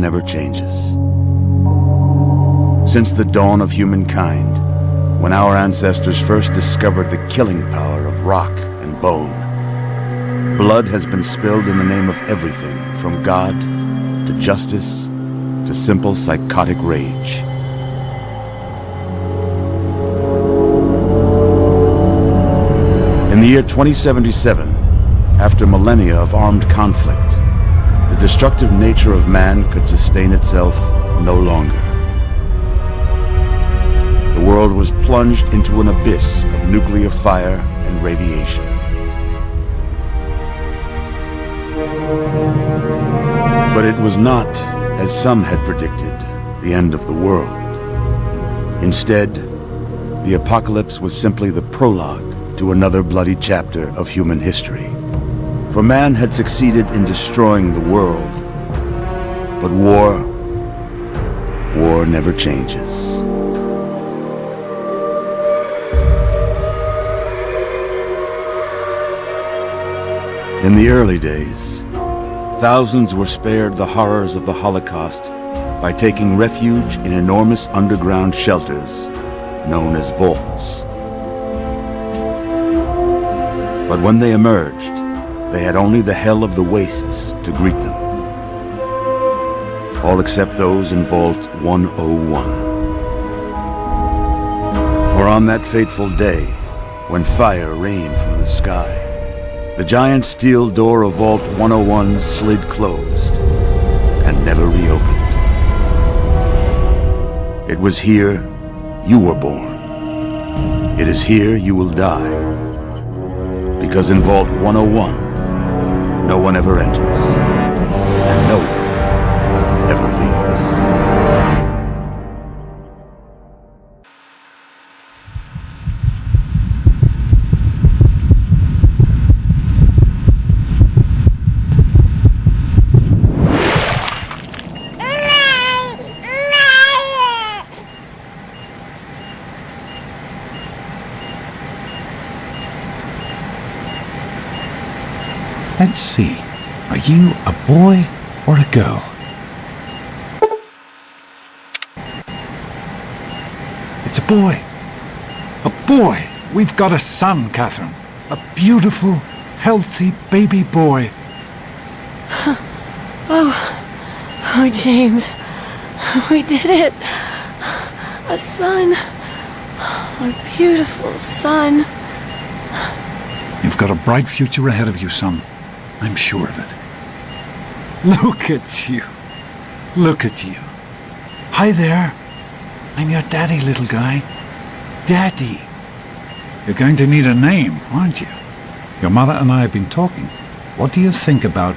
never changes. Since the dawn of humankind, when our ancestors first discovered the killing power of rock and bone, blood has been spilled in the name of everything from God to justice to simple psychotic rage. In the year 2077, after millennia of armed conflict, the destructive nature of man could sustain itself no longer. The world was plunged into an abyss of nuclear fire and radiation. But it was not, as some had predicted, the end of the world. Instead, the apocalypse was simply the prologue to another bloody chapter of human history. For man had succeeded in destroying the world, but war never changes. In the early days, thousands were spared the horrors of the Holocaust by taking refuge in enormous underground shelters known as vaults. But when they emerged, they had only the hell of the wastes to greet them. All except those in Vault 101. For on that fateful day, when fire rained from the sky, the giant steel door of Vault 101 slid closed and never reopened. It was here you were born. It is here you will die. Because in Vault 101, no one ever enters, and no one ever leaves. Let's see. Are you a boy or a girl? It's a boy. A boy! We've got a son, Catherine. A beautiful, healthy baby boy. Oh, James. We did it. A son. Our beautiful son. You've got a bright future ahead of you, son. I'm sure of it. Look at you. Look at you. Hi there. I'm your daddy, little guy. Daddy. You're going to need a name, aren't you? Your mother and I have been talking. What do you think about...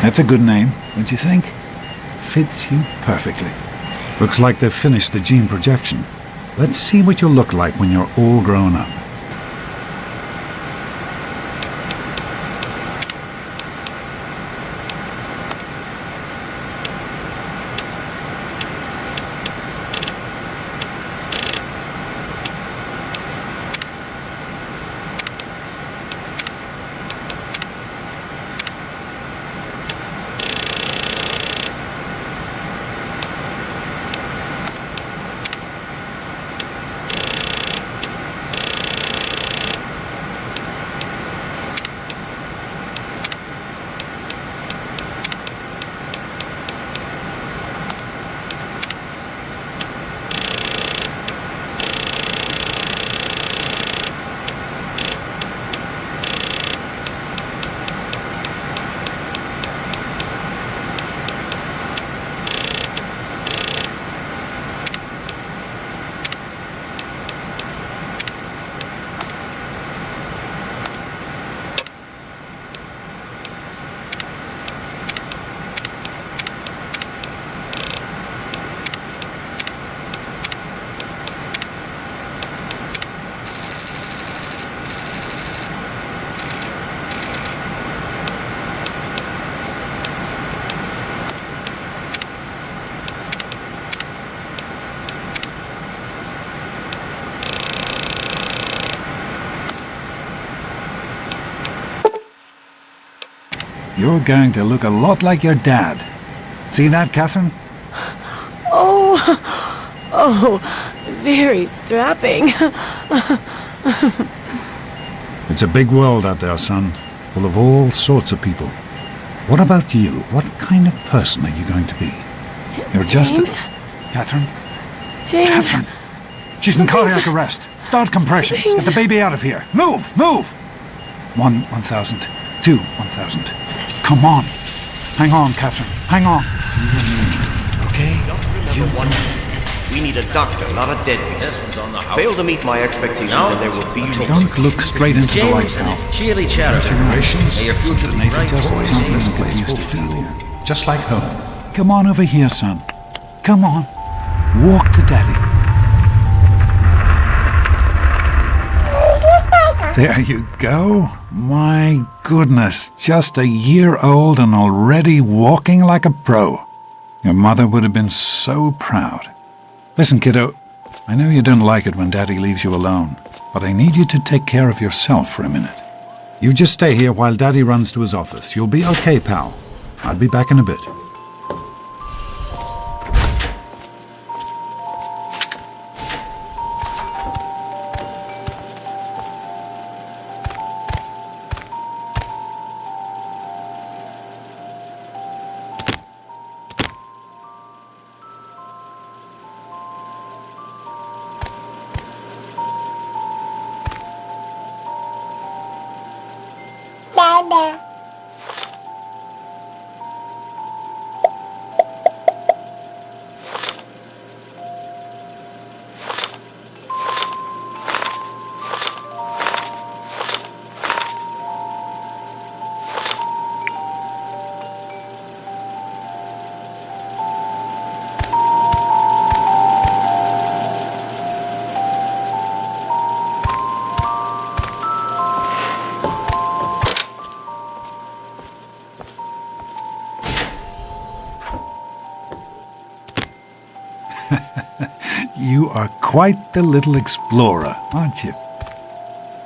That's a good name, don't you think? Fits you perfectly. Looks like they've finished the gene projection. Let's see what you'll look like when you're all grown up. you're going to look a lot like your dad. See that, Catherine? Oh, very strapping. It's a big world out there, son, full of all sorts of people. What about you? What kind of person are you going to be? You're just James? Catherine? James? Catherine! She's in cardiac arrest. Start compressions. Get the baby out of here. Move! Move! 1,000. 2, 1,000. Come on. Hang on, Catherine. Hang on. It's you and me. Okay? Number one, we need a doctor, not a deadbeat. This one's on the house. Fail to meet my expectations No. and there will be no... Don't look straight into the light James and now. his chili chatter. Generations May your future be donated bright, to us boys. someplace Aim for place will peaceful feel here. Just like home. Come on over here, son. Come on. Walk to Daddy. There you go. My goodness, just a year old and already walking like a pro. Your mother would have been so proud. Listen, kiddo, I know you don't like it when Daddy leaves you alone, but I need you to take care of yourself for a minute. You just stay here while Daddy runs to his office. You'll be okay, pal. I'll be back in a bit. You are quite the little explorer, aren't you?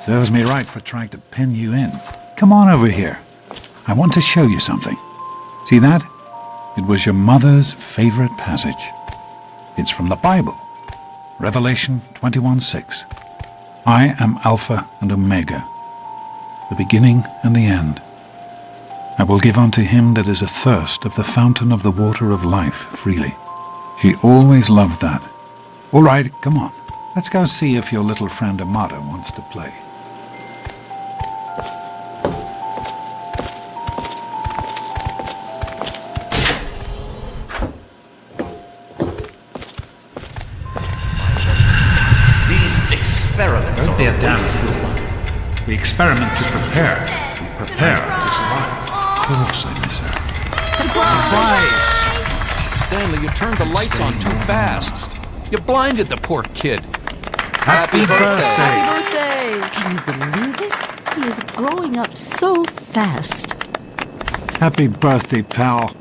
Serves me right for trying to pen you in. Come on over here. I want to show you something. See that? It was your mother's favorite passage. It's from the Bible. Revelation 21:6. I am Alpha and Omega, the beginning and the end. I will give unto him that is athirst of the fountain of the water of life freely. She always loved that. All right, come on. Let's go see if your little friend Amada wants to play. These experiments Don't be a are damn wasted. fool. We experiment to prepare. We prepare to survive. Of course I miss her. Stanley, you turned the lights on too fast. You blinded the poor kid. Happy birthday! Birthday! Can you believe it? He is growing up so fast. Happy birthday, pal.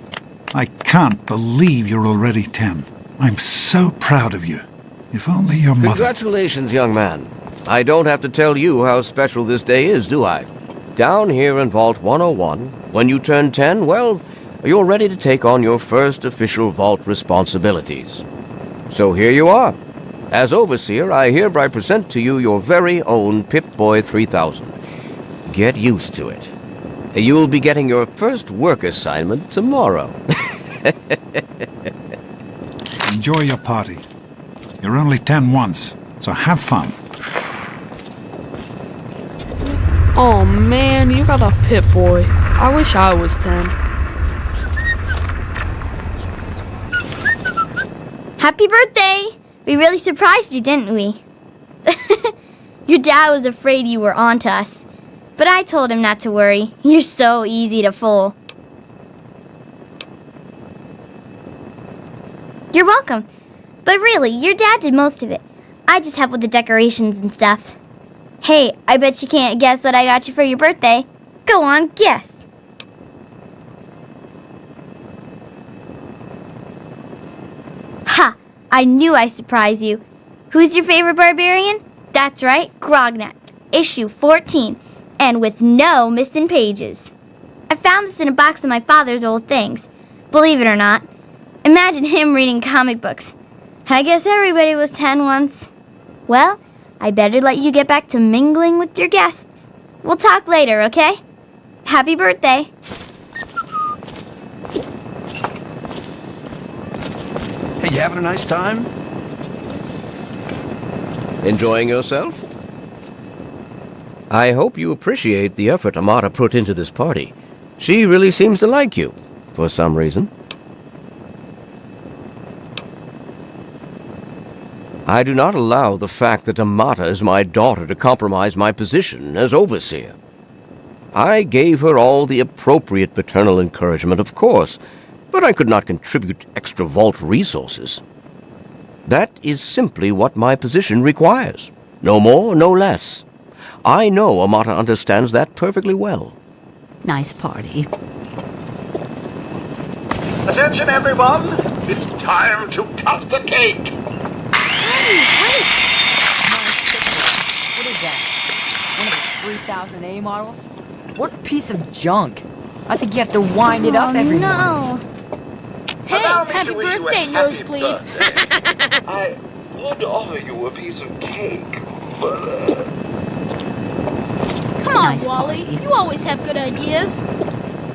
I can't believe you're already 10. I'm so proud of you. If only your mother... Congratulations, young man. I don't have to tell you how special this day is, do I? Down here in Vault 101, when you turn 10, well, you're ready to take on your first official vault responsibilities. So here you are. As Overseer, I hereby present to you your very own Pip-Boy 3000. Get used to it. You'll be getting your first work assignment tomorrow. Enjoy your party. You're only 10 once, so have fun. Oh man, you got a Pip-Boy. I wish I was 10. Happy birthday! We really surprised you, didn't we? Your dad was afraid you were onto us, but I told him not to worry. You're so easy to fool. You're welcome. But really, your dad did most of it. I just helped with the decorations and stuff. Hey, I bet you can't guess what I got you for your birthday. Go on, guess. Ha! I knew I'd surprise you. Who's your favorite barbarian? That's right, Grognak, issue 14, and with no missing pages. I found this in a box of my father's old things. Believe it or not. Imagine him reading comic books. I guess everybody was 10 once. Well, I better let you get back to mingling with your guests. We'll talk later, okay? Happy birthday. Hey, you having a nice time? Enjoying yourself? I hope you appreciate the effort Amata put into this party. She really seems to like you, for some reason. I do not allow the fact that Amata is my daughter to compromise my position as overseer. I gave her all the appropriate paternal encouragement, of course, but I could not contribute extra vault resources. That is simply what my position requires. No more, no less. I know Amata understands that perfectly well. Nice party. Attention, everyone! It's time to cut the cake! What is that? One of the 3000A models? What a piece of junk. I think you have to wind it up every no. Hey, Allow me happy to wish you a birthday, happy Nosebleed. birthday. I would offer you a piece of cake, but Come on, Nice Wally. party. You always have good ideas.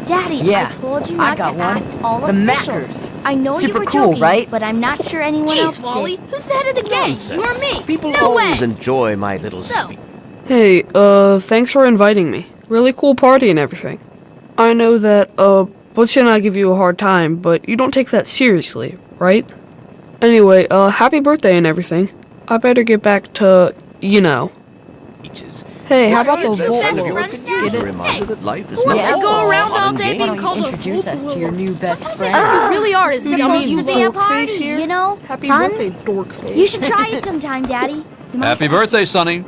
Daddy, Yeah, I told you I not got to one. act all The official. Mackers. I know you Super were cool, joking, right? but I'm not sure anyone else Jeez, Wally. did. Who's the head of the gang? You or me? People no always way. enjoy my little So, speech. Hey, thanks for inviting me. Really cool party and everything. I know that, Butch and I give you a hard time, but you don't take that seriously, right? Anyway, happy birthday and everything. I better get back to, you know. Hey, how about you those two vault best rolls? friends now? It's a Hey, reminder that life is Who wants not to go all around fun all and day games. Why being don't called you a introduce fool? us to your new best Sometimes friend? you really are as dumb Dummy as you to be look. a dork face party, here. you know? Happy Hun? birthday, dork face. You should try it sometime, Daddy. You might- Happy birthday, Sonny.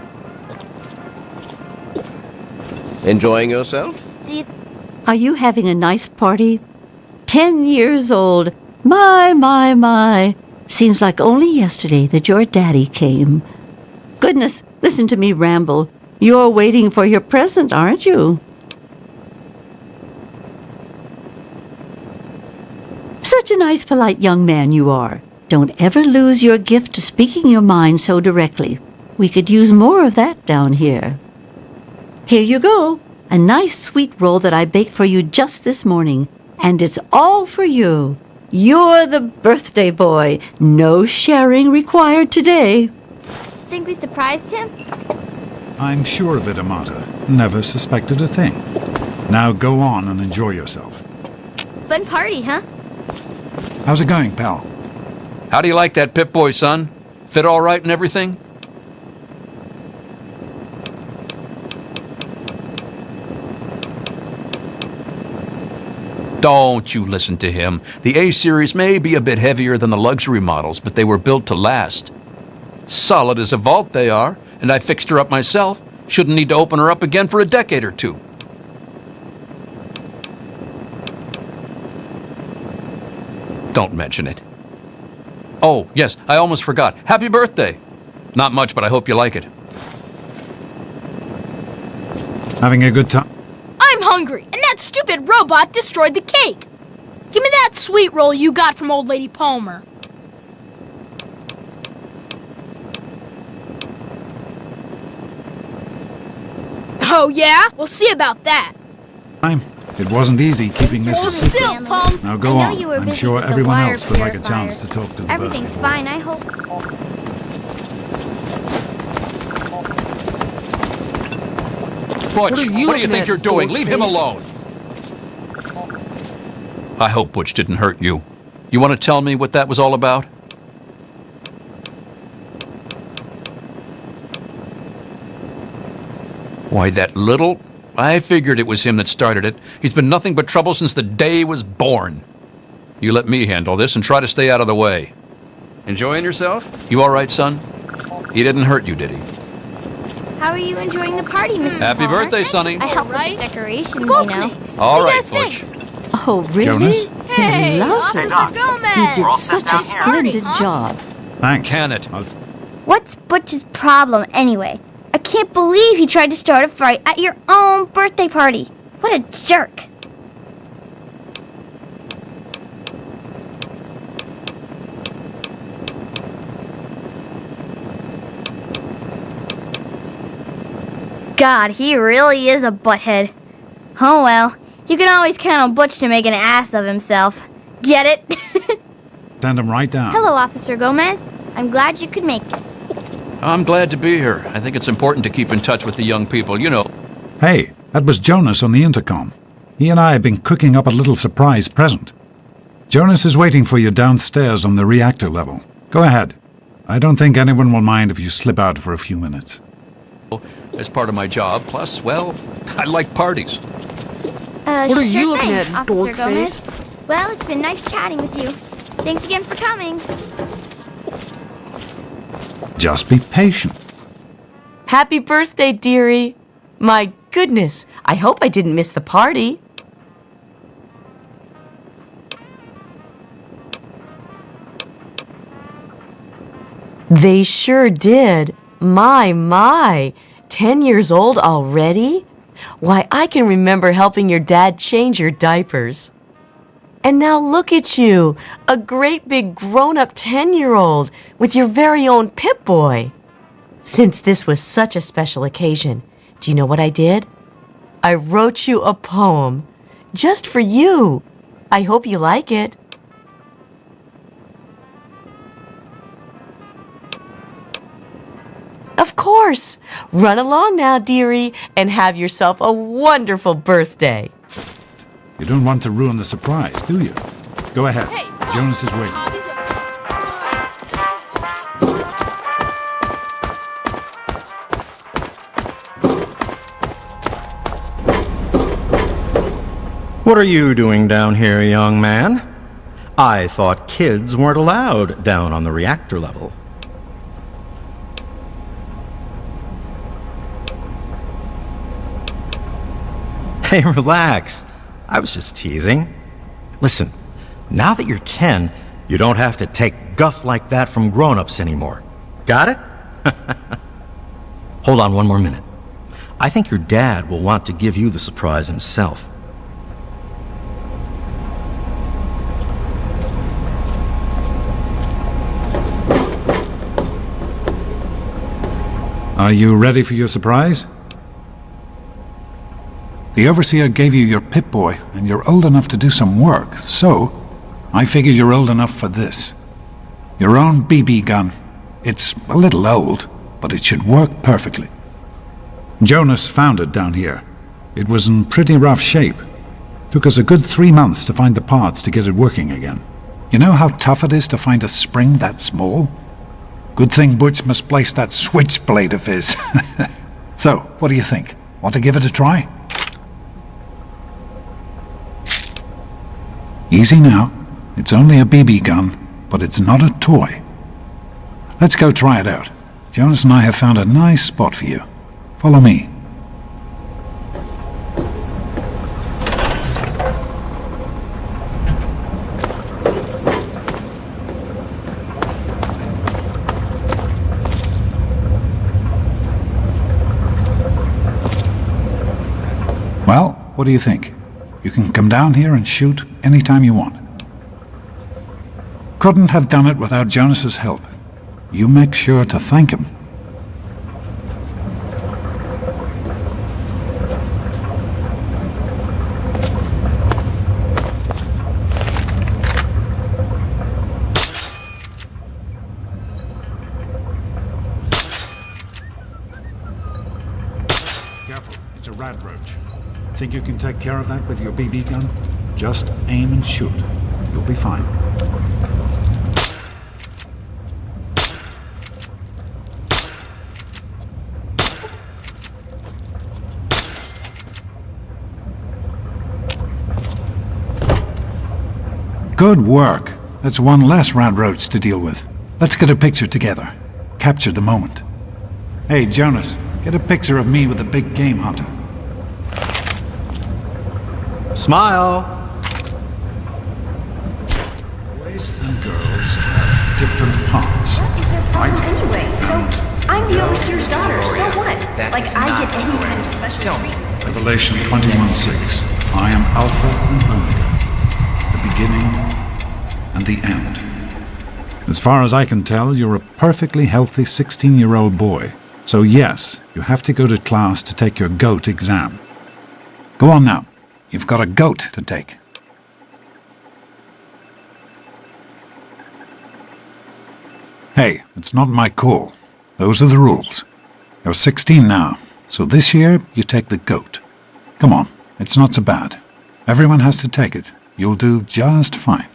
Enjoying yourself? Do you Are you having a nice party? 10 years old. My. Seems like only yesterday that your daddy came. Goodness, listen to me ramble. You're waiting for your present, aren't you? Such a nice, polite young man you are. Don't ever lose your gift to speaking your mind so directly. We could use more of that down here. Here you go. A nice sweet roll that I baked for you just this morning. And it's all for you. You're the birthday boy. No sharing required today. think we surprised him? I'm sure of it, Amata. Never suspected a thing. Now go on and enjoy yourself. Fun party, huh? How's it going, pal? How do you like that Pip-Boy, son? Fit all right and everything? Don't you listen to him. The A-Series may be a bit heavier than the luxury models, but they were built to last. Solid as a vault they are, and I fixed her up myself. Shouldn't need to open her up again for a decade or two. Don't mention it. Oh, yes, I almost forgot. Happy birthday! Not much, but I hope you like it. Having a good time? I'm hungry, and that stupid robot destroyed the cake. Give me that sweet roll you got from Old Lady Palmer. Oh, yeah? We'll see about that. It wasn't easy keeping this Well, a secret. still, Palm. Now go I know on. you were I'm busy sure with the everyone wire else would like a purifier. chance to talk to the Everything's birthday boy. fine, I hope. Butch, What are you what do you looking think at, you're doing? dork Leave him face? alone. I hope Butch didn't hurt you. You want to tell me what that was all about? Why, that little... I figured it was him that started it. He's been nothing but trouble since the day he was born. You let me handle this and try to stay out of the way. Enjoying yourself? You all right, son? He didn't hurt you, did he? How are you enjoying the party, Mrs. Happy Palmer? birthday, Sonny. I helped Right? with the decorations, Gold you know. snakes. All What do right, you guys Butch. think? Oh, really? Jonas? Hey, Lovely. Officer Gomez. You did such a Nice party, splendid huh? job. Thanks. Can it? What's Butch's problem, anyway? I can't believe he tried to start a fight at your own birthday party. What a jerk. God, he really is a butthead. Oh well, you can always count on Butch to make an ass of himself. Get it? Send him right down. Hello, Officer Gomez. I'm glad you could make it. I'm glad to be here. I think it's important to keep in touch with the young people, you know. Hey, that was Jonas on the intercom. He and I have been cooking up a little surprise present. Jonas is waiting for you downstairs on the reactor level. Go ahead. I don't think anyone will mind if you slip out for a few minutes. As part of my job, plus, well, I like parties. What are Sure you looking thing, at, Officer dork Gomez. face? Well, it's been nice chatting with you. Thanks again for coming. Just be patient. Happy birthday, dearie. My goodness, I hope I didn't miss the party. They sure did. My. 10 years old already? Why, I can remember helping your dad change your diapers. And now look at you, a great big grown-up 10-year-old with your very own Pip-Boy. Since this was such a special occasion, do you know what I did? I wrote you a poem, just for you. I hope you like it. Of course. Run along now, dearie, and have yourself a wonderful birthday. You don't want to ruin the surprise, do you? Go ahead. Hey, Jonas is waiting. Bobby's a- What are you doing down here, young man? I thought kids weren't allowed down on the reactor level. Hey, relax. I was just teasing. Listen, now that you're 10, you don't have to take guff like that from grown-ups anymore. Got it? Hold on one more minute. I think your dad will want to give you the surprise himself. Are you ready for your surprise? The Overseer gave you your Pip-Boy, and you're old enough to do some work, so I figure you're old enough for this. Your own BB gun. It's a little old, but it should work perfectly. Jonas found it down here. It was in pretty rough shape. Took us a good 3 months to find the parts to get it working again. You know how tough it is to find a spring that small? Good thing Butch misplaced that switchblade of his. So, what do you think? Want to give it a try? Easy now. It's only a BB gun, but it's not a toy. Let's go try it out. Jonas and I have found a nice spot for you. Follow me. Well, what do you think? You can come down here and shoot anytime you want. Couldn't have done it without Jonas's help. You make sure to thank him. Careful, it's a rad roach. Think you can take care of that with your BB gun? Just aim and shoot. You'll be fine. Good work. That's one less rad roach to deal with. Let's get a picture together. Capture the moment. Hey, Jonas, get a picture of me with a big game hunter. Smile! Boys and girls have different parts. What is their problem anyway? So, I'm the Overseer's daughter, so what? Like, I get any kind of special treatment. Revelation 21:6. I am Alpha and Omega, the beginning and the end. As far as I can tell, you're a perfectly healthy 16-year-old boy. So yes, you have to go to class to take your GOAT exam. Go on now. You've got a GOAT to take. Hey, it's not my call. Those are the rules. You're 16 now, so this year you take the GOAT. Come on, it's not so bad. Everyone has to take it. You'll do just fine.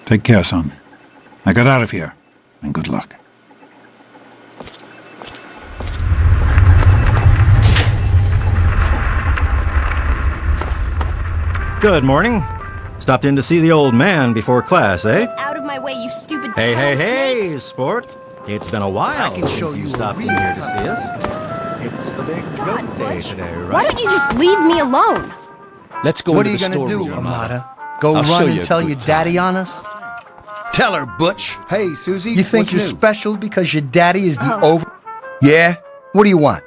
Take care, son. Now get out of here, and good luck. Good morning. Stopped in to see the old man before class, eh? Out of my way, you stupid Hey, hey, hey, snakes. sport. It's been a while can show since you you a stopped in real here to see us. It's the big goat day today, right? Why don't you just leave me alone? Let's go What into are you the gonna do, storeroom, Amada? Go I'll show run you and a tell good your time. daddy on us? Tell her, Butch. Hey, Susie. You think what's you're new? special because your daddy is the over... Yeah? What do you want?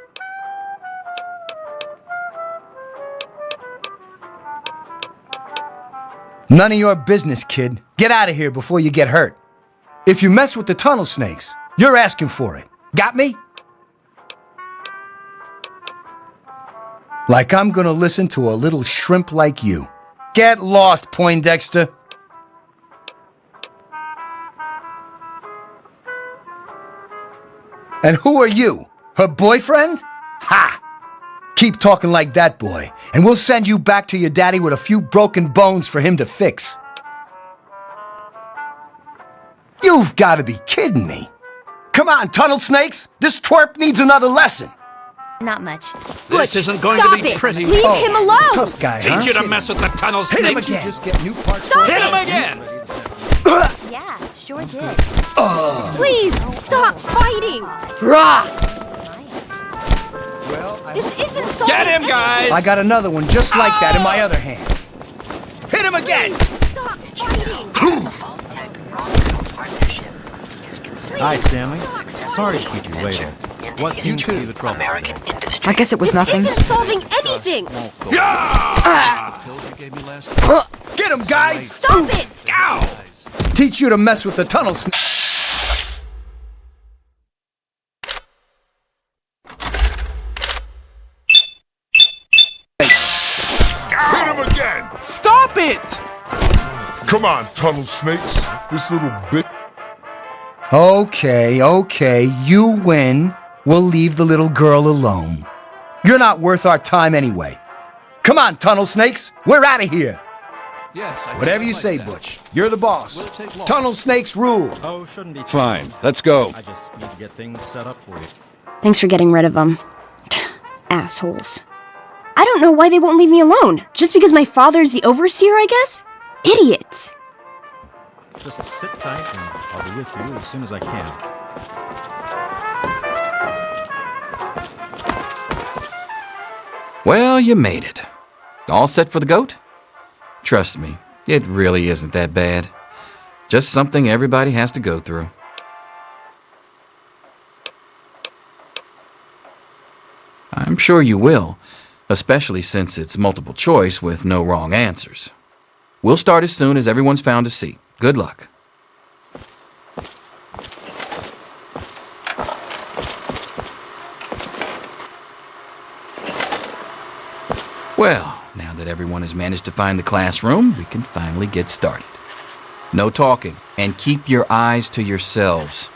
None of your business, kid. Get out of here before you get hurt. If you mess with the tunnel snakes, you're asking for it. Got me? Like I'm gonna listen to a little shrimp like you. Get lost, Poindexter. And who are you? Her boyfriend? Ha! Keep talking like that, boy, and we'll send you back to your daddy with a few broken bones for him to fix. You've got to be kidding me. Come on, tunnel snakes. This twerp needs another lesson. Not much. This isn't going Stop to be it! pretty. Leave him alone! Tough guy, huh? Teach you to mess with the tunnel Hit him snakes. again. Just get new parts. Stop Hit him it! again. Yeah, sure did. Please, stop fighting! This isn't solving Get him, guys. I got another one just like that in my other hand. Hit him again. Stop fighting! Hi, Stanley. Sorry to keep you waiting. What seems to be the trouble today? I guess it was This nothing. isn't solving anything! Get him, guys. Stop it! Teach you to mess with the tunnel snake. Hit him again! Stop it! Come on, tunnel snakes. This little bit. Okay, you win. We'll leave the little girl alone. You're not worth our time anyway. Come on, tunnel snakes. We're out of here. Yes. I Whatever think you like say, that. Butch. You're the boss. Will it take long? Tunnel snakes rule. Oh, shouldn't be too Fine. long. Let's go. I just need to get things set up for you. Thanks for getting rid of them. Assholes. I don't know why they won't leave me alone. Just because my father's the overseer, I guess? Idiots. Just sit tight and I'll be with you as soon as I can. Well, you made it. All set for the goat? Trust me, it really isn't that bad. Just something everybody has to go through. I'm sure you will, especially since it's multiple choice with no wrong answers. We'll start as soon as everyone's found a seat. Good luck. Well, now that everyone has managed to find the classroom, we can finally get started. No talking, and keep your eyes to yourselves.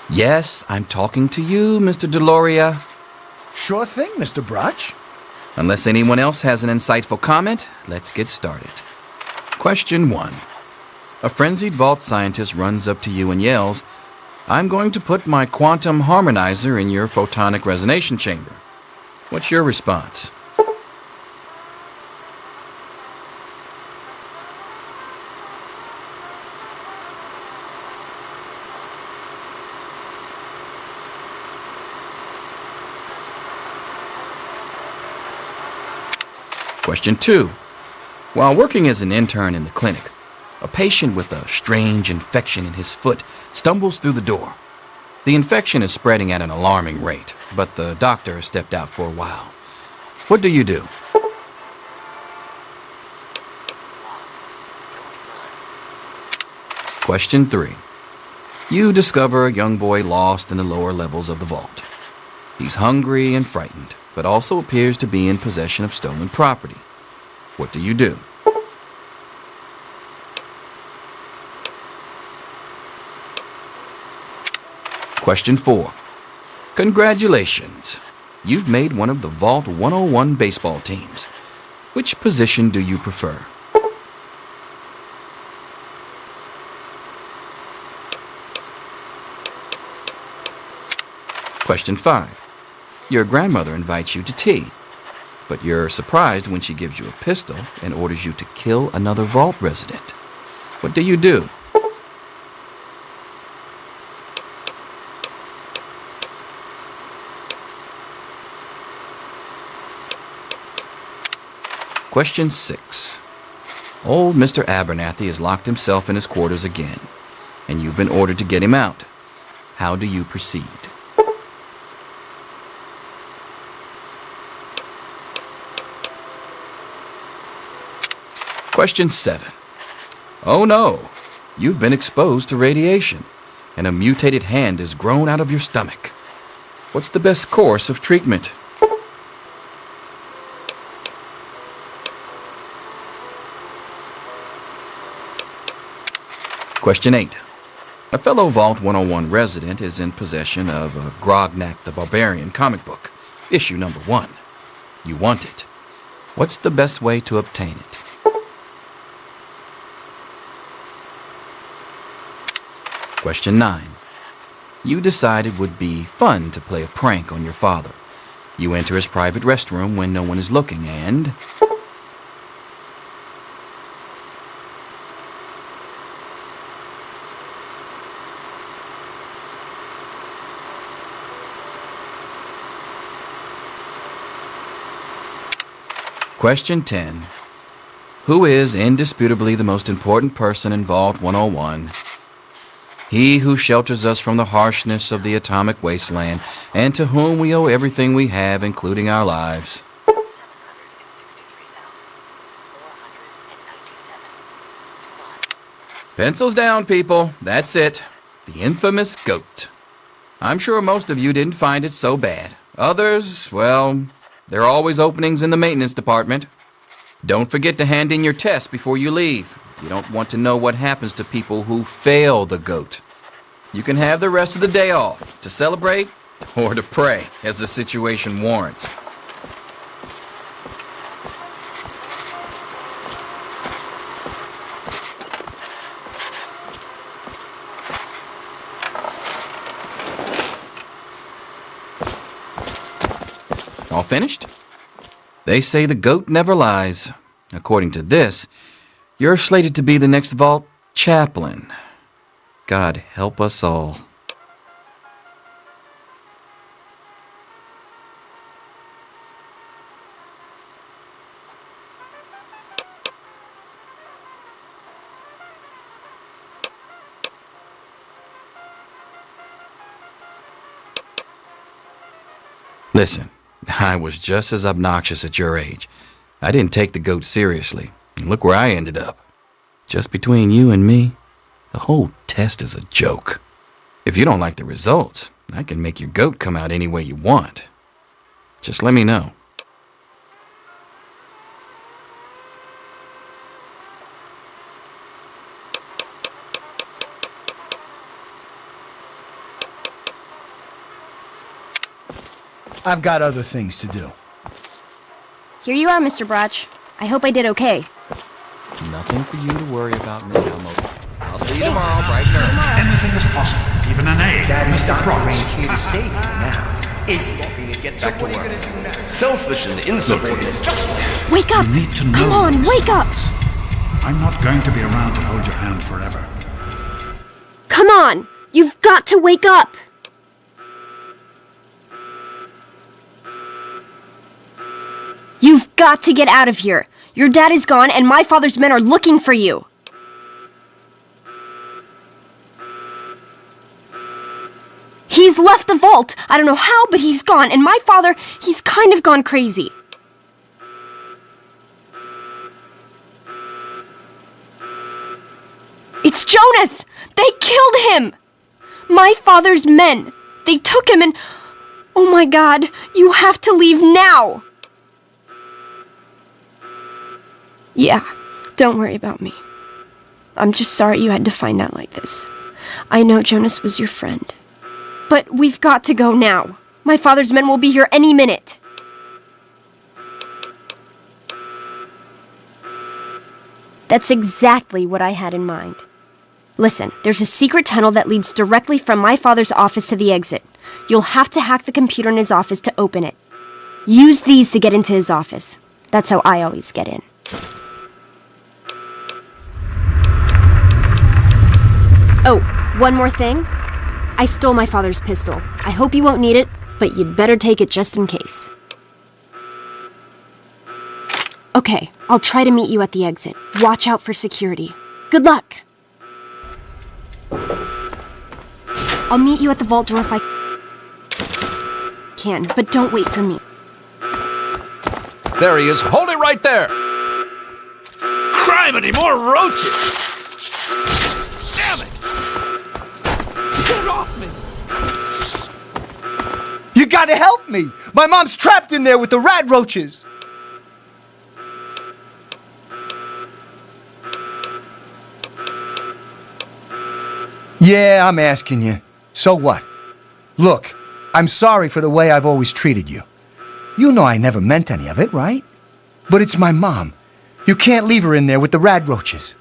Yes, I'm talking to you, Mr. Deloria. Sure thing, Mr. Brotch. Unless anyone else has an insightful comment, let's get started. Question 1. A frenzied vault scientist runs up to you and yells, "I'm going to put my quantum harmonizer in your photonic resonation chamber." What's your response? Question 2. While working as an intern in the clinic, a patient with a strange infection in his foot stumbles through the door. The infection is spreading at an alarming rate, but the doctor has stepped out for a while. What do you do? Question 3. You discover a young boy lost in the lower levels of the vault. He's hungry and frightened, but also appears to be in possession of stolen property. What do you do? Question 4. Congratulations. You've made one of the Vault 101 baseball teams. Which position do you prefer? Question 5. Your grandmother invites you to tea, but you're surprised when she gives you a pistol and orders you to kill another vault resident. What do you do? Question 6. Old Mr. Abernathy has locked himself in his quarters again, and you've been ordered to get him out. How do you proceed? Question 7. Oh no, you've been exposed to radiation, and a mutated hand has grown out of your stomach. What's the best course of treatment? Question 8. A fellow Vault 101 resident is in possession of a Grognak the Barbarian comic book, issue number 1. You want it. What's the best way to obtain it? Question 9. You decide it would be fun to play a prank on your father. You enter his private restroom when no one is looking and... Question 10. Who is indisputably the most important person in Vault 101? He who shelters us from the harshness of the atomic wasteland, and to whom we owe everything we have, including our lives. Pencils down, people. That's it. The infamous goat. I'm sure most of you didn't find it so bad. Others, well, there are always openings in the maintenance department. Don't forget to hand in your test before you leave. You don't want to know what happens to people who fail the goat. You can have the rest of the day off to celebrate or to pray as the situation warrants. All finished? They say the goat never lies. According to this, you're slated to be the next Vault chaplain. God help us all. Listen, I was just as obnoxious at your age. I didn't take the goat seriously. And look where I ended up. Just between you and me, the whole test is a joke. If you don't like the results, I can make your goat come out any way you want. Just let me know. I've got other things to do. Here you are, Mr. Brotch. I hope I did okay. Nothing for you to worry about, Miss Elmo. I'll see you tomorrow, bright and early. Anything is possible, even an A. Mr. Brotch. Here to save you now. Is he get back to work? Selfish and insubordinate. Just Wake up! You need to know Come on, these wake up! things. I'm not going to be around to hold your hand forever. Come on! You've got to wake up! You've got to get out of here! Your dad is gone and my father's men are looking for you! He's left the vault! I don't know how, but he's gone, and my father, he's kind of gone crazy. It's Jonas! They killed him! My father's men! They took him and... Oh my god, you have to leave now! Yeah, don't worry about me. I'm just sorry you had to find out like this. I know Jonas was your friend. But we've got to go now. My father's men will be here any minute. That's exactly what I had in mind. Listen, there's a secret tunnel that leads directly from my father's office to the exit. You'll have to hack the computer in his office to open it. Use these to get into his office. That's how I always get in. Oh, one more thing. I stole my father's pistol. I hope you won't need it, but you'd better take it just in case. Okay, I'll try to meet you at the exit. Watch out for security. Good luck! I'll meet you at the vault door if I can, but don't wait for me. There he is. Hold it right there! Criminy, more roaches! Damn it! Get off me! You gotta help me! My mom's trapped in there with the rat roaches! Yeah, I'm asking you. So what? Look, I'm sorry for the way I've always treated you. You know I never meant any of it, right? But it's my mom. You can't leave her in there with the rat roaches.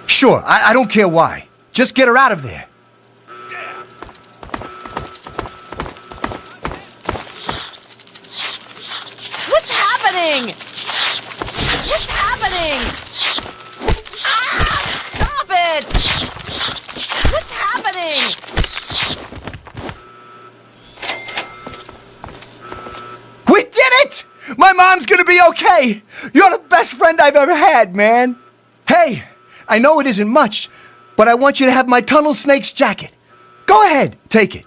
Sure, I don't care why. Just get her out of there. What's happening? What's happening? Ah! Stop it! What's happening? We did it! My mom's gonna be okay! You're the best friend I've ever had, man! Hey, I know it isn't much, but I want you to have my Tunnel Snakes jacket. Go ahead, take it.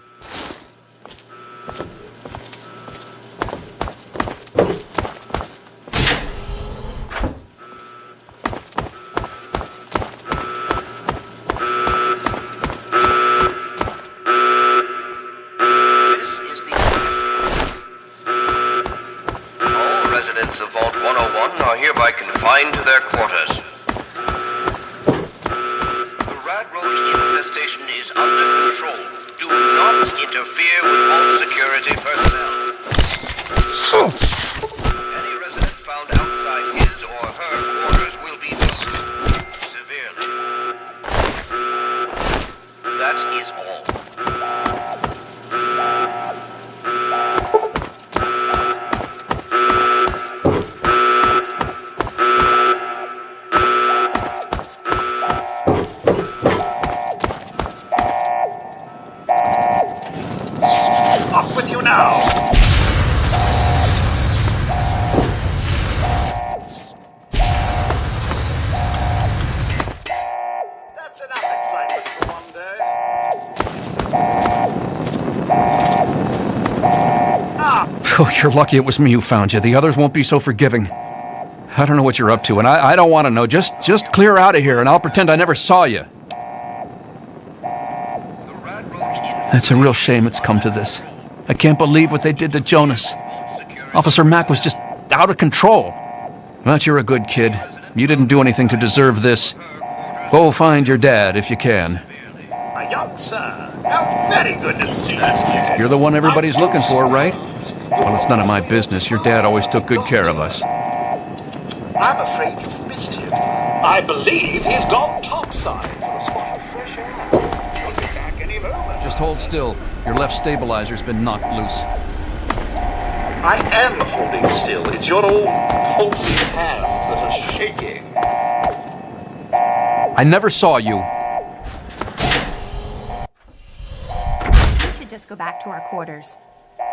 All residents of Vault 101 are hereby confined to their quarters. The rat roach infestation is under control. Do not interfere with vault security personnel. Any resident found outside his or her quarters will be punished severely. That is all. Off with you now! That's enough excitement for one day. Oh, you're lucky it was me who found you. The others won't be so forgiving. I don't know what you're up to, and I don't want to know. Just clear out of here, and I'll pretend I never saw you. It's a real shame it's come to this. I can't believe what they did to Jonas. Officer Mack was just out of control. But you're a good kid. You didn't do anything to deserve this. Go find your dad if you can. A young sir, how very good to see you. You're the one everybody's looking for, right? Well, it's none of my business. Your dad always took good care of us. I'm afraid you've missed him. I believe he's gone topside for a spot of fresh air. He'll be back any moment. Just hold still. Your left stabilizer's been knocked loose. I am holding still. It's your old pulsy hands that are shaking. I never saw you. We should just go back to our quarters.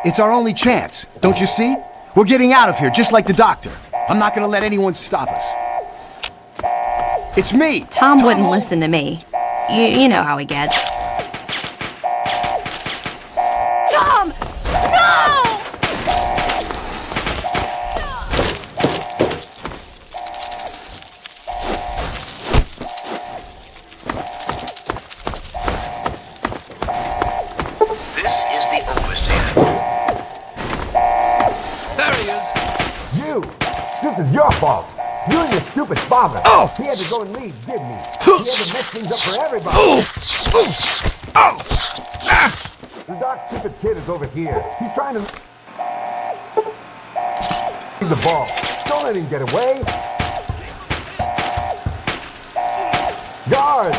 It's our only chance, don't you see? We're getting out of here, just like the doctor. I'm not gonna let anyone stop us. It's me! Tom wouldn't listen to me. You know how he gets. Tom! No! There he is. You! This is your fault! You and your stupid father! Oh! He had to go and leave, didn't he? He had to mess things up for everybody! The dark, stupid kid is over here. He's trying to... the ball. Don't let him get away! Guard!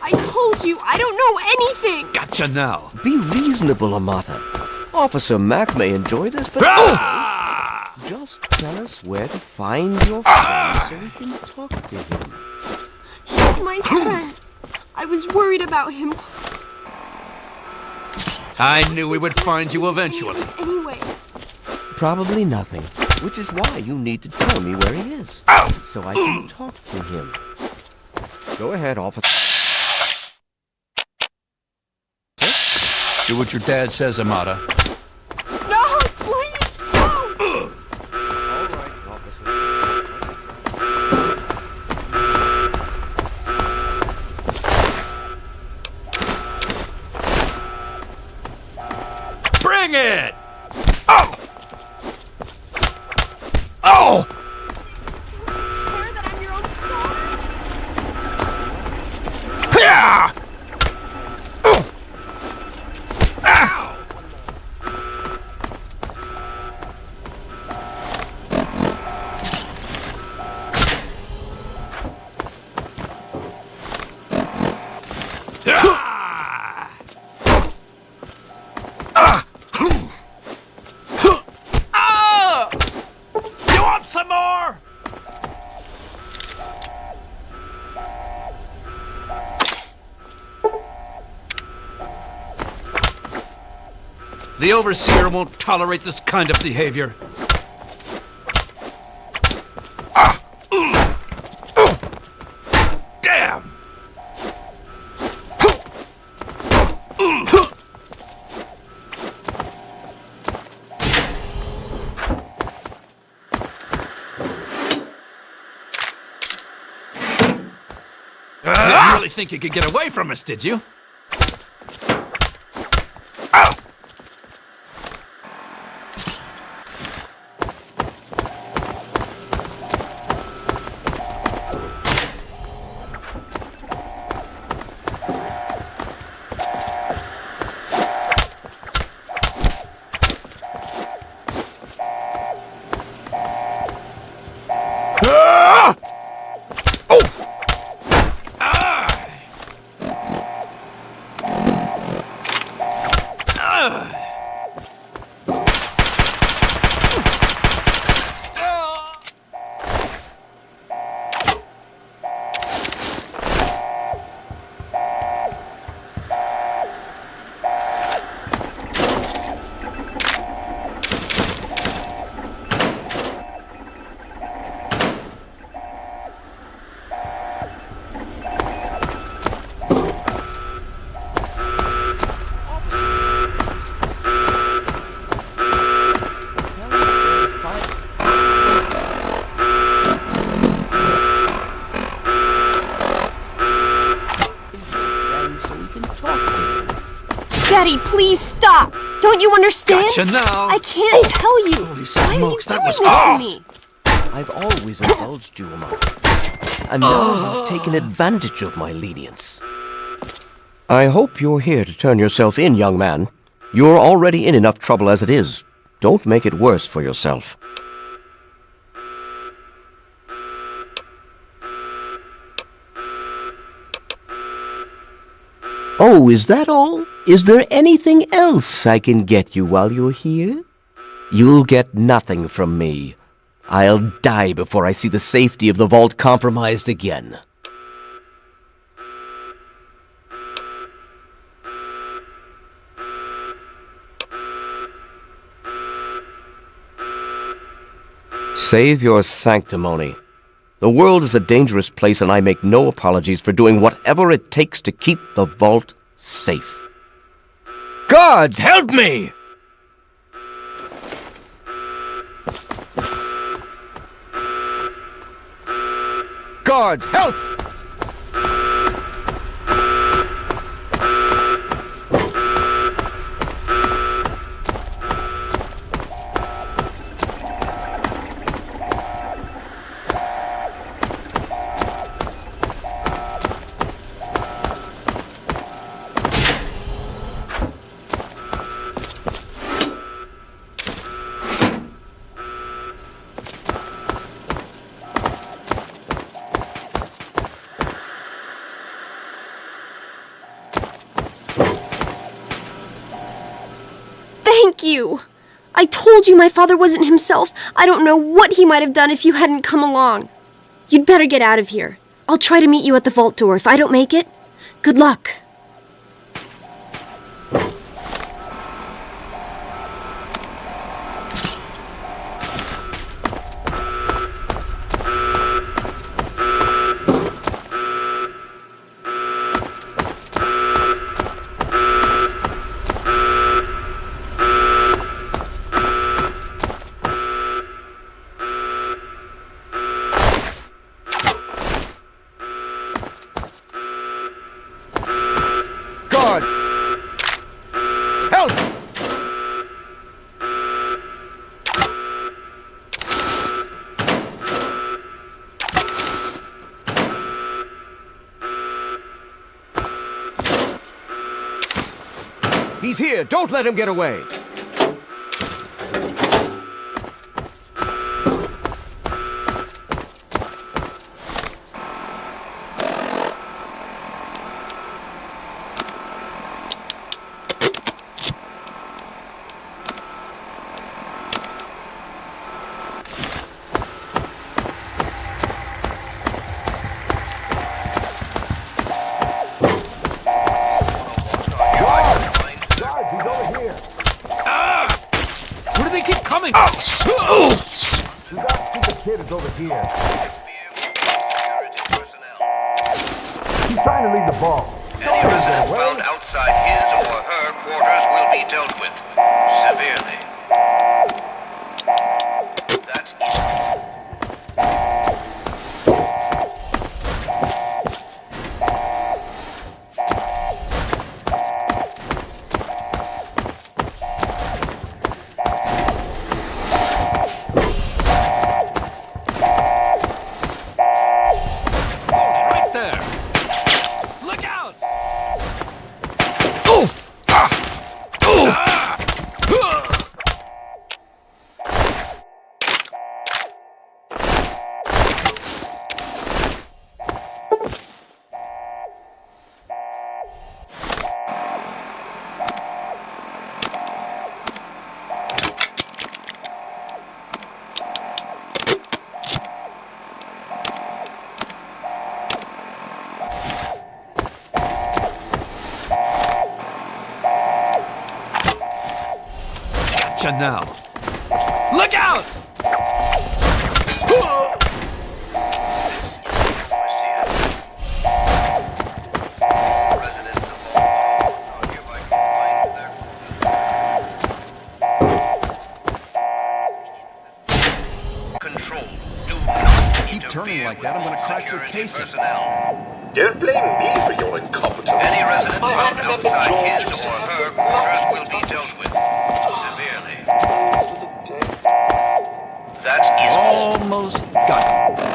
I told you, I don't know anything! Gotcha now. Be reasonable, Amata. Officer Mack may enjoy this, but... Just tell us where to find your friend so we can talk to him. He's my friend. I was worried about him. I knew we would find you eventually. Anyway. Probably nothing, which is why you need to tell me where he is, so I can talk to him. Go ahead, officer. Do what your dad says, Amata. No, please, no! All right, officer. Bring it! Oh! Oh! Yeah! You want some more? The Overseer won't tolerate this kind of behavior. Damn! You didn't really think you could get away from us, did you? Daddy, please stop! Don't you understand? Gotcha now. I can't tell you! Holy Why smokes, are that you was doing this to me? I've always indulged you, Amata. And now you've taken advantage of my lenience. I hope you're here to turn yourself in, young man. You're already in enough trouble as it is. Don't make it worse for yourself. Oh, is that all? Is there anything else I can get you while you're here? You'll get nothing from me. I'll die before I see the safety of the vault compromised again. Save your sanctimony. The world is a dangerous place, and I make no apologies for doing whatever it takes to keep the vault safe. Guards, help me! Guards, help! Thank you! I told you my father wasn't himself. I don't know what he might have done if you hadn't come along. You'd better get out of here. I'll try to meet you at the vault door if I don't make it. Good luck. Guard! Help! He's here! Don't let him get away! Where do they keep coming? We got stupid kid is over here. He's trying to lead the ball. Any resident found outside his or her quarters will be dealt with severely. That's right there. Look out! Gotcha now. Look out! control. Do not Keep turning like that, I'm gonna crack your casing. Don't blame me for your incompetence. Any resident I found remember outside George his used or to her have quarters will lots be of dealt with severely. That That is all. Almost got it.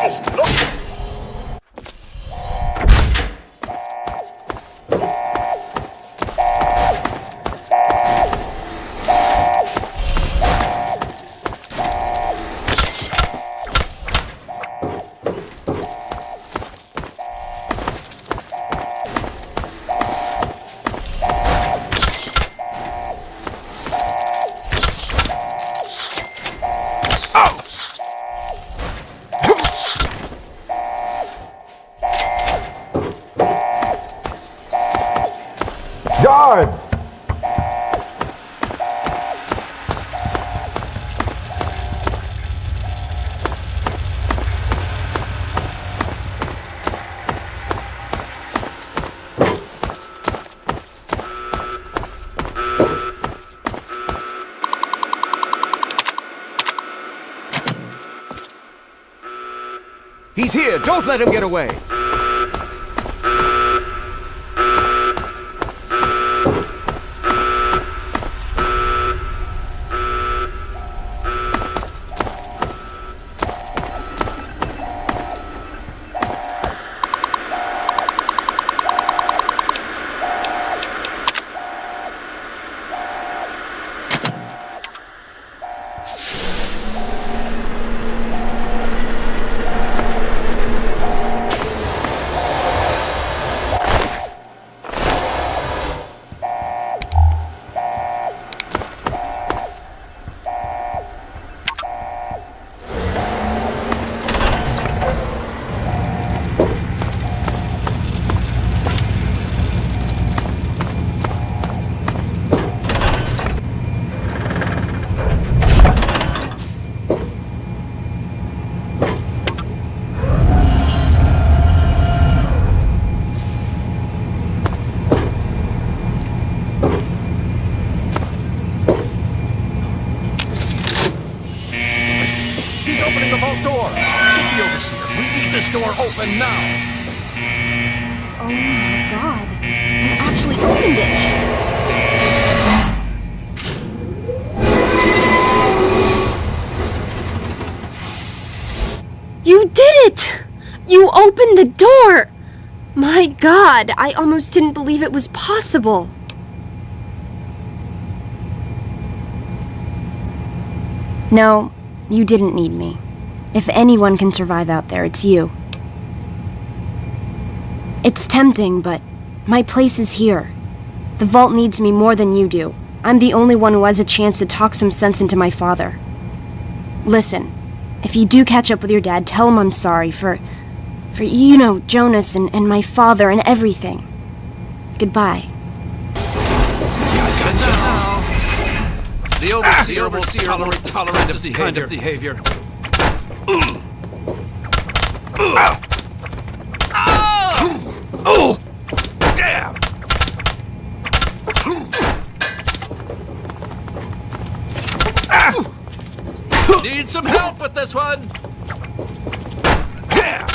is not... Guards! He's here! Don't let him get away! Open now! Oh my god. You actually opened it. You did it! You opened the door! My god, I almost didn't believe it was possible. No, you didn't need me. If anyone can survive out there, it's you. It's tempting, but my place is here. The vault needs me more than you do. I'm the only one who has a chance to talk some sense into my father. Listen, if you do catch up with your dad, tell him I'm sorry for you know, Jonas and my father and everything. Goodbye. The overseer will tolerate this kind of behavior. Oh! Damn! Need some help with this one? Damn!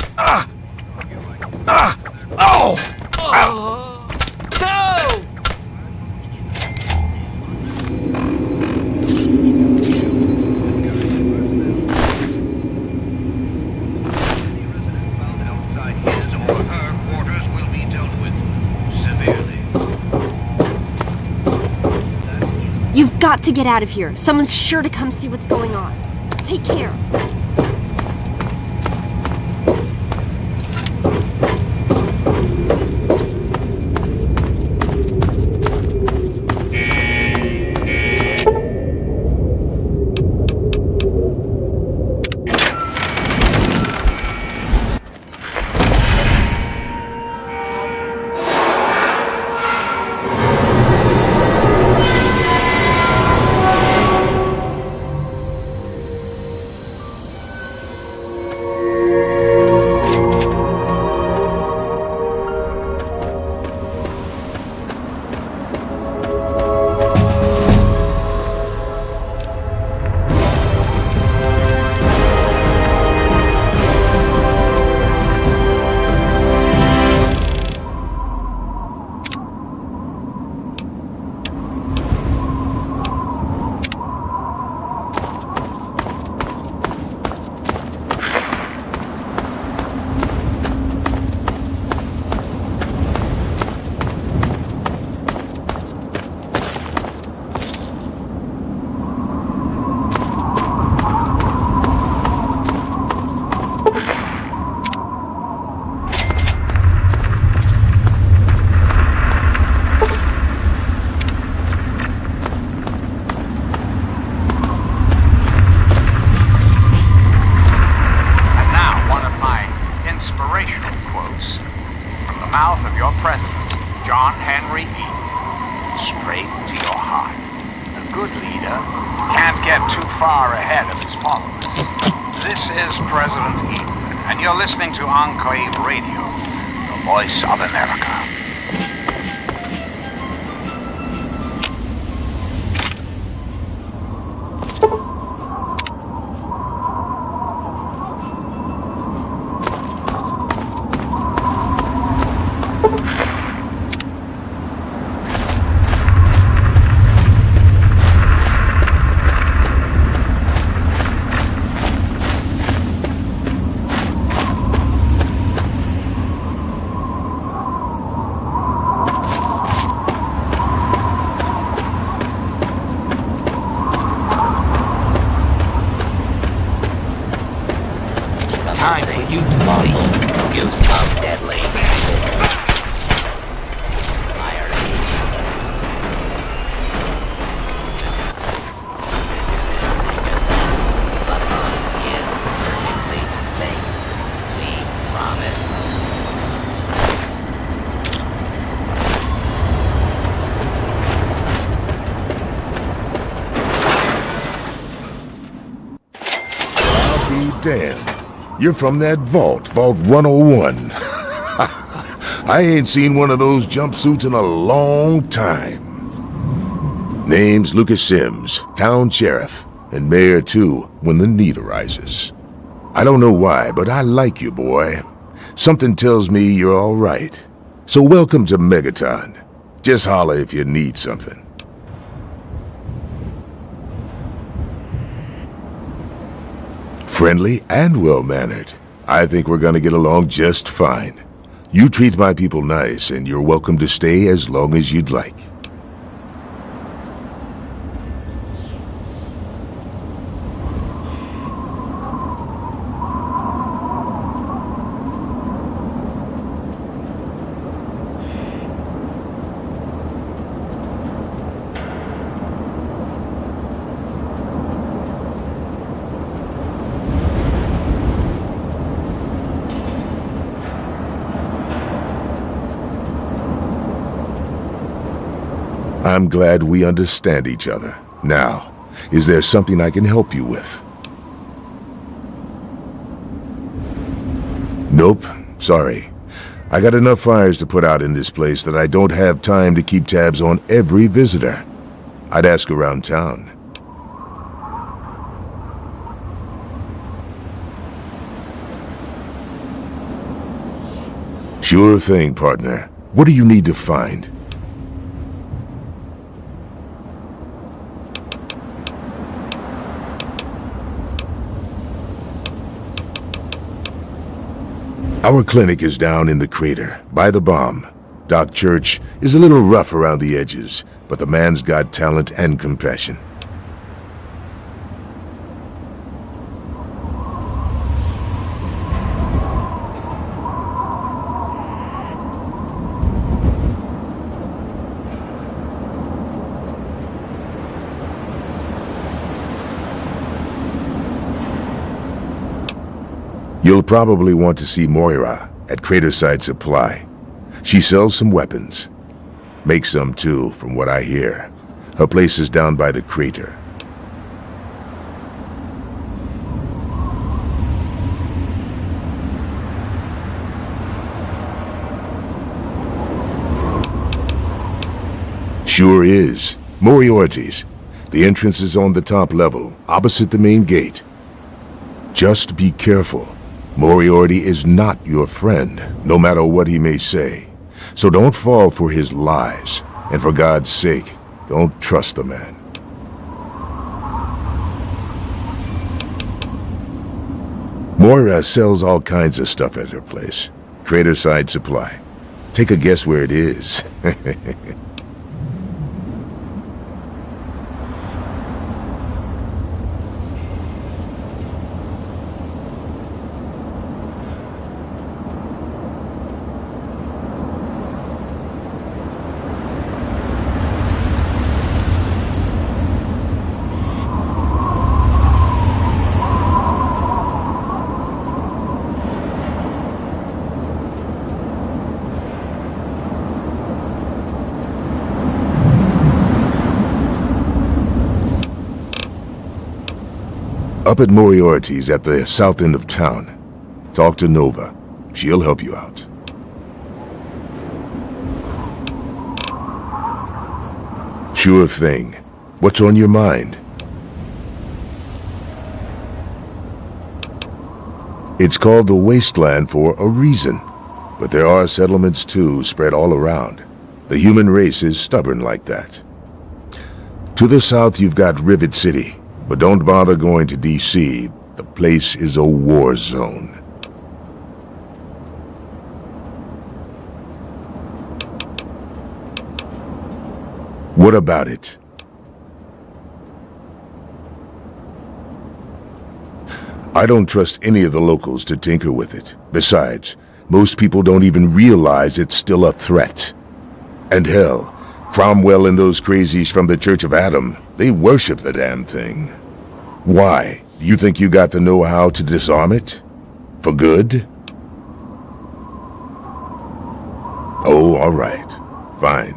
Oh! No! You've got to get out of here. Someone's sure to come see what's going on. Take care. Inspirational quotes from the mouth of your president, John Henry Eaton. straight to your heart. A good leader can't get too far ahead of his followers. This is President Eden, and you're listening to Enclave Radio, the voice of America. Time for you to leave. Use of deadly. I'll be damned. You're from that vault, Vault 101. I ain't seen one of those jumpsuits in a long time. Name's Lucas Sims, town sheriff, and mayor too, when the need arises. I don't know why, but I like you, boy. Something tells me you're all right. So welcome to Megaton. Just holler if you need something. Friendly and well-mannered. I think we're gonna get along just fine. You treat my people nice, and you're welcome to stay as long as you'd like. I'm glad we understand each other. Now, is there something I can help you with? Nope, sorry. I got enough fires to put out in this place that I don't have time to keep tabs on every visitor. I'd ask around town. Sure thing, partner. What do you need to find? Our clinic is down in the crater, by the bomb. Doc Church is a little rough around the edges, but the man's got talent and compassion. You'll probably want to see Moira at Craterside Supply. She sells some weapons. Makes some too, from what I hear. Her place is down by the crater. Sure is. Moriarty's. The entrance is on the top level, opposite the main gate. Just be careful. Moriarty is not your friend, no matter what he may say. So don't fall for his lies. And for God's sake, don't trust the man. Moira sells all kinds of stuff at her place. Craterside Supply. Take a guess where it is. Up at Moriarty's at the south end of town. Talk to Nova. She'll help you out. Sure thing. What's on your mind? It's called the Wasteland for a reason. But there are settlements too, spread all around. The human race is stubborn like that. To the south you've got Rivet City, but don't bother going to D.C. The place is a war zone. What about it? I don't trust any of the locals to tinker with it. Besides, most people don't even realize it's still a threat. And hell, Cromwell and those crazies from the Church of Atom, they worship the damn thing. Why? Do you think you got the know-how to disarm it? For good? Oh, all right. Fine.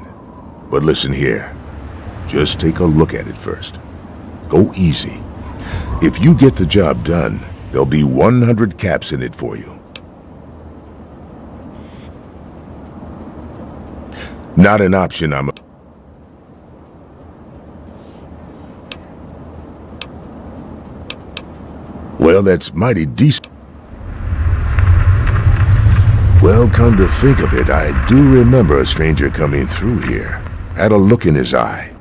But listen here. Just take a look at it first. Go easy. If you get the job done, there'll be 100 caps in it for you. Not an option, I'm... Well, that's mighty decent. Well, come to think of it, I do remember a stranger coming through here. Had a look in his eye.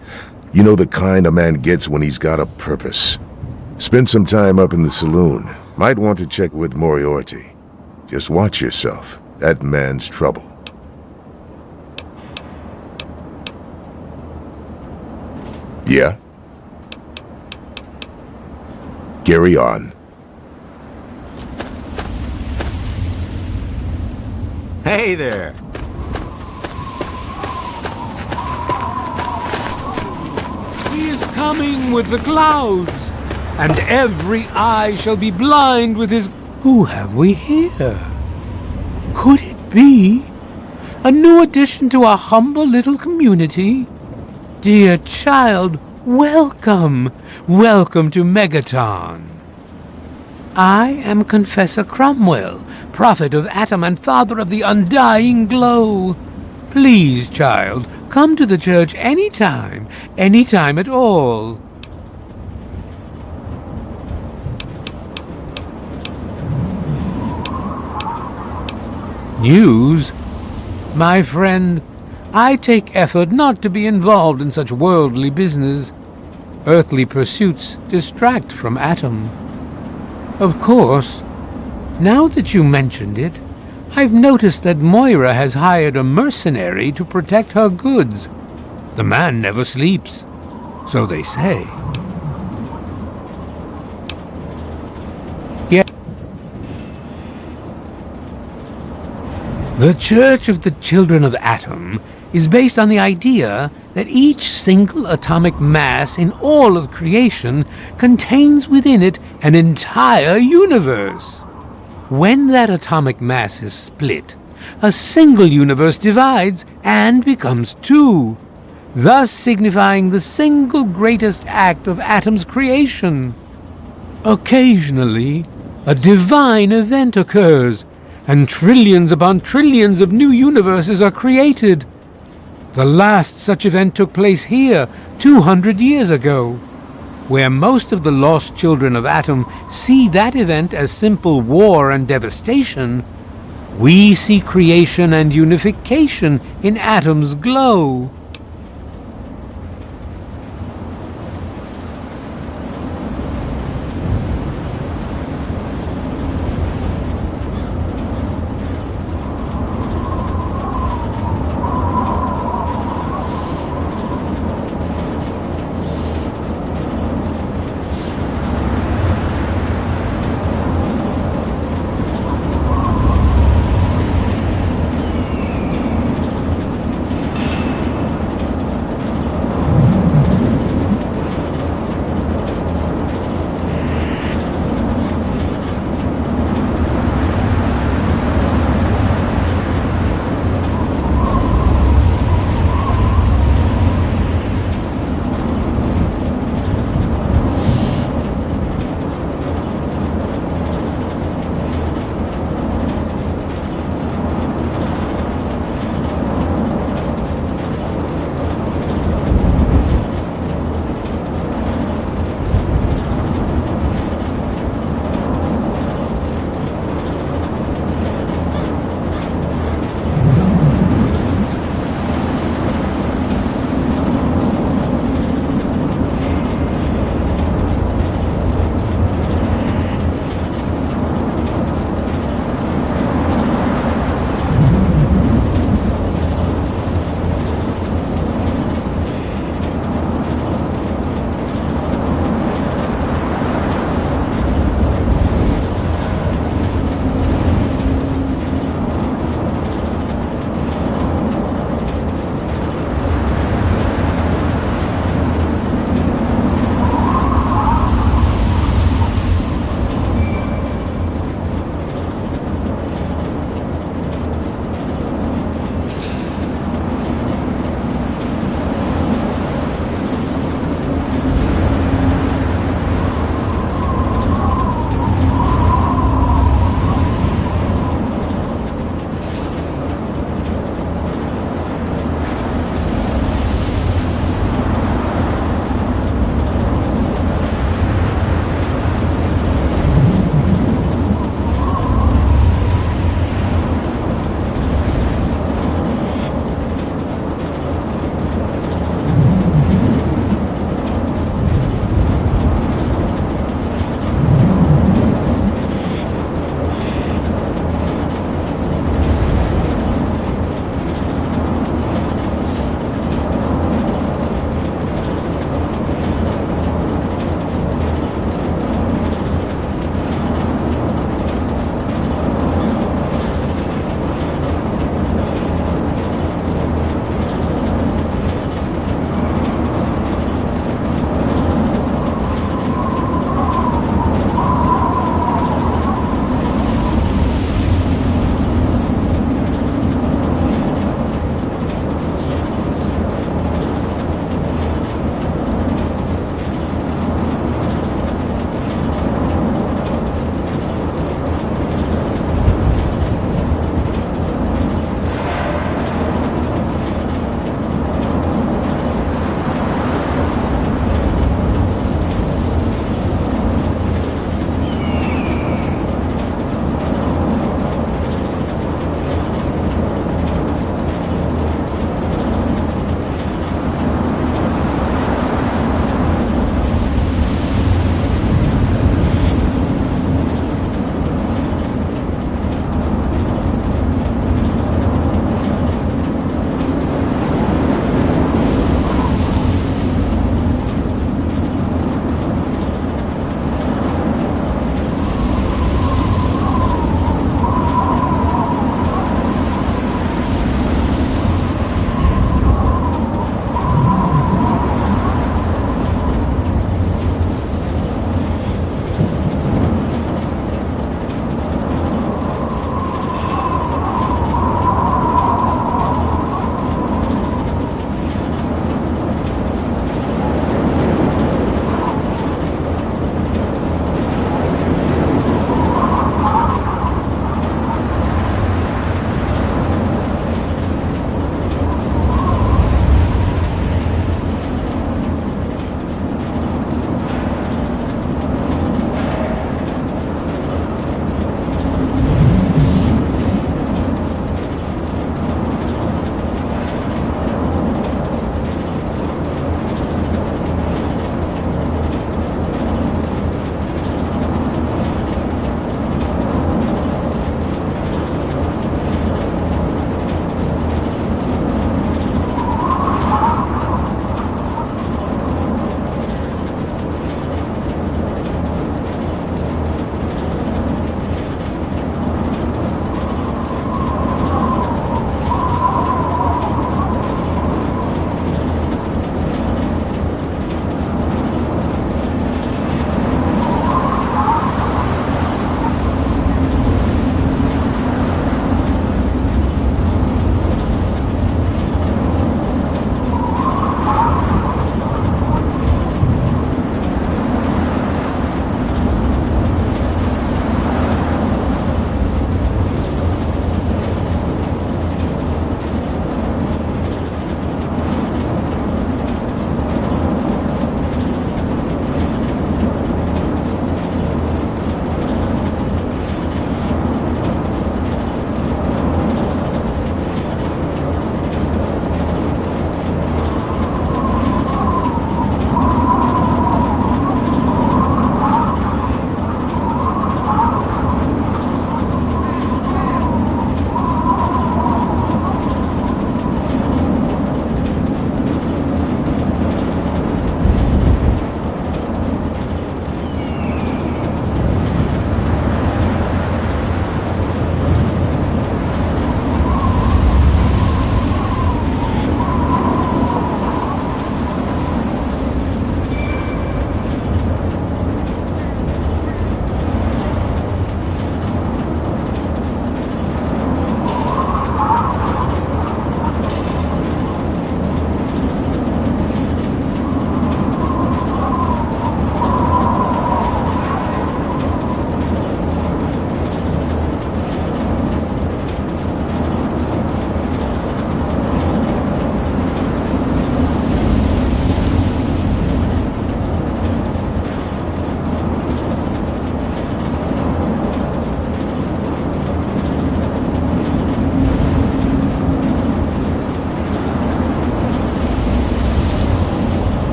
You know the kind a man gets when he's got a purpose. Spend some time up in the saloon. Might want to check with Moriarty. Just watch yourself. That man's trouble. Yeah? Carry on. Hey there. He is coming with the clouds, and every eye shall be blind with his... Who have we here? Could it be a new addition to our humble little community? Dear child, welcome. Welcome to Megaton. I am Confessor Cromwell, prophet of Atom and father of the undying glow. Please, child, come to the church anytime at all. News? My friend, I take effort not to be involved in such worldly business. Earthly pursuits distract from Atom. Of course, now that you mentioned it, I've noticed that Moira has hired a mercenary to protect her goods. The man never sleeps, so they say. Yet, the Church of the Children of Atom is based on the idea that each single atomic mass in all of creation contains within it an entire universe. When that atomic mass is split, a single universe divides and becomes two, thus signifying the single greatest act of Atom's creation. Occasionally, a divine event occurs, and trillions upon trillions of new universes are created. The last such event took place here 200 years ago. Where most of the lost children of Atom see that event as simple war and devastation, we see creation and unification in Atom's glow.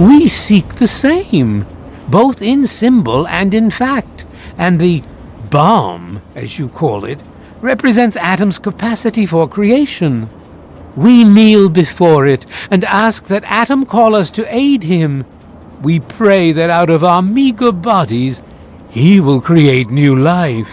We seek the same, both in symbol and in fact. And the bomb, as you call it, represents Atom's capacity for creation. We kneel before it and ask that Atom call us to aid him. We pray that out of our meager bodies, he will create new life.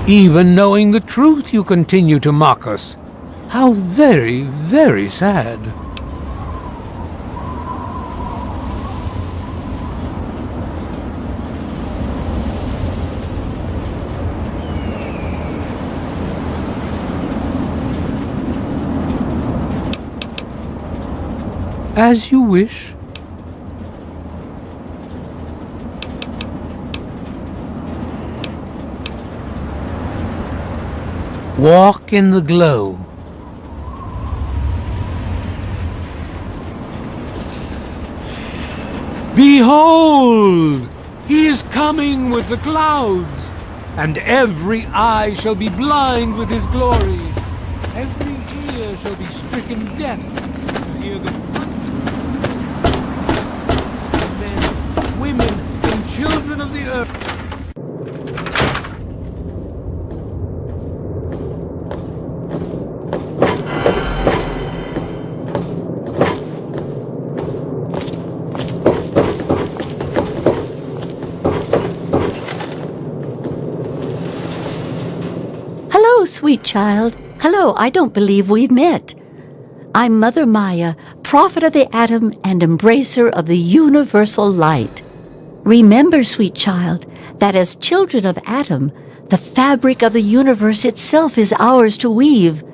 Even knowing the truth, you continue to mock us. How very, very sad. As you wish. Walk in the glow. Behold! He is coming with the clouds, and every eye shall be blind with his glory. Every ear shall be stricken deaf to hear the men, women, and children of the earth. Hello, sweet child. Hello, I don't believe we've met. I'm Mother Maya, prophet of the atom and embracer of the universal light. Remember, sweet child, that as children of Atom, the fabric of the universe itself is ours to weave.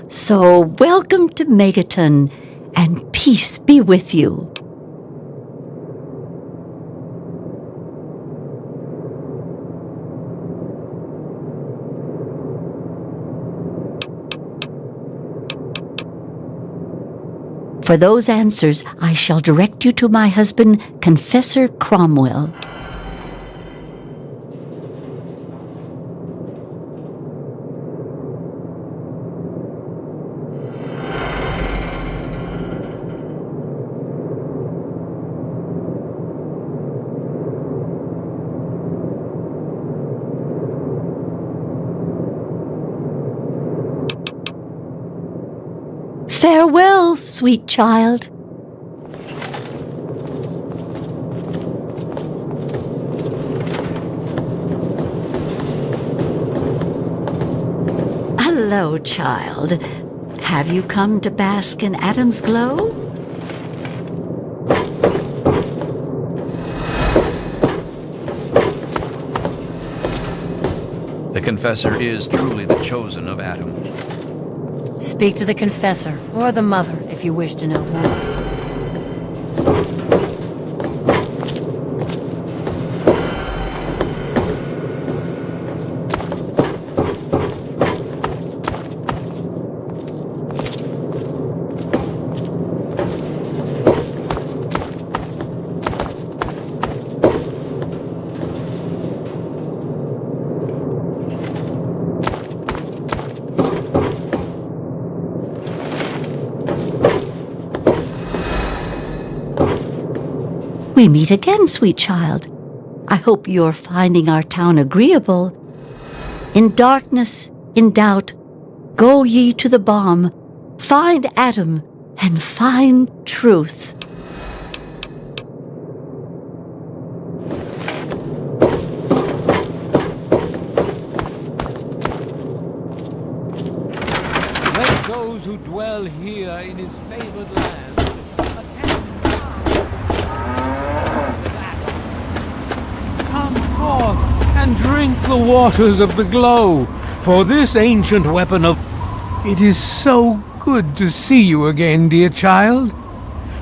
So welcome to Megaton, and peace be with you. For those answers, I shall direct you to my husband, Confessor Cromwell. Farewell, sweet child. Hello, child. Have you come to bask in Atom's glow? The Confessor is truly the chosen of Atom. Speak to the Confessor, or the Mother, if you wish to know more. We meet again, sweet child. I hope you're finding our town agreeable. In darkness, in doubt, go ye to the bomb, find Atom, and find truth. Let those who dwell here in his favored land come forth and drink the waters of the glow, for this ancient weapon of... It is so good to see you again, dear child.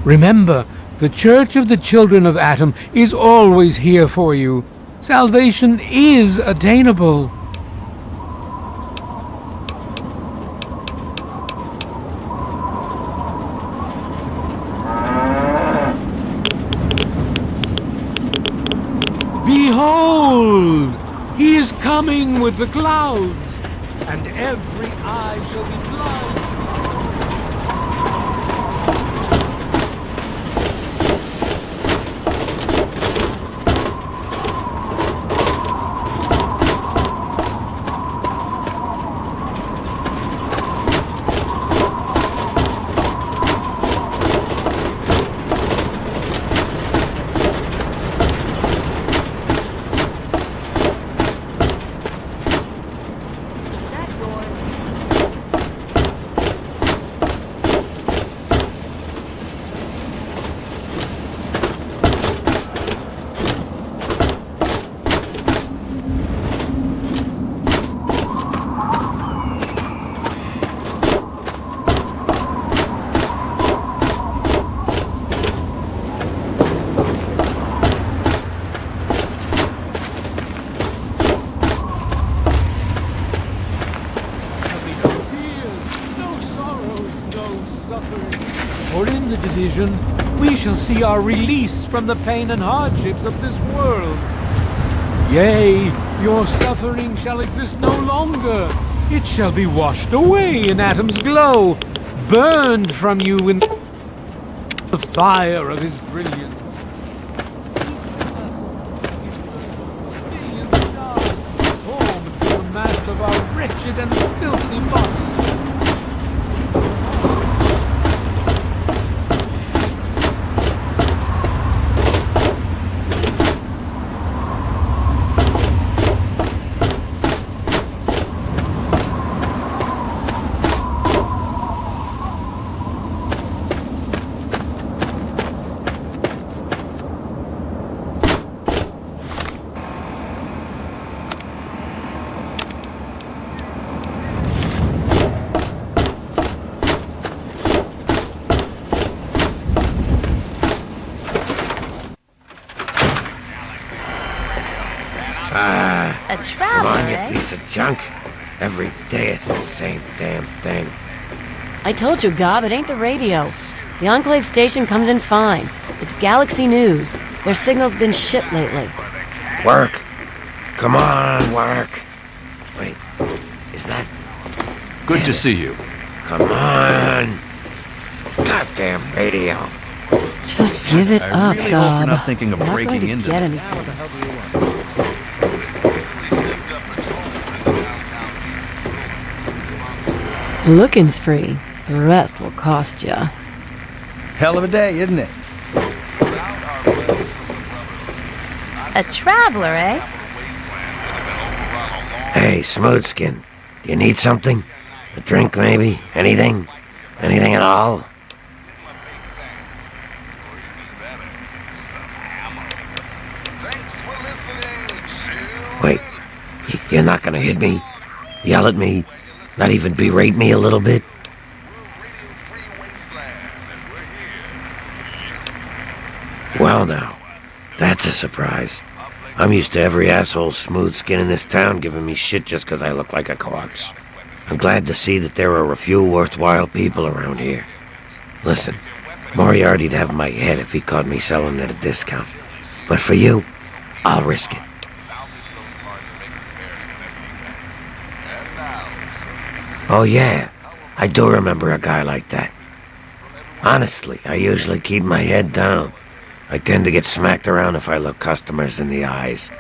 Remember, the Church of the Children of Atom is always here for you. Salvation is attainable. He is coming with the clouds, and every eye shall be blind. For in the division, we shall see our release from the pain and hardships of this world. Yea, your suffering shall exist no longer. It shall be washed away in Atom's glow, burned from you in the fire of his brilliance. Formed from the mass of our wretched and filthy bodies. A traveler, come on, you piece of junk. Every day it's the same damn thing. I told you, Gob, it ain't the radio. The Enclave station comes in fine. It's Galaxy News. Their signal's been shit lately. Work. Come on, work. Wait, is that... Good to see you. Come on. Goddamn radio. Just give it up, really Gob. hope you're not thinking of Not breaking going to into get them. anything. Looking's free. The rest will cost ya. Hell of a day, isn't it? A traveler, eh? Hey, Smoothskin. Do you need something? A drink, maybe? Anything? Anything at all? Wait, you're not gonna hit me? Yell at me? Not even berate me a little bit? Well now, that's a surprise. I'm used to every asshole smooth skin in this town giving me shit just 'cause I look like a corpse. I'm glad to see that there are a few worthwhile people around here. Listen, Moriarty'd have my head if he caught me selling at a discount. But for you, I'll risk it. Oh yeah, I do remember a guy like that. Honestly, I usually keep my head down. I tend to get smacked around if I look customers in the eyes.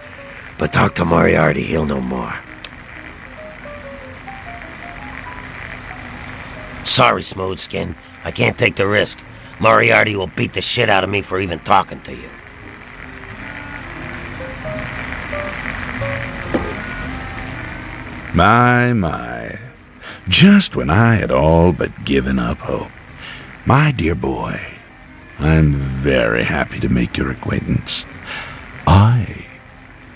But talk to Moriarty, he'll know more. Sorry, Smoothskin. I can't take the risk. Moriarty will beat the shit out of me for even talking to you. My. Just when I had all but given up hope. My dear boy, I'm very happy to make your acquaintance. I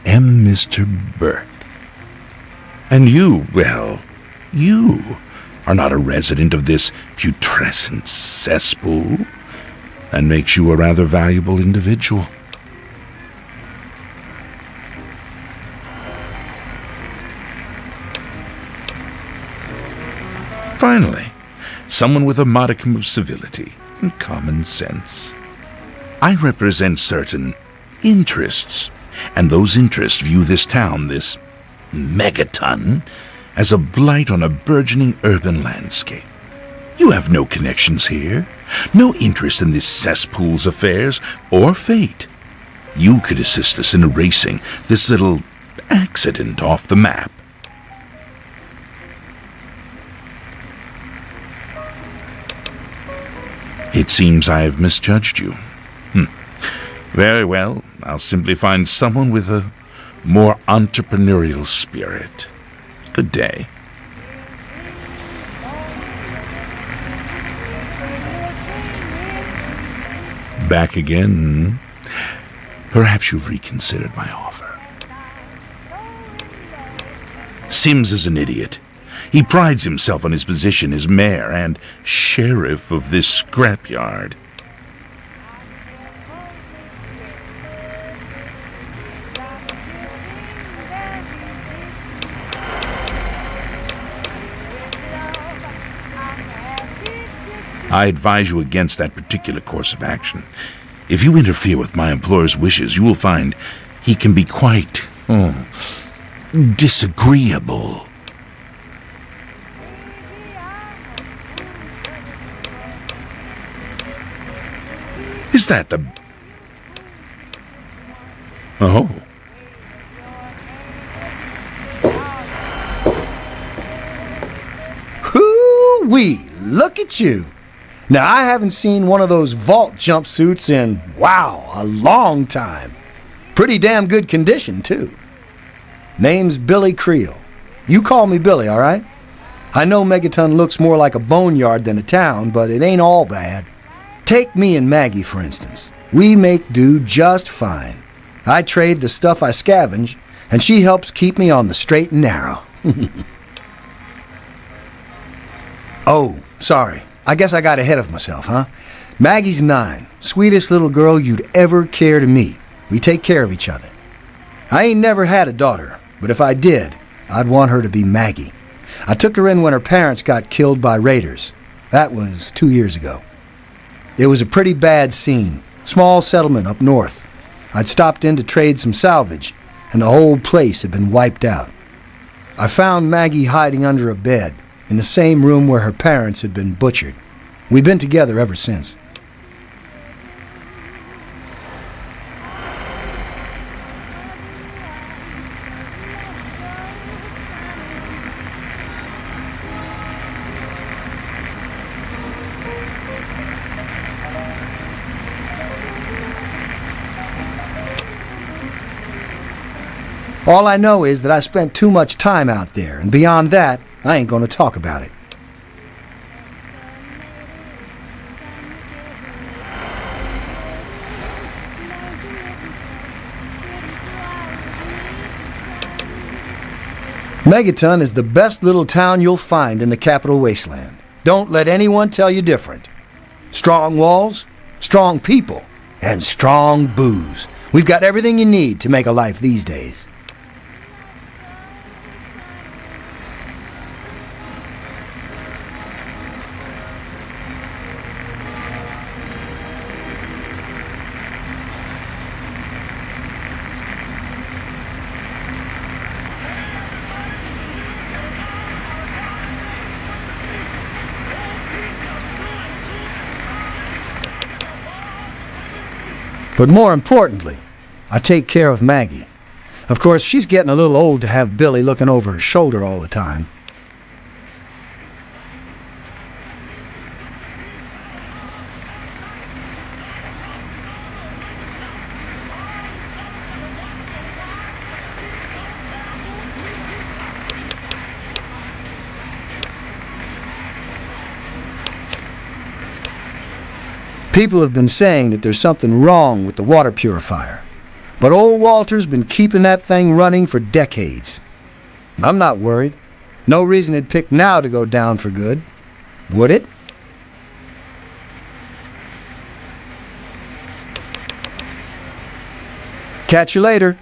am Mr. Burke. And you, well, you are not a resident of this putrescent cesspool. That makes you a rather valuable individual. Finally, someone with a modicum of civility and common sense. I represent certain interests, and those interests view this town, this megaton as a blight on a burgeoning urban landscape. You have no connections here, no interest in this cesspool's affairs or fate. You could assist us in erasing this little accident off the map. It seems I have misjudged you. Very well, I'll simply find someone with a more entrepreneurial spirit. Good day. Back again? Perhaps you've reconsidered my offer. Sims is an idiot. He prides himself on his position as mayor and sheriff of this scrapyard. I advise you against that particular course of action. If you interfere with my employer's wishes, you will find he can be quite, disagreeable. Is that the... Oh. Hoo-wee! Look at you! Now, I haven't seen one of those vault jumpsuits in, wow, a long time. Pretty damn good condition, too. Name's Billy Creel. You call me Billy, all right? I know Megaton looks more like a boneyard than a town, but it ain't all bad. Take me and Maggie, for instance. We make do just fine. I trade the stuff I scavenge, and she helps keep me on the straight and narrow. Oh, sorry. I guess I got ahead of myself, huh? Maggie's 9. Sweetest little girl you'd ever care to meet. We take care of each other. I ain't never had a daughter, but if I did, I'd want her to be Maggie. I took her in when her parents got killed by raiders. That was 2 years ago. It was a pretty bad scene. Small settlement up north. I'd stopped in to trade some salvage, and the whole place had been wiped out. I found Maggie hiding under a bed, in the same room where her parents had been butchered. We've been together ever since. All I know is that I spent too much time out there, and beyond that, I ain't gonna talk about it. Megaton is the best little town you'll find in the Capital Wasteland. Don't let anyone tell you different. Strong walls, strong people, and strong booze. We've got everything you need to make a life these days. But more importantly, I take care of Maggie. Of course, she's getting a little old to have Billy looking over her shoulder all the time. People have been saying that there's something wrong with the water purifier. But old Walter's been keeping that thing running for decades. I'm not worried. No reason it'd pick now to go down for good. Would it? Catch you later.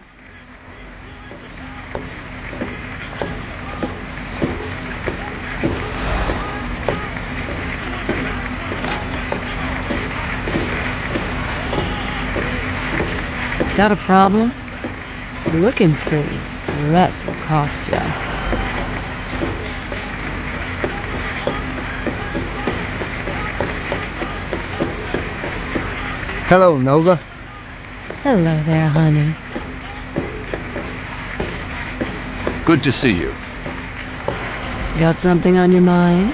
Got a problem? You're looking straight. The rest will cost you. Hello, Nova. Hello there, honey. Good to see you. Got something on your mind?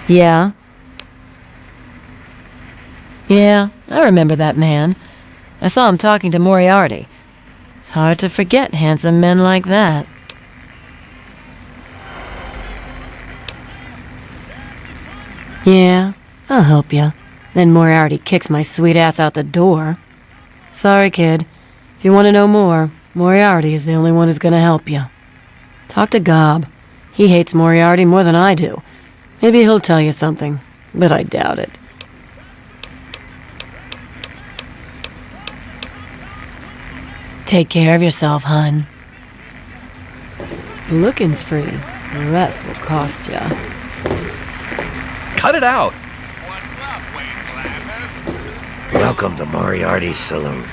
Yeah? Yeah, I remember that man. I saw him talking to Moriarty. It's hard to forget handsome men like that. Yeah, I'll help you. Then Moriarty kicks my sweet ass out the door. Sorry, kid. If you want to know more, Moriarty is the only one who's gonna help you. Talk to Gob. He hates Moriarty more than I do. Maybe he'll tell you something, but I doubt it. Take care of yourself, hun. Looking's free. The rest will cost ya. Cut it out! Welcome to Moriarty's saloon.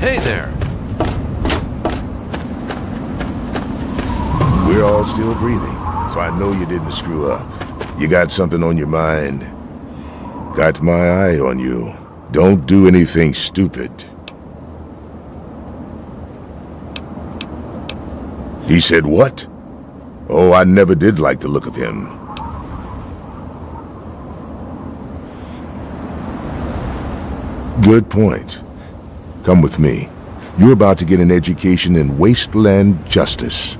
Hey there. We're all still breathing, so I know you didn't screw up. You got something on your mind. Got my eye on you. Don't do anything stupid. He said what? Oh, I never did like the look of him. Good point. Come with me. You're about to get an education in wasteland justice.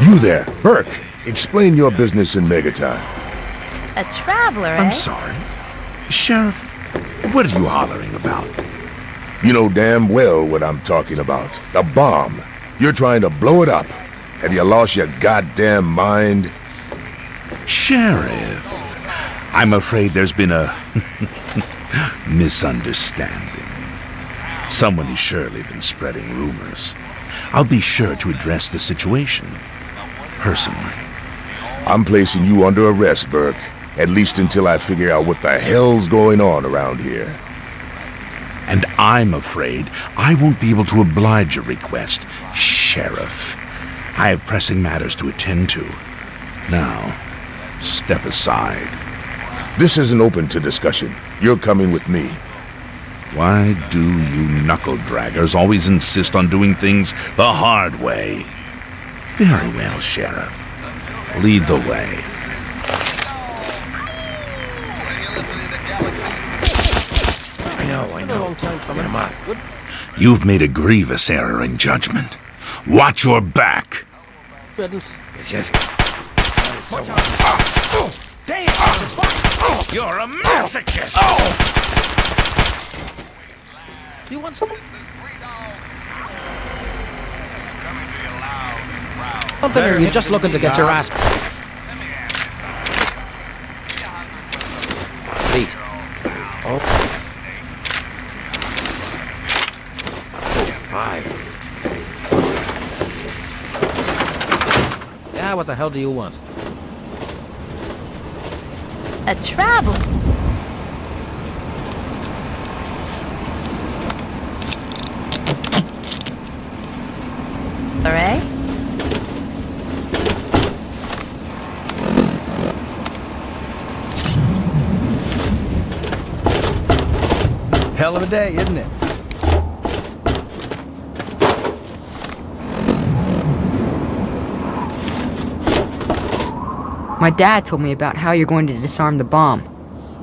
You there, Burke. Explain your business in Megatime. A traveler, eh? I'm sorry. Sheriff, what are you hollering about? You know damn well what I'm talking about. The bomb. You're trying to blow it up. Have you lost your goddamn mind? Sheriff, I'm afraid there's been a misunderstanding. Someone has surely been spreading rumors. I'll be sure to address the situation personally. I'm placing you under arrest, Burke. At least until I figure out what the hell's going on around here. And I'm afraid I won't be able to oblige your request, Sheriff. I have pressing matters to attend to. Now, step aside. This isn't open to discussion. You're coming with me. Why do you knuckle-draggers always insist on doing things the hard way? Very well, Sheriff. Lead the way. I know. Come on. You've made a grievous error in judgment. Watch your back. It's just... Damn! You're a masochist! You want some? Something, or you're just looking to get your ass... Beat. Oh. 5. Yeah, what the hell do you want? A traveler? Hell of a day, isn't it? My dad told me about how you're going to disarm the bomb.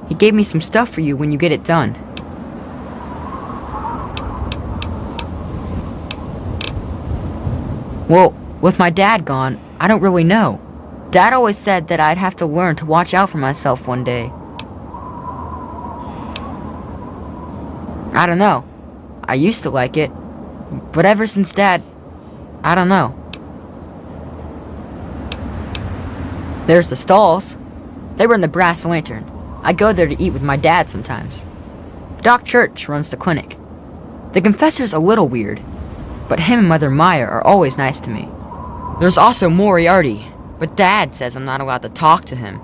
He gave me some stuff for you when you get it done. Well, with my dad gone, I don't really know. Dad always said that I'd have to learn to watch out for myself one day. I don't know. I used to like it. But ever since Dad, I don't know. There's the stalls. They were in the Brass Lantern. I go there to eat with my dad sometimes. Doc Church runs the clinic. The confessor's a little weird, but him and Mother Maya are always nice to me. There's also Moriarty, but Dad says I'm not allowed to talk to him.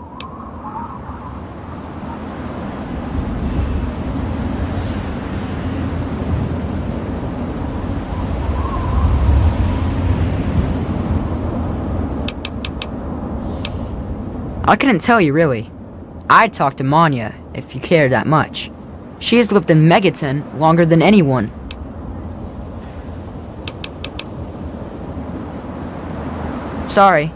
I couldn't tell you, really. I'd talk to Manya, if you cared that much. She has lived in Megaton longer than anyone. Sorry.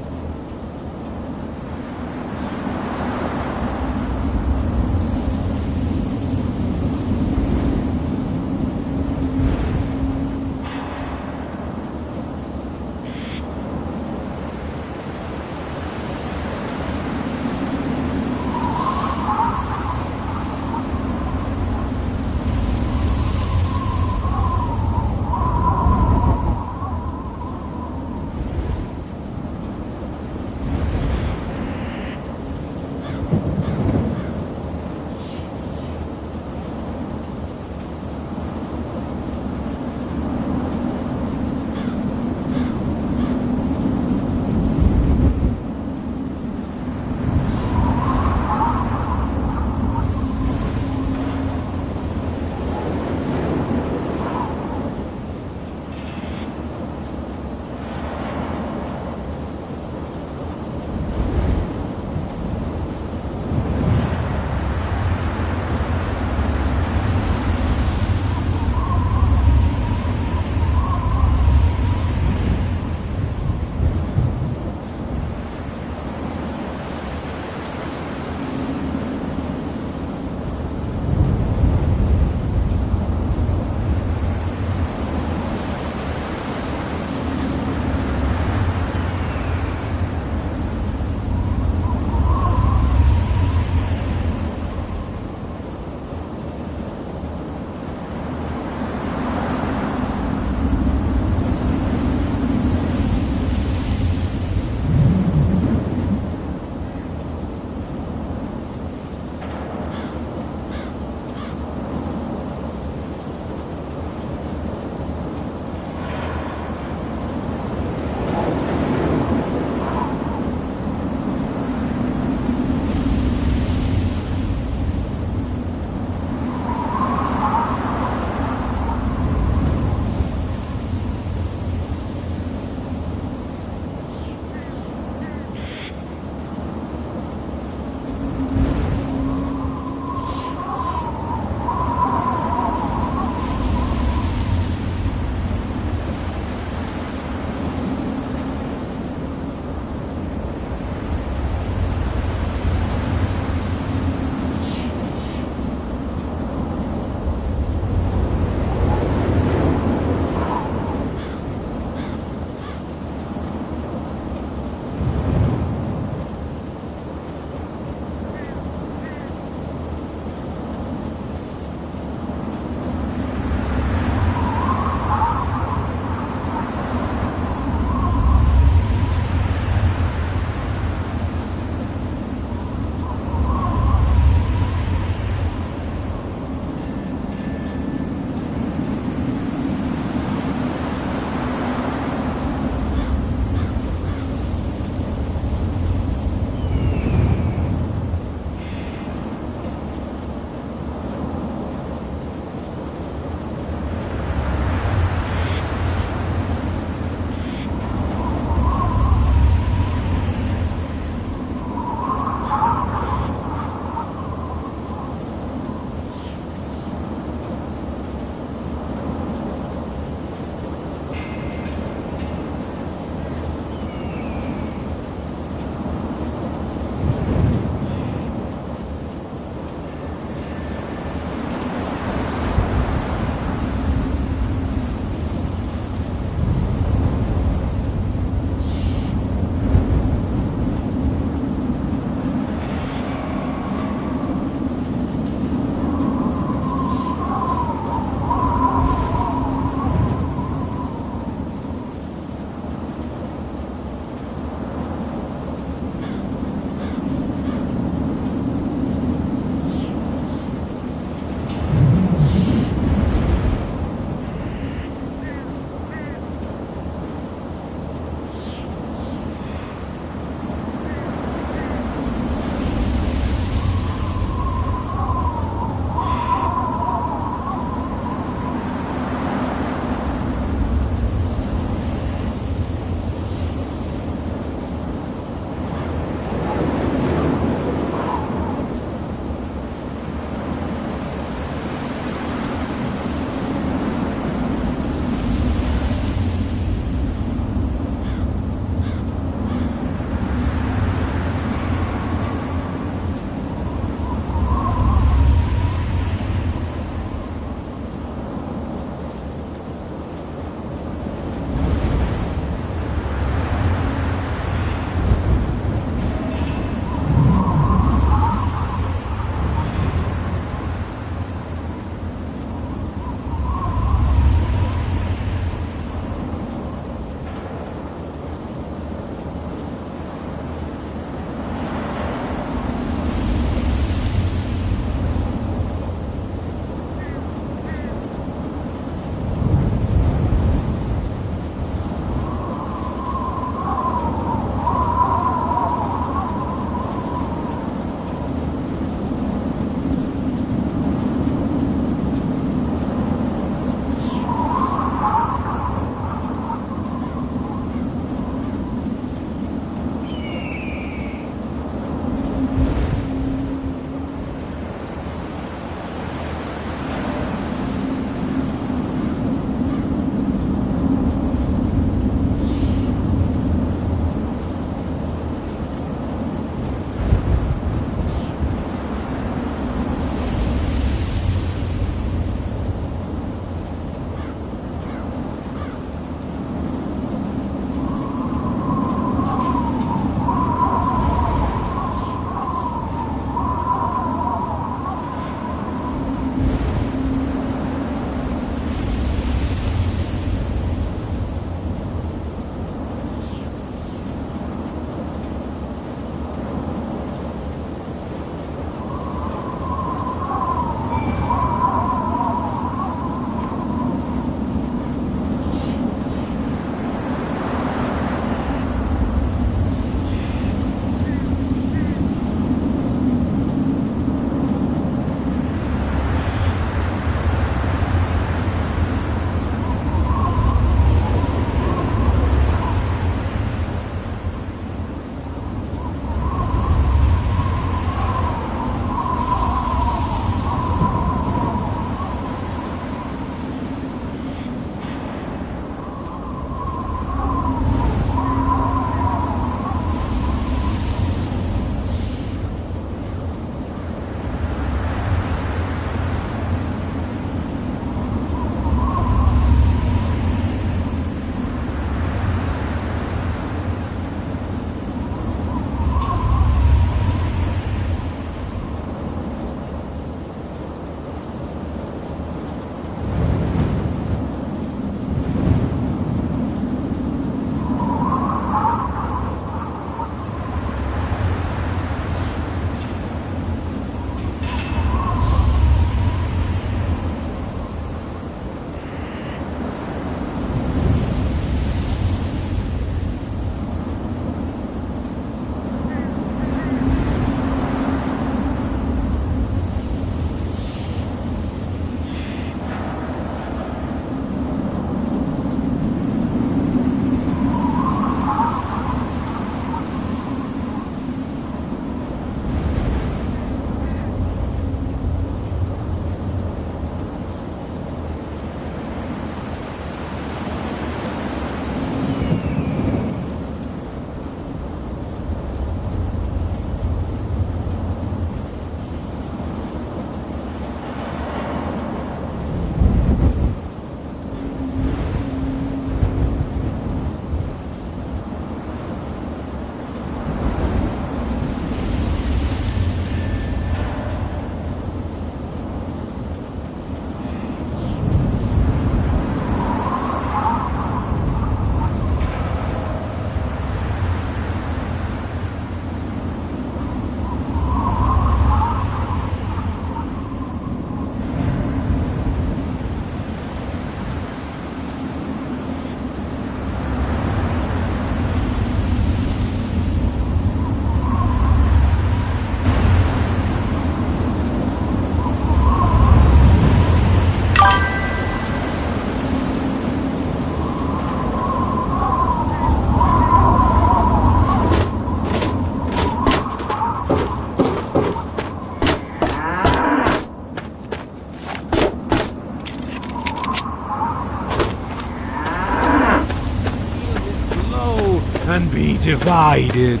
and be divided.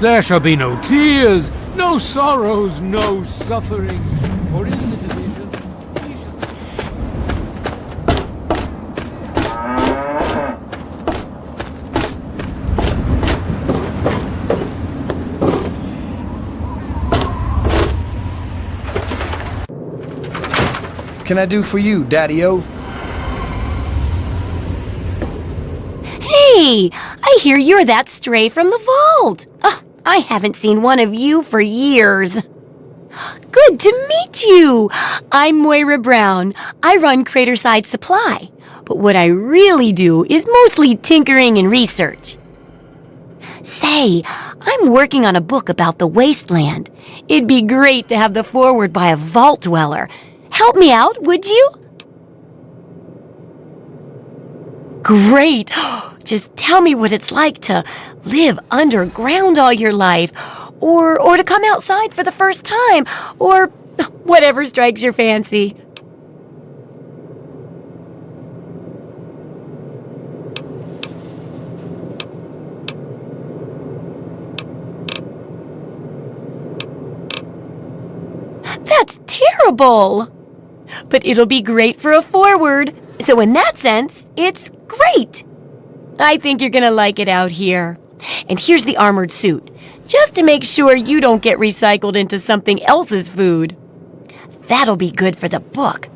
There shall be no tears, no sorrows, no suffering, for in the division we shall Can I do for you, Daddy-O? Hey, I hear you're that stray from the vault. Oh, I haven't seen one of you for years. Good to meet you. I'm Moira Brown. I run Craterside Supply. But what I really do is mostly tinkering and research. Say, I'm working on a book about the wasteland. It'd be great to have the foreword by a vault dweller. Help me out, would you? Great! Just tell me what it's like to live underground all your life, or to come outside for the first time, or whatever strikes your fancy. That's terrible! But it'll be great for a foreword, so in that sense, it's great. I think you're gonna like it out here. And here's the armored suit, just to make sure you don't get recycled into something else's food. That'll be good for the book.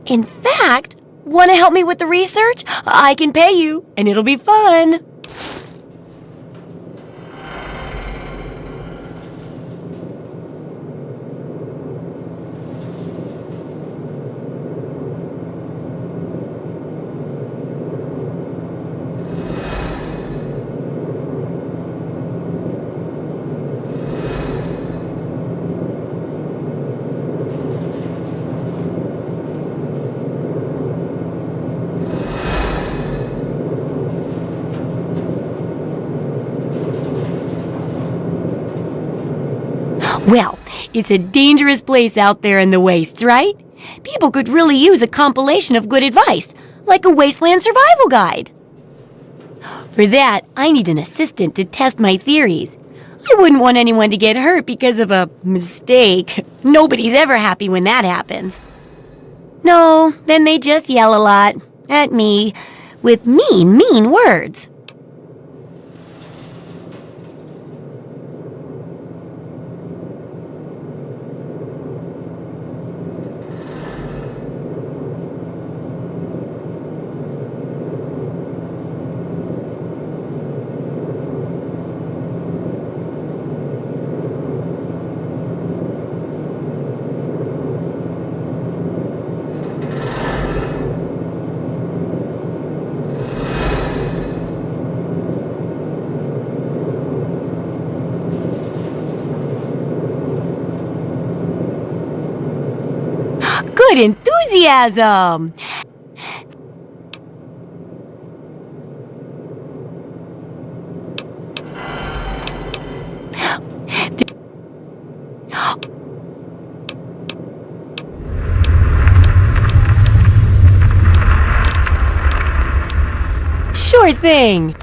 In fact, want to help me with the research? I can pay you, and it'll be fun. Well, it's a dangerous place out there in the wastes, right? People could really use a compilation of good advice, like a wasteland survival guide. For that, I need an assistant to test my theories. I wouldn't want anyone to get hurt because of a mistake. Nobody's ever happy when that happens. No, then they just yell a lot at me with mean words. Good enthusiasm! Sure thing!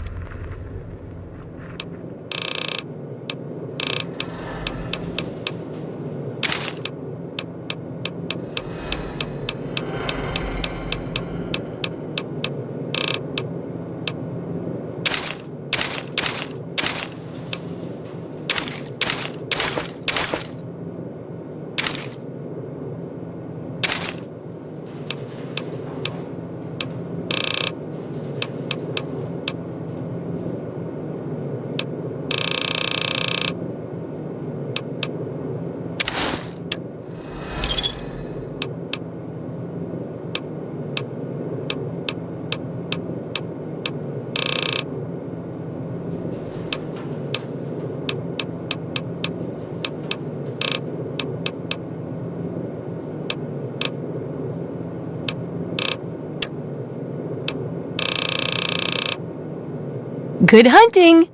Good hunting!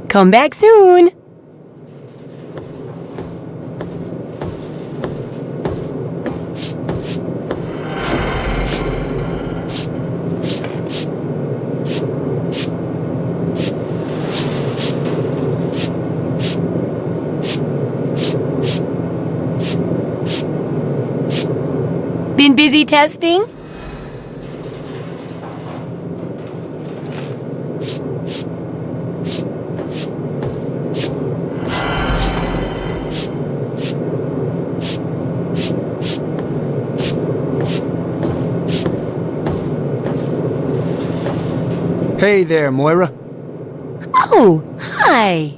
Come back soon! Been busy testing? Hey there, Moira. Oh, hi.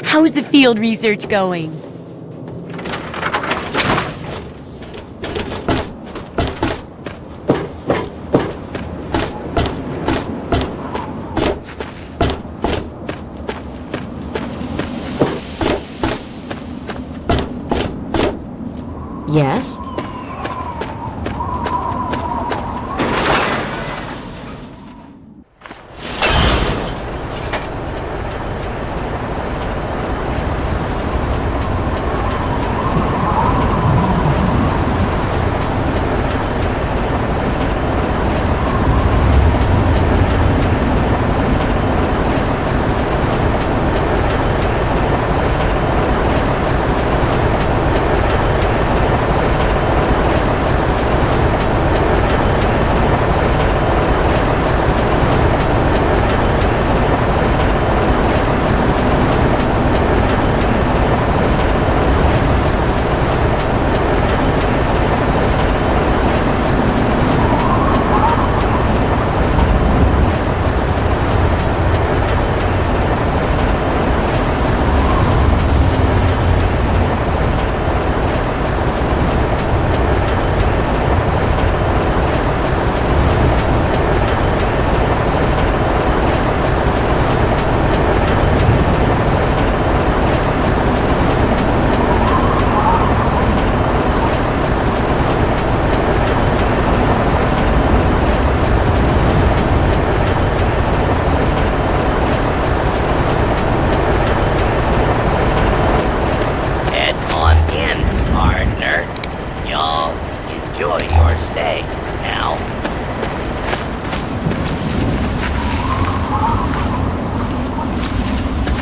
How's the field research going? Yes?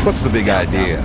What's the big idea?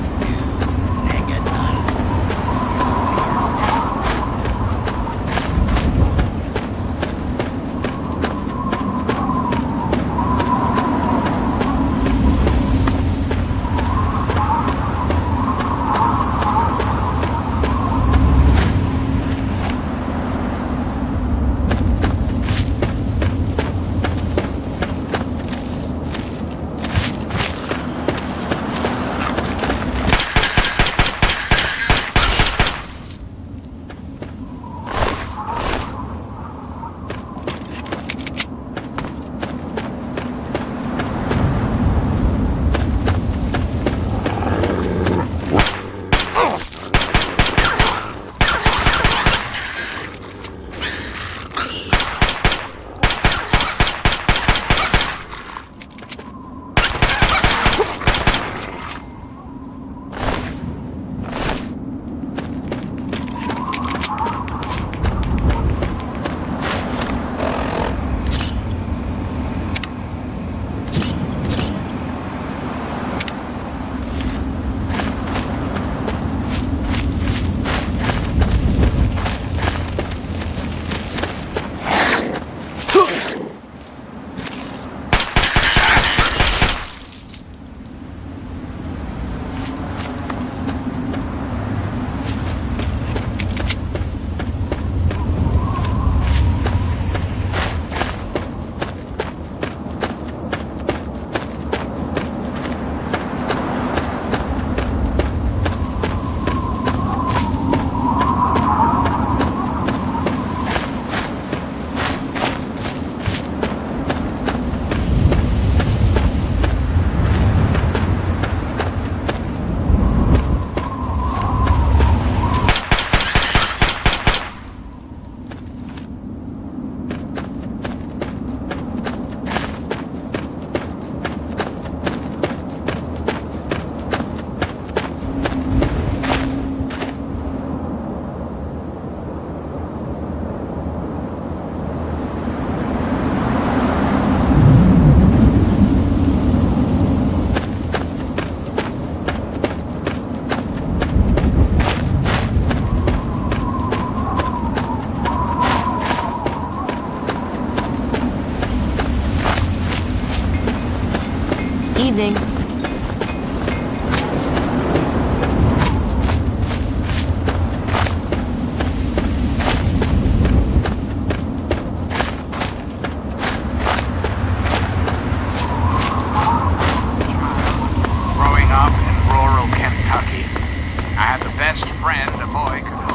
friend a boy could hope.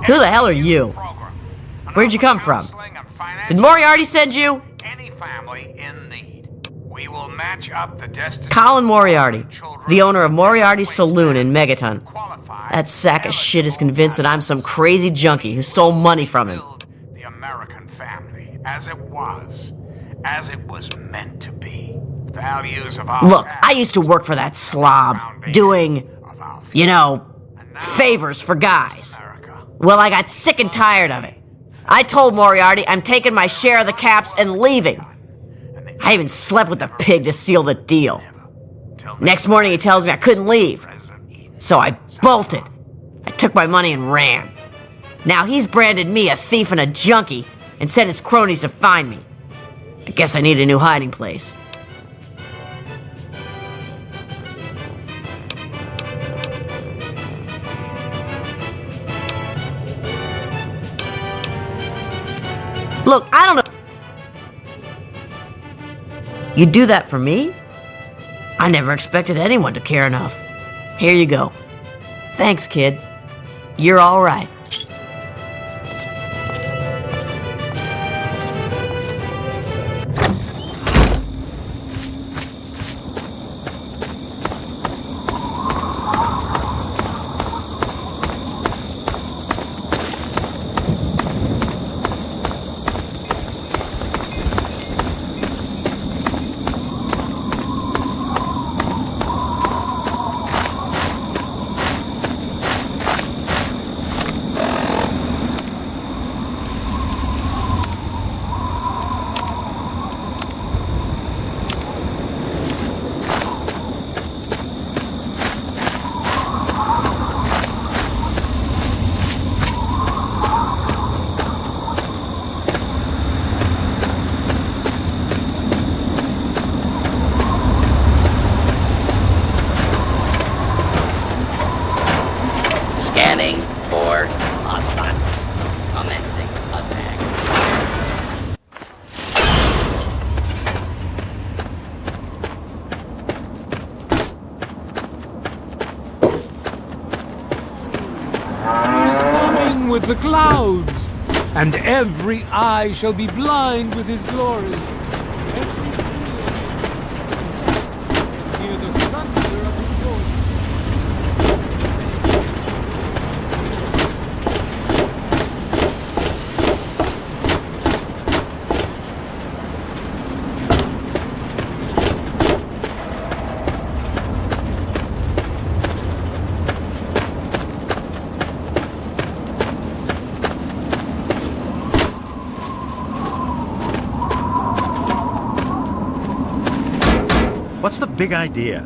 Who the hell are you? Where'd you come from? Did Moriarty send you? Any family in need. We will match up the destiny. Colin Moriarty, the owner of Moriarty's Saloon in Megaton. That sack of shit is convinced that I'm some crazy junkie who stole money from him. The American family, as it was meant to be. Values of our Look, I used to work for that slob, doing, favors for guys. Well, I got sick and tired of it. I told Moriarty I'm taking my share of the caps and leaving. I even slept with the pig to seal the deal. Next morning he tells me I couldn't leave. So I bolted. I took my money and ran. Now he's branded me a thief and a junkie and sent his cronies to find me. I guess I need a new hiding place. Look, I don't know. You do that for me? I never expected anyone to care enough. Here you go. Thanks, kid. You're all right. Scanning for hotspot. Commencing attack. He's coming with the clouds, and every eye shall be blind with his glory. Hear the thunder of his voice. What's the big idea?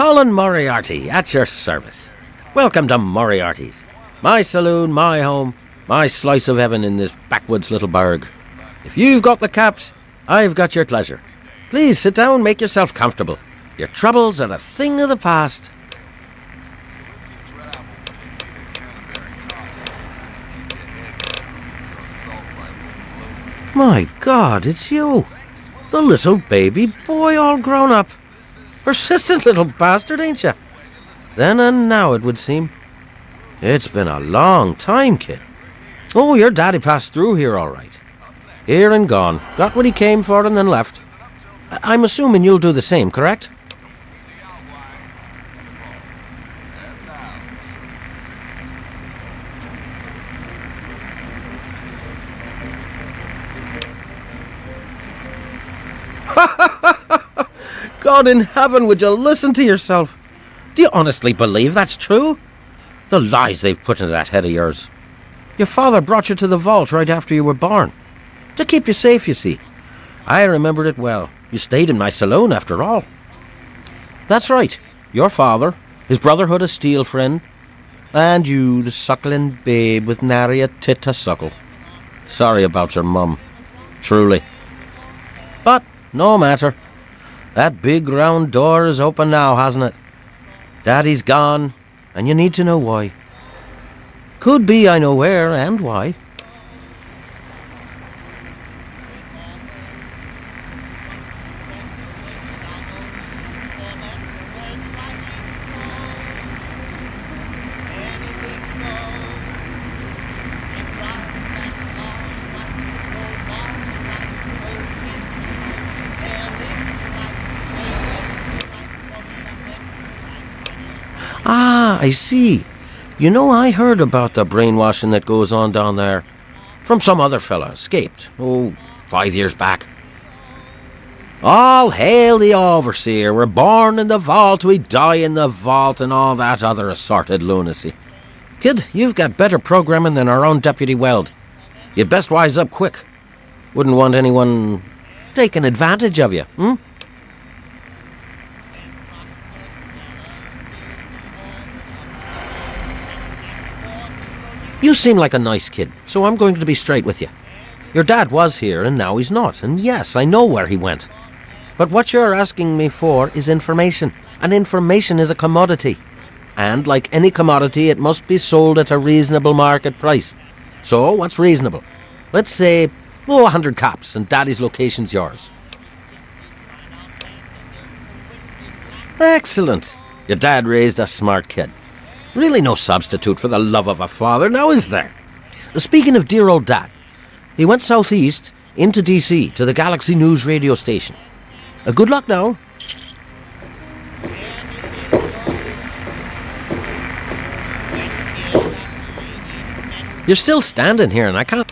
Colin Moriarty, at your service. Welcome to Moriarty's. My saloon, my home, my slice of heaven in this backwoods little burg. If you've got the caps, I've got your pleasure. Please sit down, make yourself comfortable. Your troubles are a thing of the past. My God, it's you. The little baby boy all grown up. Persistent little bastard, ain't you? Then and now, it would seem. It's been a long time, kid. Oh, your daddy passed through here all right. Here and gone. Got what he came for and then left. I'm assuming you'll do the same, correct? God in heaven, would you listen to yourself? Do you honestly believe that's true? The lies they've put into that head of yours. Your father brought you to the vault right after you were born. To keep you safe, you see. I remembered it well. You stayed in my saloon, after all. That's right. Your father, his Brotherhood of Steel friend, and you, the suckling babe with nary a tit to suckle. Sorry about your mum. Truly. But, no matter. That big round door is open now, hasn't it? Daddy's gone, and you need to know why. Could be I know where and why. Ah, I see. You know, I heard about the brainwashing that goes on down there. From some other fella, escaped. 5 years back. All hail the overseer. We're born in the vault, we die in the vault, and all that other assorted lunacy. Kid, you've got better programming than our own Deputy Weld. You'd best wise up quick. Wouldn't want anyone taking advantage of you, hmm? You seem like a nice kid, so I'm going to be straight with you. Your dad was here, and now he's not, and yes, I know where he went. But what you're asking me for is information, and information is a commodity. And like any commodity, it must be sold at a reasonable market price. So, what's reasonable? Let's say, 100 caps, and Daddy's location's yours. Excellent. Your dad raised a smart kid. Really no substitute for the love of a father, now is there? Speaking of dear old Dad, he went southeast into D.C. to the Galaxy News radio station. Good luck now. You're still standing here and I can't...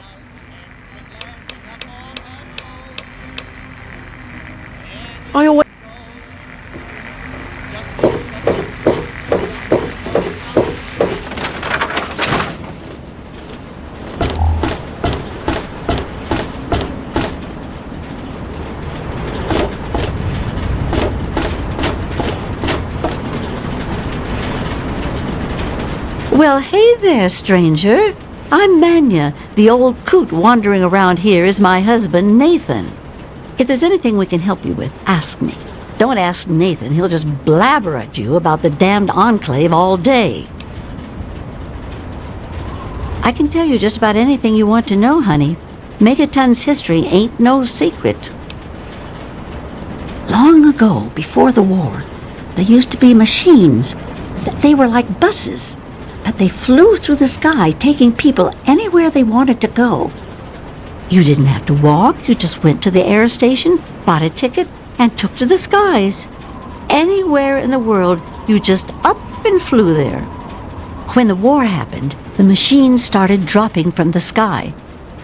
Oh, Well, hey there, stranger. I'm Manya. The old coot wandering around here is my husband, Nathan. If there's anything we can help you with, ask me. Don't ask Nathan. He'll just blabber at you about the damned Enclave all day. I can tell you just about anything you want to know, honey. Megaton's history ain't no secret. Long ago, before the war, there used to be machines. They were like buses. But they flew through the sky, taking people anywhere they wanted to go. You didn't have to walk, you just went to the air station, bought a ticket, and took to the skies. Anywhere in the world, you just up and flew there. When the war happened, the machines started dropping from the sky.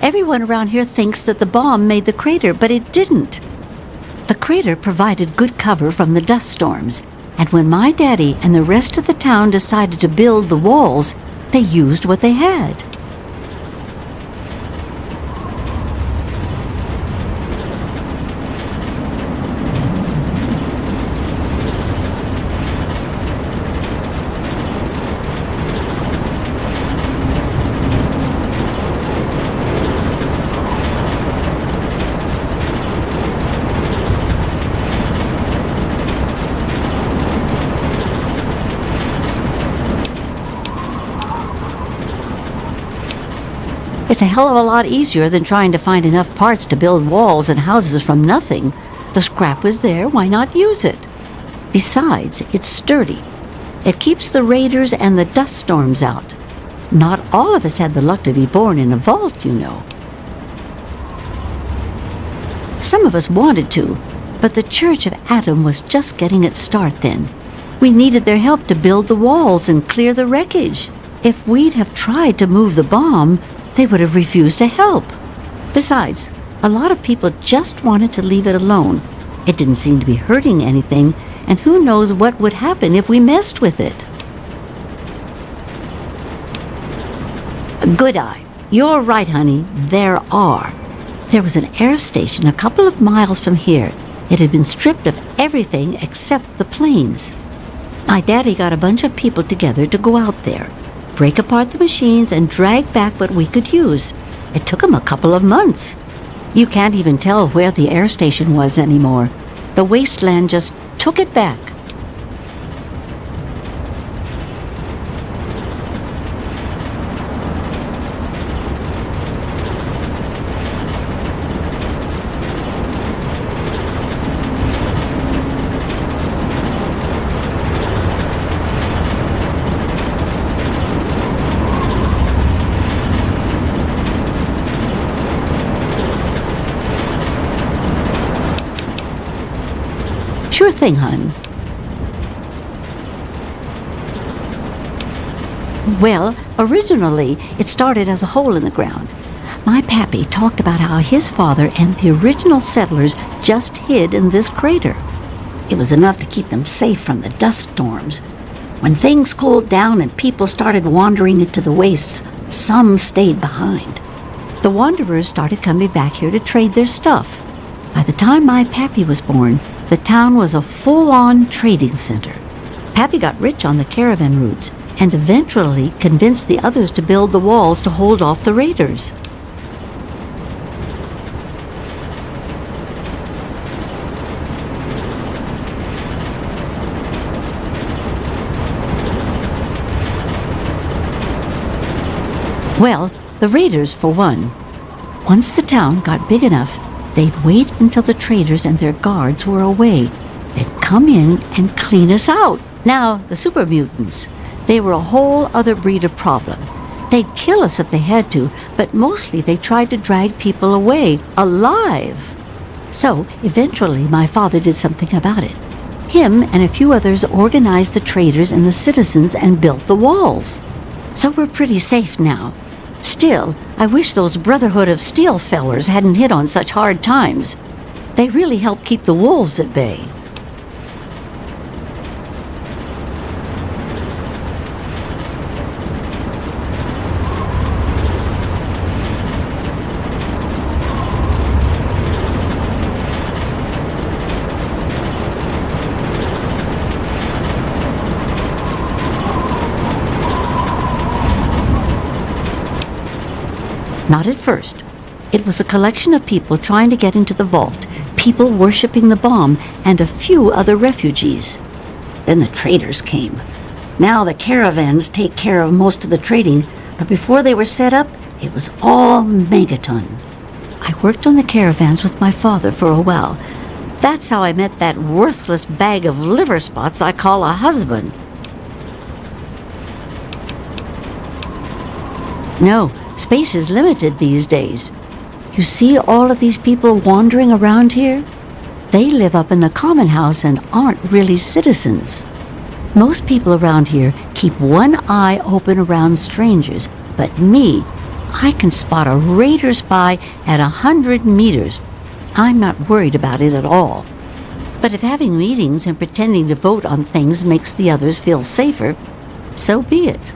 Everyone around here thinks that the bomb made the crater, but it didn't. The crater provided good cover from the dust storms. And when my daddy and the rest of the town decided to build the walls, they used what they had. It's a hell of a lot easier than trying to find enough parts to build walls and houses from nothing. The scrap was there, why not use it? Besides, it's sturdy. It keeps the raiders and the dust storms out. Not all of us had the luck to be born in a vault, you know. Some of us wanted to, but the Church of Adam was just getting its start then. We needed their help to build the walls and clear the wreckage. If we'd have tried to move the bomb, they would have refused to help. Besides, a lot of people just wanted to leave it alone. It didn't seem to be hurting anything, and who knows what would happen if we messed with it. Good eye. You're right, honey. There are. There was an air station a couple of miles from here. It had been stripped of everything except the planes. My daddy got a bunch of people together to go out there, break apart the machines, and drag back what we could use. It took him a couple of months. You can't even tell where the air station was anymore. The wasteland just took it back. Sure thing, hon. Well, originally, it started as a hole in the ground. My pappy talked about how his father and the original settlers just hid in this crater. It was enough to keep them safe from the dust storms. When things cooled down and people started wandering into the wastes, some stayed behind. The wanderers started coming back here to trade their stuff. By the time my pappy was born, the town was a full-on trading center. Pappy got rich on the caravan routes and eventually convinced the others to build the walls to hold off the raiders. Well, the raiders for one. Once the town got big enough, they'd wait until the traders and their guards were away. They'd come in and clean us out. Now, the super mutants, they were a whole other breed of problem. They'd kill us if they had to, but mostly they tried to drag people away, alive. So, eventually, my father did something about it. Him and a few others organized the traders and the citizens and built the walls. So we're pretty safe now. Still, I wish those Brotherhood of Steel fellers hadn't hit on such hard times. They really helped keep the wolves at bay. Not at first. It was a collection of people trying to get into the vault, people worshipping the bomb, and a few other refugees. Then the traders came. Now the caravans take care of most of the trading, but before they were set up, it was all Megaton. I worked on the caravans with my father for a while. That's how I met that worthless bag of liver spots I call a husband. No, space is limited these days. You see all of these people wandering around here? They live up in the common house and aren't really citizens. Most people around here keep one eye open around strangers, but me, I can spot a raider spy at 100 meters. I'm not worried about it at all. But if having meetings and pretending to vote on things makes the others feel safer, so be it.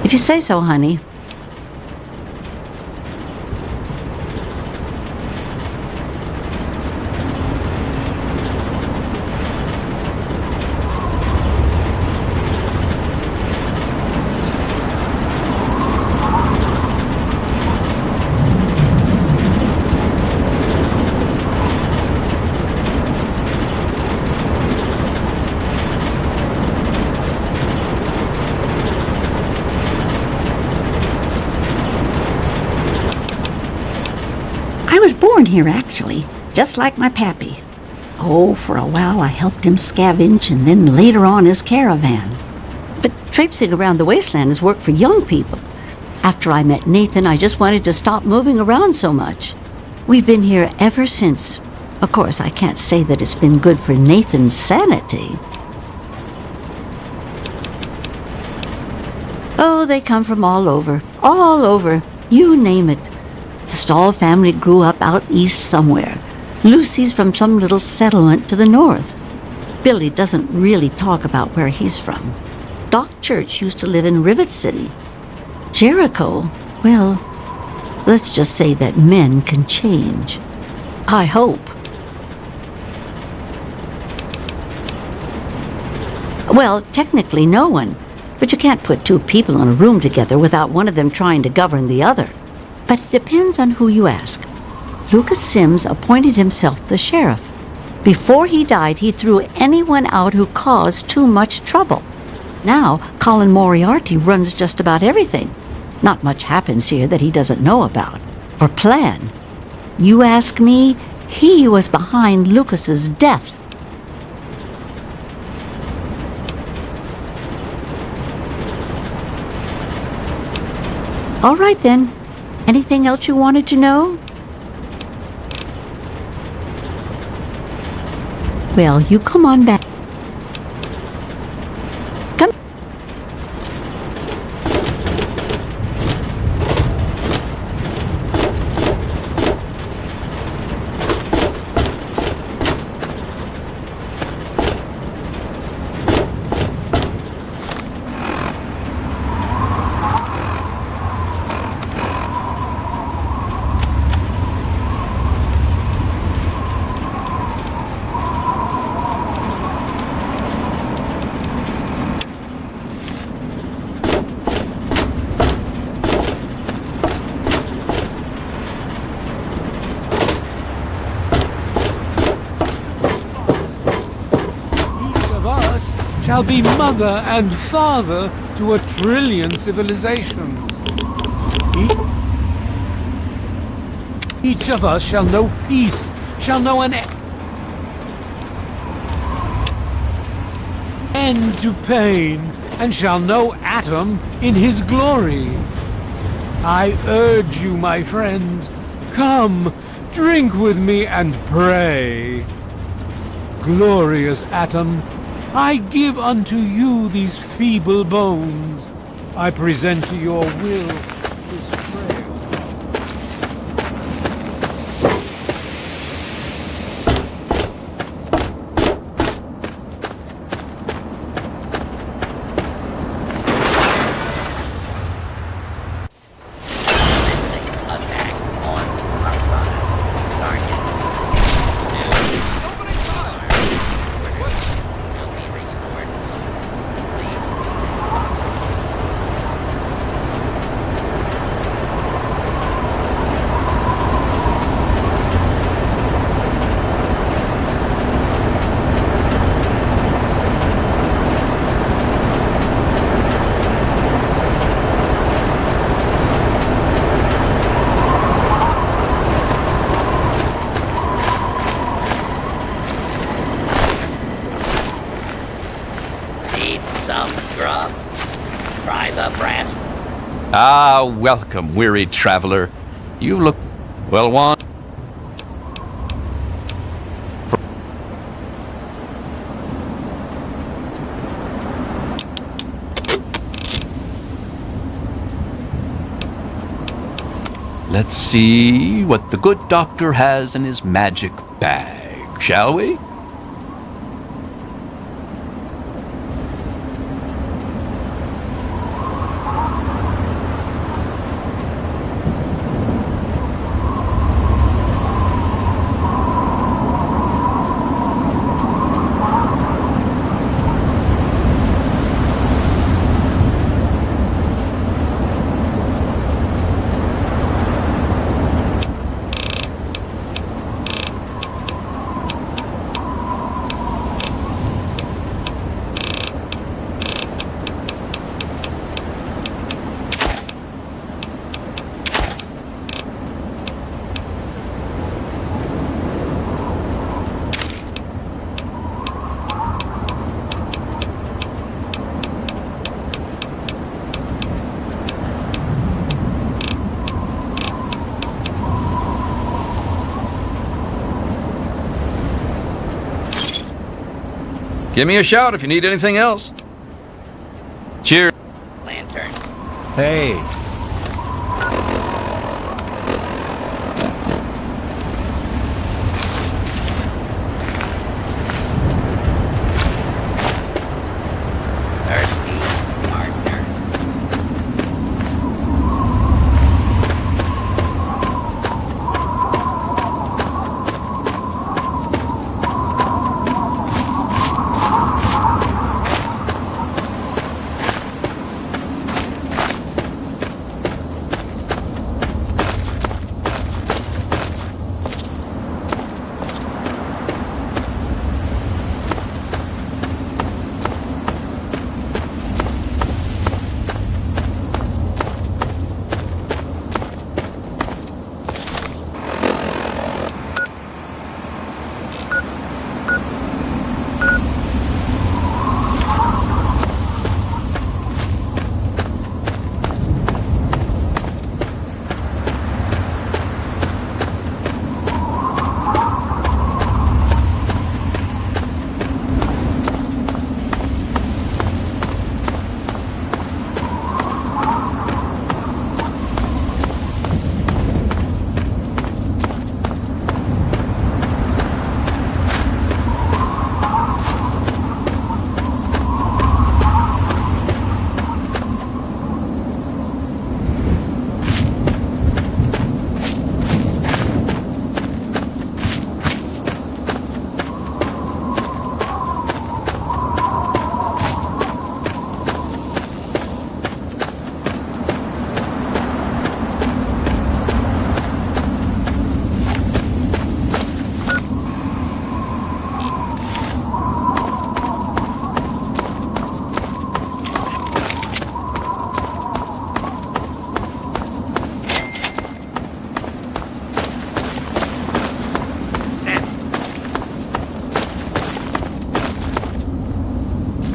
If you say so, honey. I was born here, actually, just like my pappy. Oh, for a while I helped him scavenge and then later on his caravan. But traipsing around the wasteland is work for young people. After I met Nathan, I just wanted to stop moving around so much. We've been here ever since. Of course, I can't say that it's been good for Nathan's sanity. Oh, they come from all over. All over. You name it. The Stahl family grew up out east somewhere. Lucy's from some little settlement to the north. Billy doesn't really talk about where he's from. Doc Church used to live in Rivet City. Jericho, well, let's just say that men can change. I hope. Well, technically no one. But you can't put two people in a room together without one of them trying to govern the other. But it depends on who you ask. Lucas Sims appointed himself the sheriff. Before he died, he threw anyone out who caused too much trouble. Now, Colin Moriarty runs just about everything. Not much happens here that he doesn't know about or plan. You ask me, he was behind Lucas's death. All right, then. Anything else you wanted to know? Well, you come on back. Come. Shall be mother and father to 1,000,000,000 civilizations. Each of us shall know peace, shall know an end to pain, and shall know Atom in his glory. I urge you, my friends, come, drink with me and pray. Glorious Atom, I give unto you these feeble bones. I present to your will this frail. Attack on Arstana. Target. Will be restored. Please. Need some grub? Try the brass. Ah, welcome, weary traveler. You look well want. Let's see what the good doctor has in his magic bag, shall we? Give me a shout if you need anything else. Cheers. Lantern. Hey, Thirsty partner.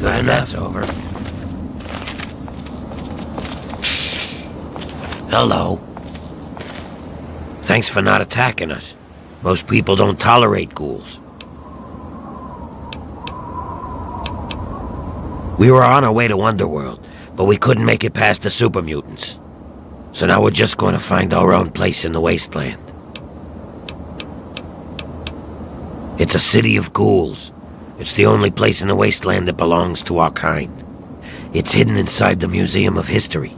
Good enough. Over. Hello. Thanks for not attacking us. Most people don't tolerate ghouls. We were on our way to Underworld, but we couldn't make it past the super mutants. So now we're just going to find our own place in the wasteland. It's a city of ghouls. It's the only place in the wasteland that belongs to our kind. It's hidden inside the Museum of History.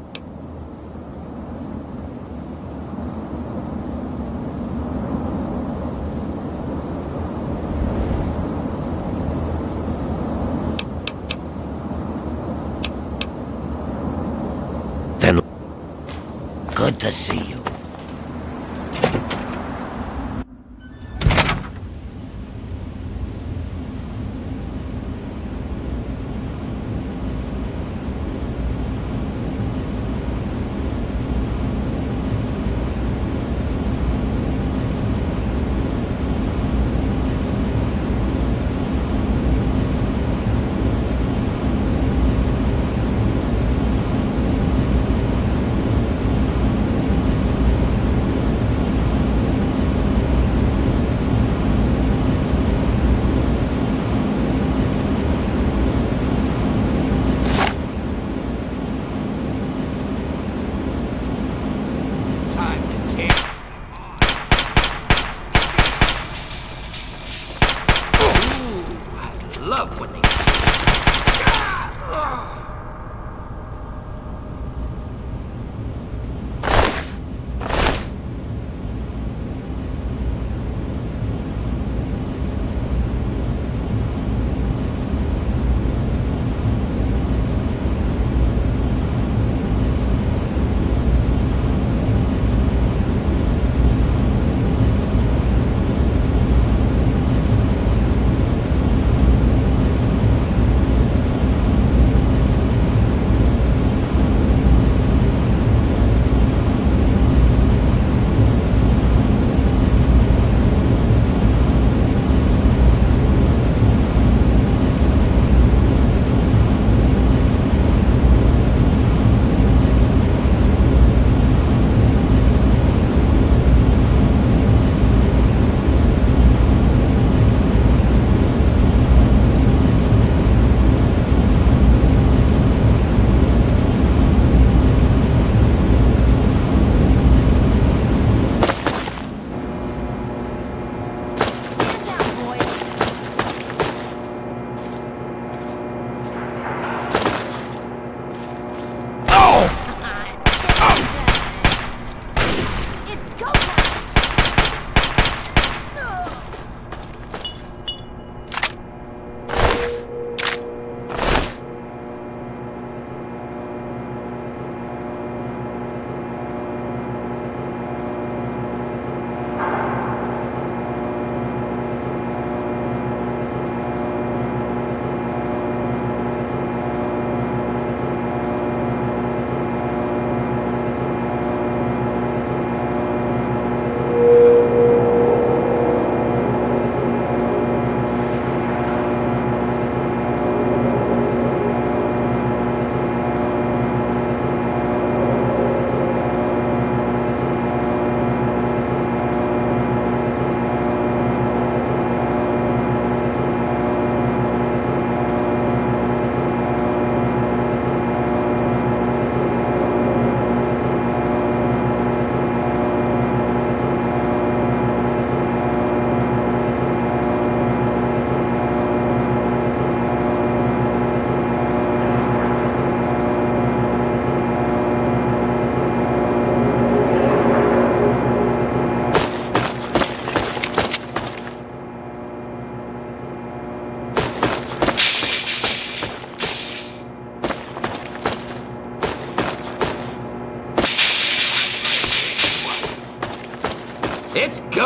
Then, good to see you. Love when they...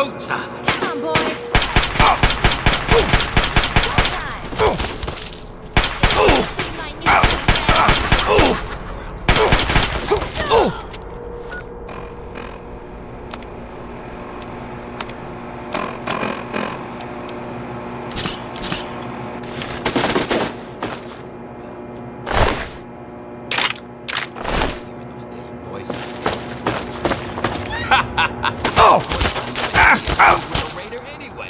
go time. Come on, boys. Raider anyway.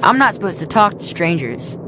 I'm not supposed to talk to strangers.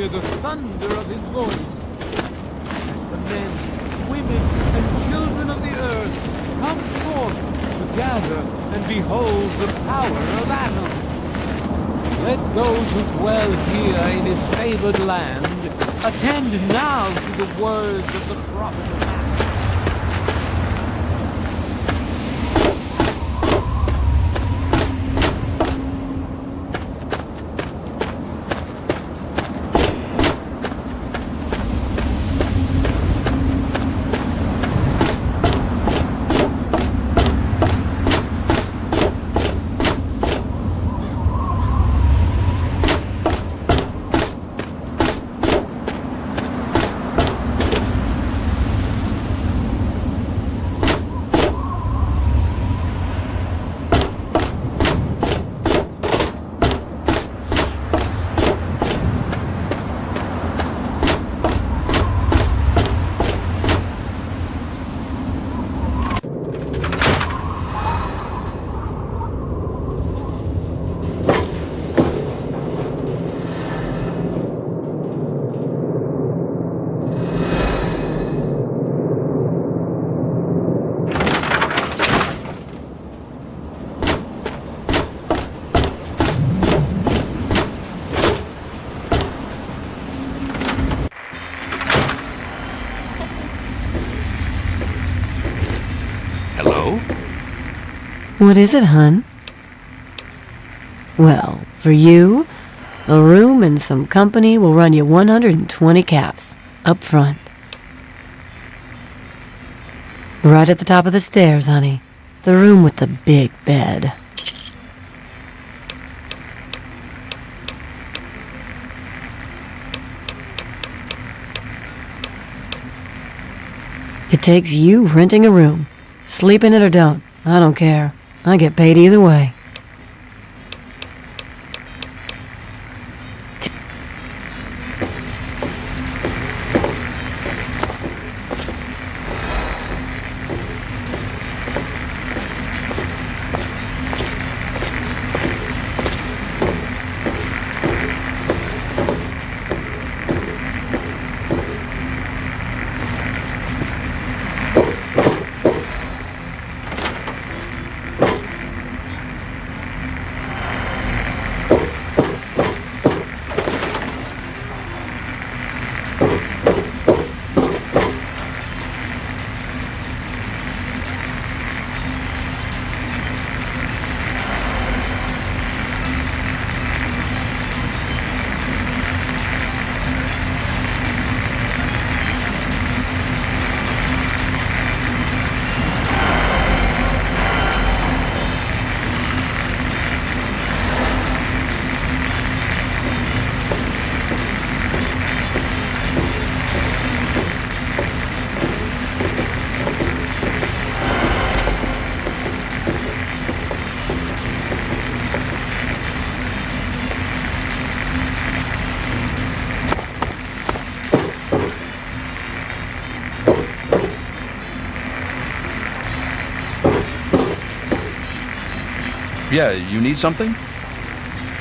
The thunder of his voice. The men, women, and children of the earth come forth to gather and behold the power of Atom. Let those who dwell here in his favored land attend now to the words of the prophet of Atom. What is it, hun? Well, for you, a room and some company will run you 120 caps, up front. Right at the top of the stairs, honey. The room with the big bed. It takes you renting a room. Sleep in it or don't, I don't care. I get paid either way. Yeah, you need something?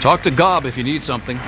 Talk to Gob if you need something.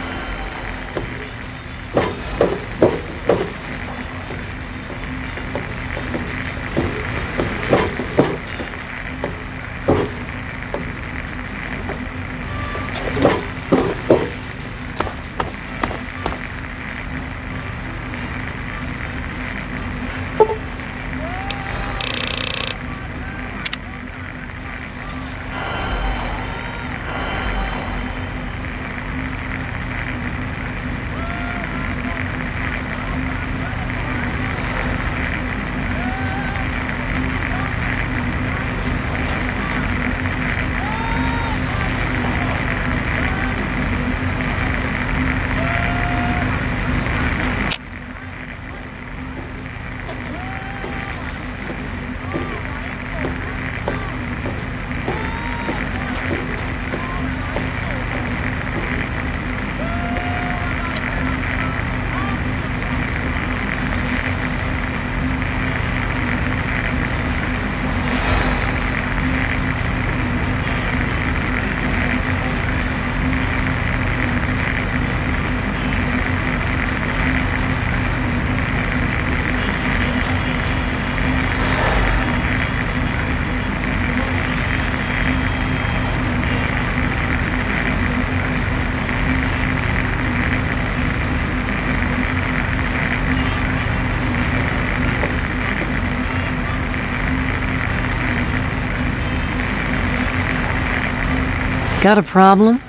Got a problem?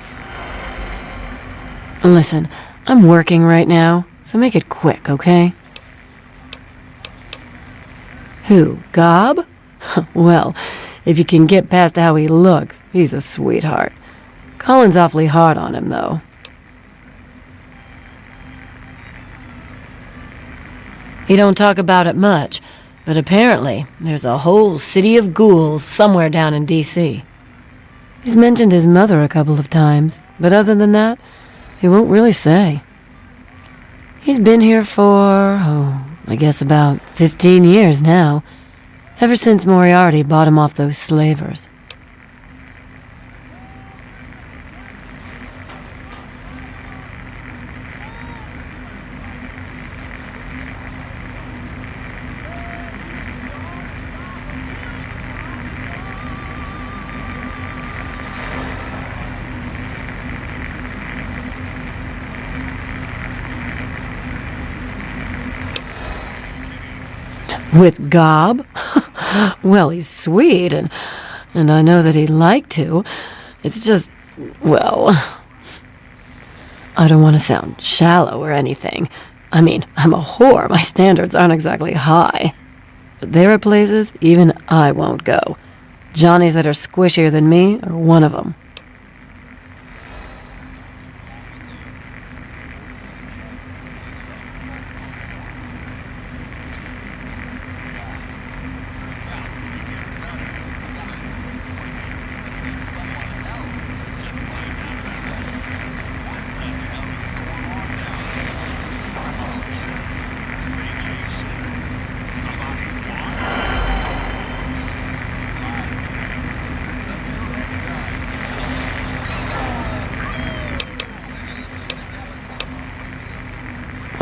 Listen, I'm working right now, so make it quick, okay? Who, Gob? Well, if you can get past how he looks, he's a sweetheart. Colin's awfully hard on him, though. He don't talk about it much, but apparently there's a whole city of ghouls somewhere down in D.C. He's mentioned his mother a couple of times, but other than that, he won't really say. He's been here for, I guess about 15 years now, ever since Moriarty bought him off those slavers. With Gob? Well, he's sweet, and I know that he'd like to. It's just, well, I don't want to sound shallow or anything. I mean, I'm a whore. My standards aren't exactly high. But there are places even I won't go. Johnnies that are squishier than me are one of them.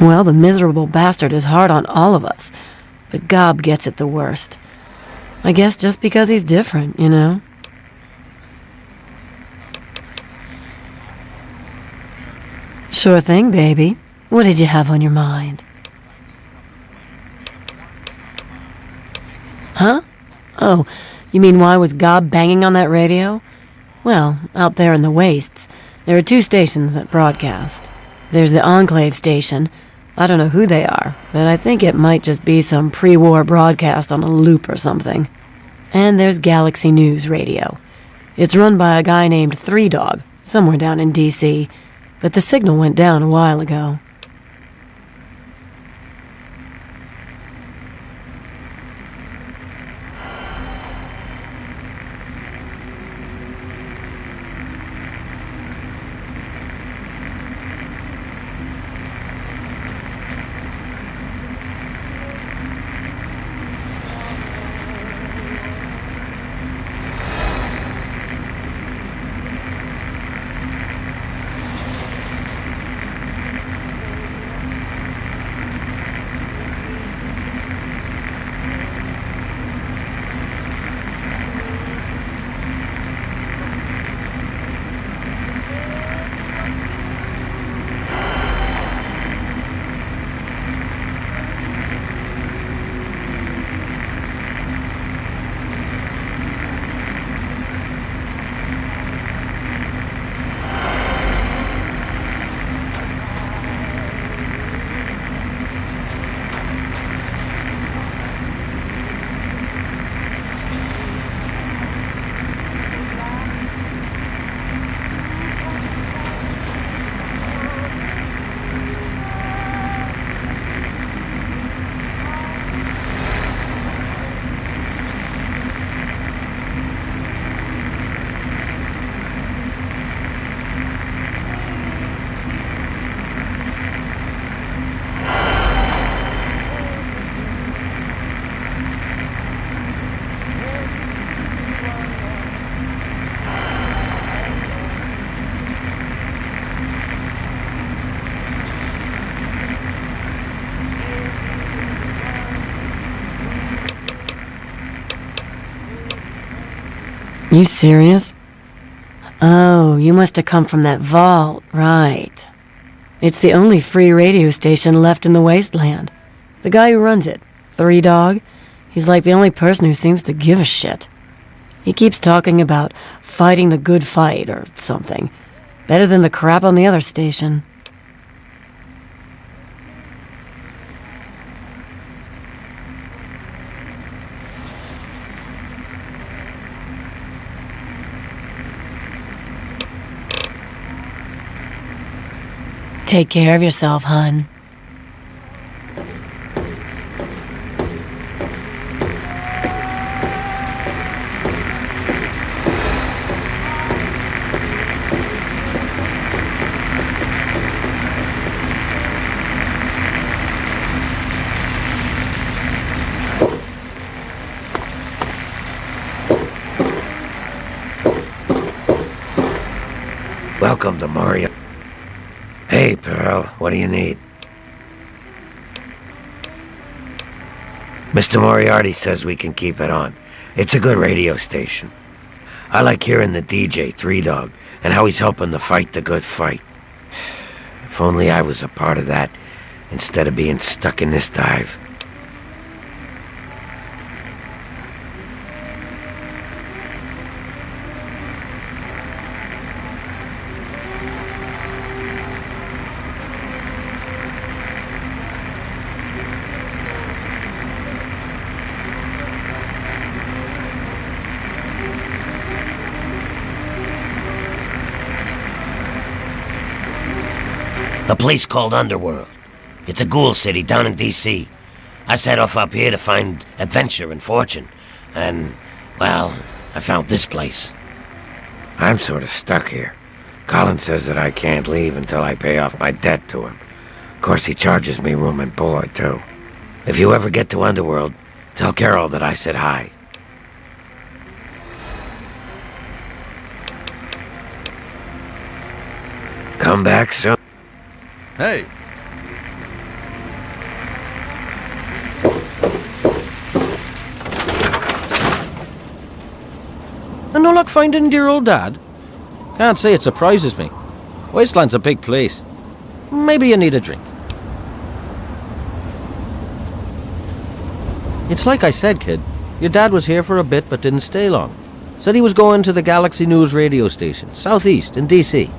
Well, the miserable bastard is hard on all of us, but Gob gets it the worst. I guess just because he's different, you know? Sure thing, baby. What did you have on your mind? Huh? Oh, you mean why was Gob banging on that radio? Well, out there in the wastes, there are 2 stations that broadcast. There's the Enclave station. I don't know who they are, but I think it might just be some pre-war broadcast on a loop or something. And there's Galaxy News Radio. It's run by a guy named Three Dog, somewhere down in D.C., but the signal went down a while ago. You serious? Oh, you must have come from that vault, right. It's the only free radio station left in the wasteland. The guy who runs it, Three Dog, he's like the only person who seems to give a shit. He keeps talking about fighting the good fight or something. Better than the crap on the other station. Take care of yourself, hun. Welcome to Mario. Hey, Pearl, what do you need? Mr. Moriarty says we can keep it on. It's a good radio station. I like hearing the DJ, Three Dog, and how he's helping to fight the good fight. If only I was a part of that, instead of being stuck in this dive. The place called Underworld. It's a ghoul city down in D.C. I set off up here to find adventure and fortune. And, well, I found this place. I'm sort of stuck here. Colin says that I can't leave until I pay off my debt to him. Of course, he charges me room and board, too. If you ever get to Underworld, tell Carol that I said hi. Come back soon. Hey. And no luck finding dear old Dad? Can't say it surprises me. Wasteland's a big place. Maybe you need a drink. It's like I said, kid. Your dad was here for a bit but didn't stay long. Said he was going to the Galaxy News radio station, southeast in D.C.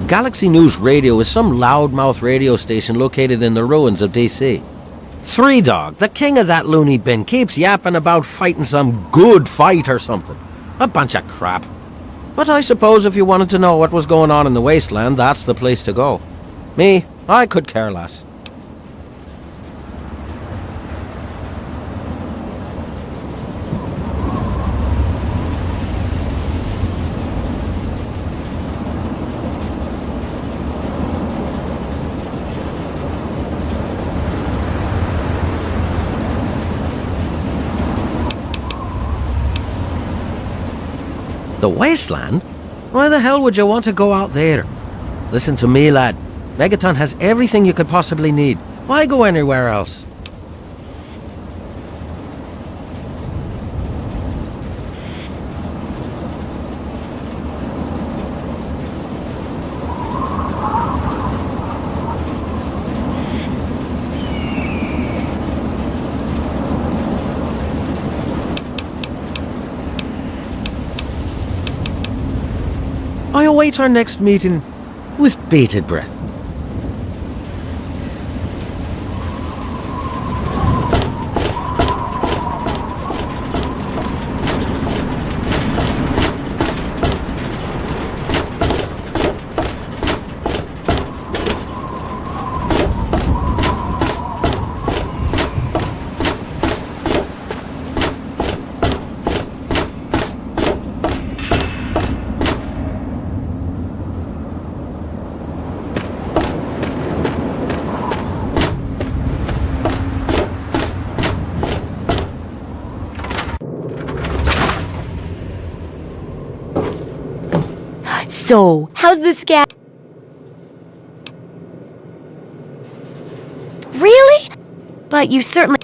Galaxy News Radio is some loudmouth radio station located in the ruins of D.C. Three Dog, the king of that loony bin, keeps yapping about fighting some good fight or something. A bunch of crap. But I suppose if you wanted to know what was going on in the wasteland, that's the place to go. Me, I could care less. The wasteland? Why the hell would you want to go out there? Listen to me, lad. Megaton has everything you could possibly need. Why go anywhere else? I await our next meeting with bated breath. So, how's this guy? Really? But you certainly...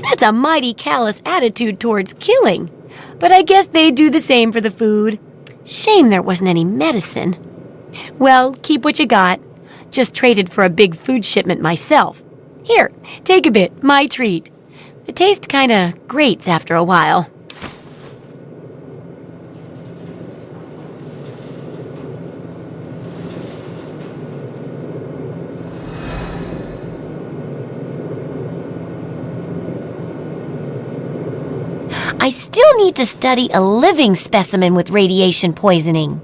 That's a mighty callous attitude towards killing. But I guess they do the same for the food. Shame there wasn't any medicine. Well, keep what you got. Just traded for a big food shipment myself. Here, take a bit, my treat. The taste kinda grates after a while. I still need to study a living specimen with radiation poisoning.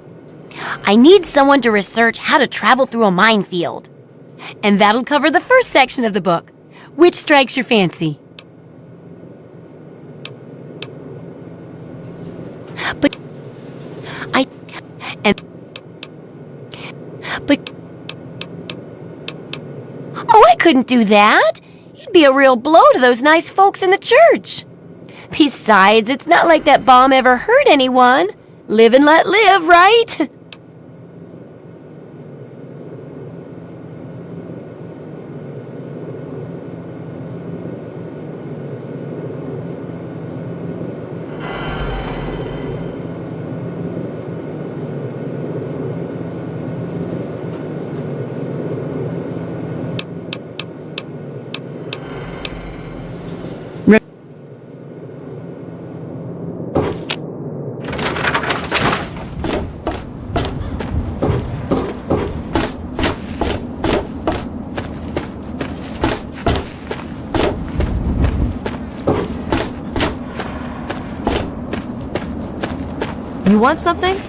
I need someone to research how to travel through a minefield. And that'll cover the first section of the book. Which strikes your fancy? But I couldn't do that. It'd be a real blow to those nice folks in the church. Besides, it's not like that bomb ever hurt anyone. Live and let live, right? You want something?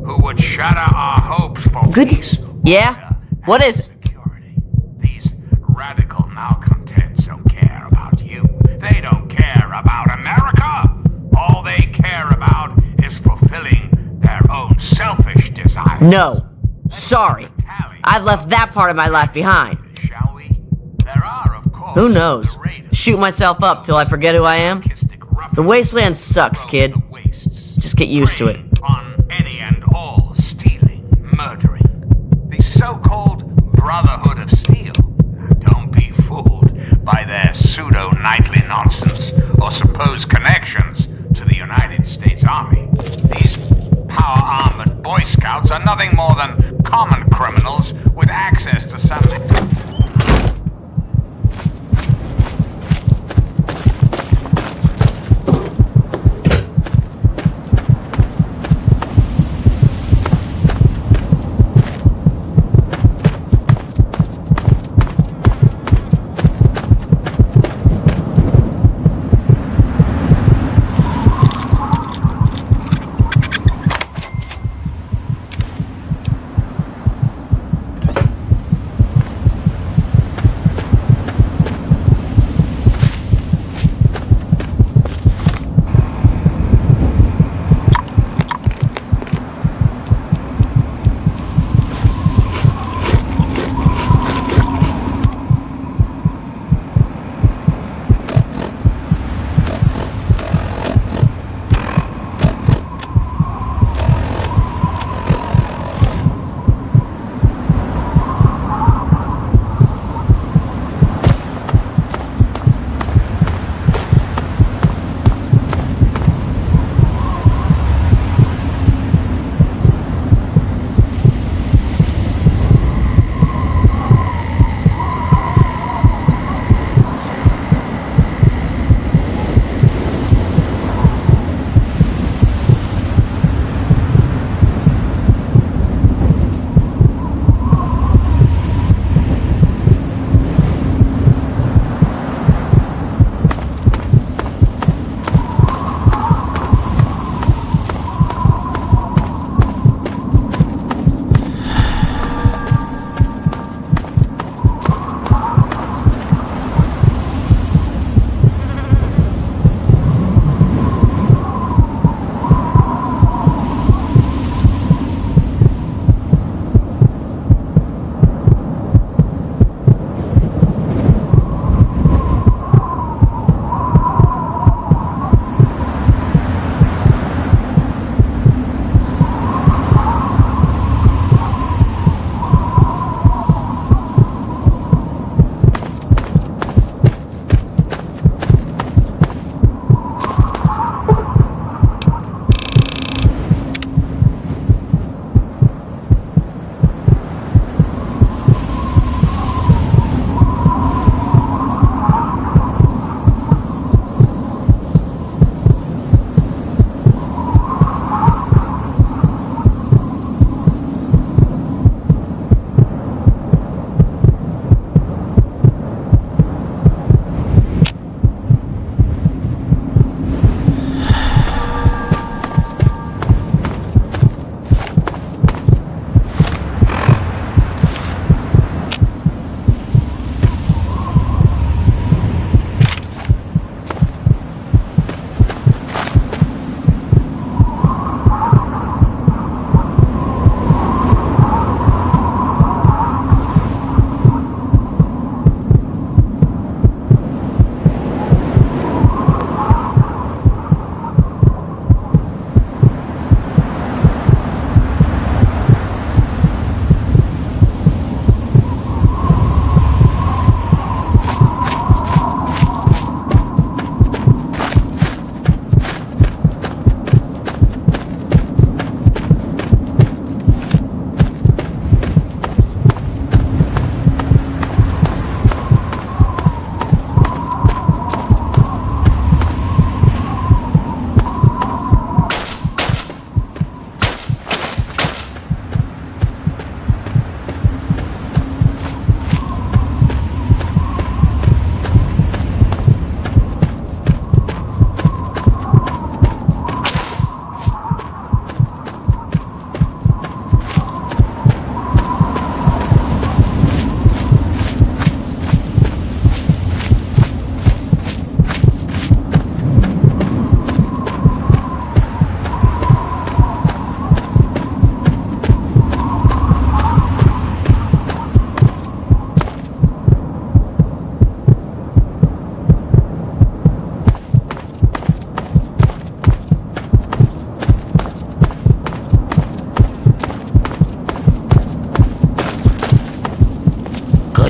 who would shatter our hopes for Good peace. to... Yeah? What is it? These radical malcontents don't care about you. They don't care about America. All they care about is fulfilling their own selfish desires. No. Sorry. I've left that part of my life behind. Who knows? Shoot myself up till I forget who I am? The wasteland sucks, kid. Just get used to it. On any and all stealing, murdering. The so-called Brotherhood of Steel. Don't be fooled by their pseudo-knightly nonsense or supposed connections to the United States Army. These power-armored Boy Scouts are nothing more than common criminals with access to some...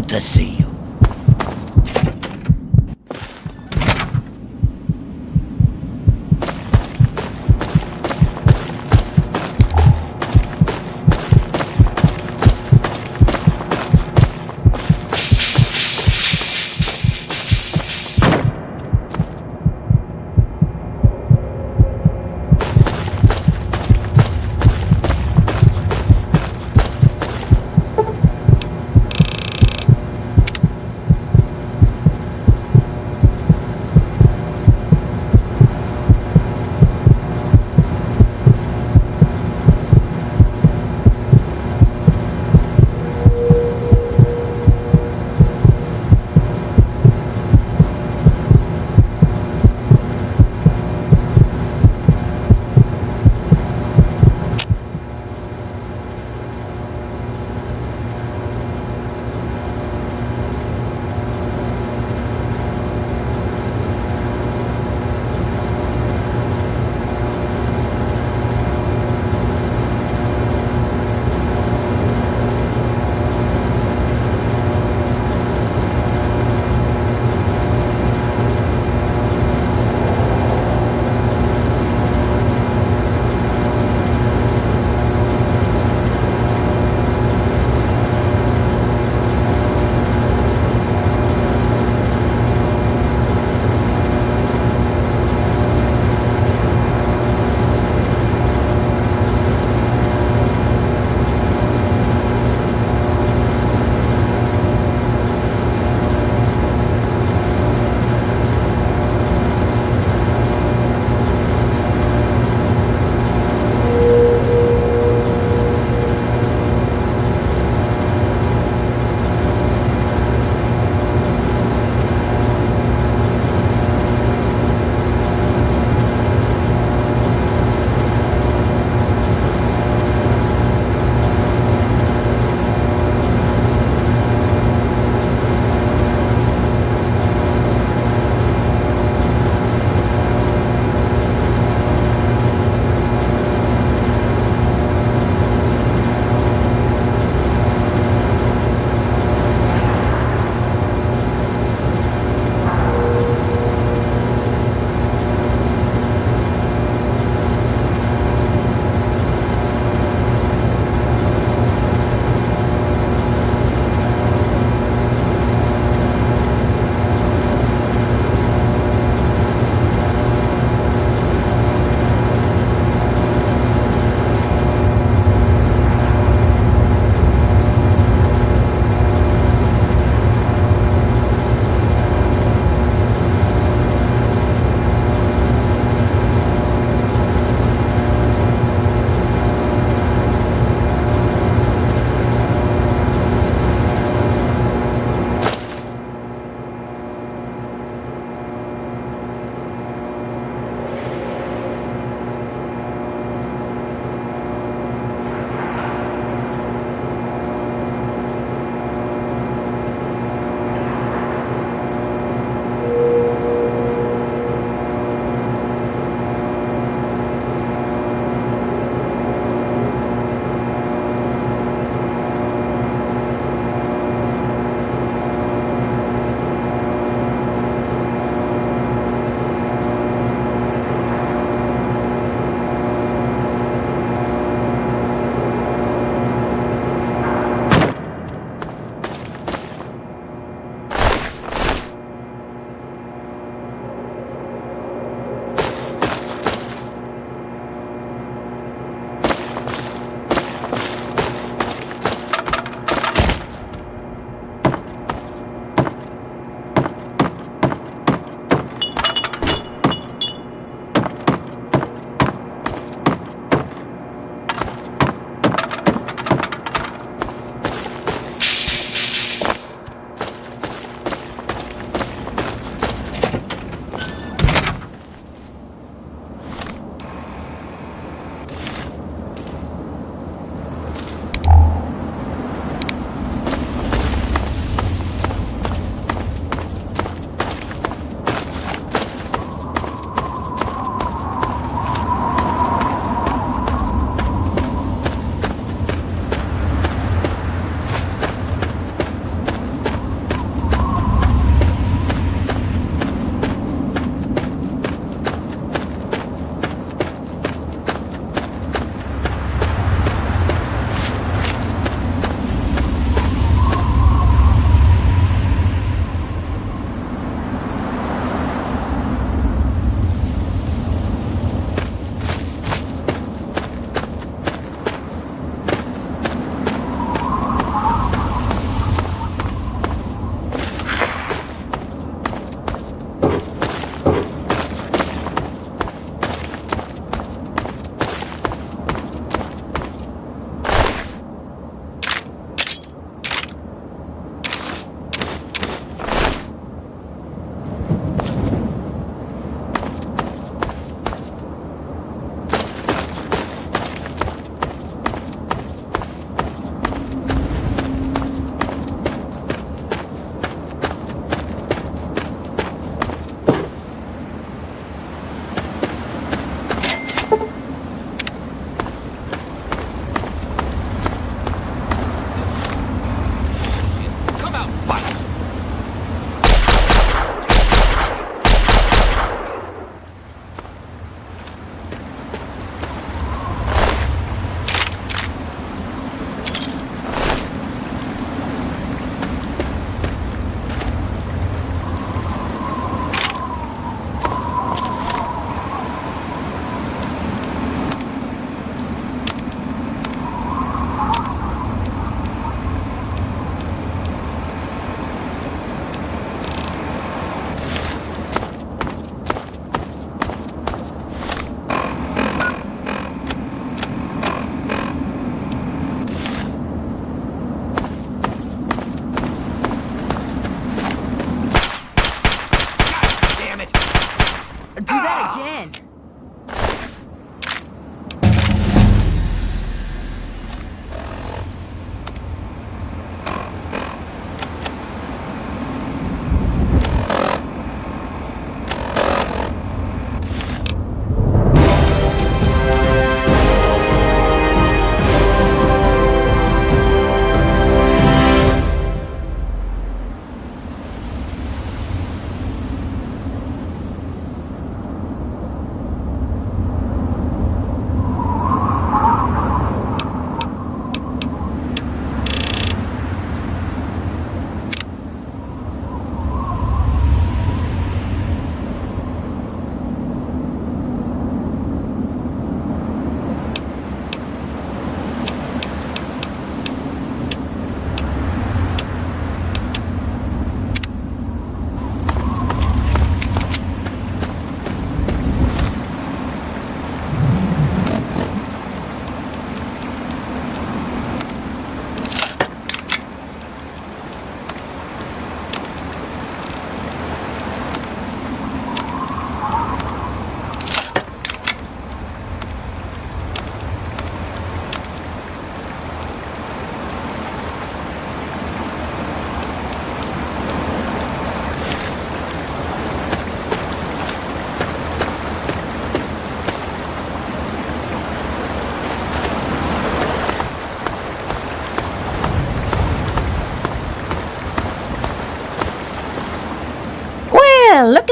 to see you.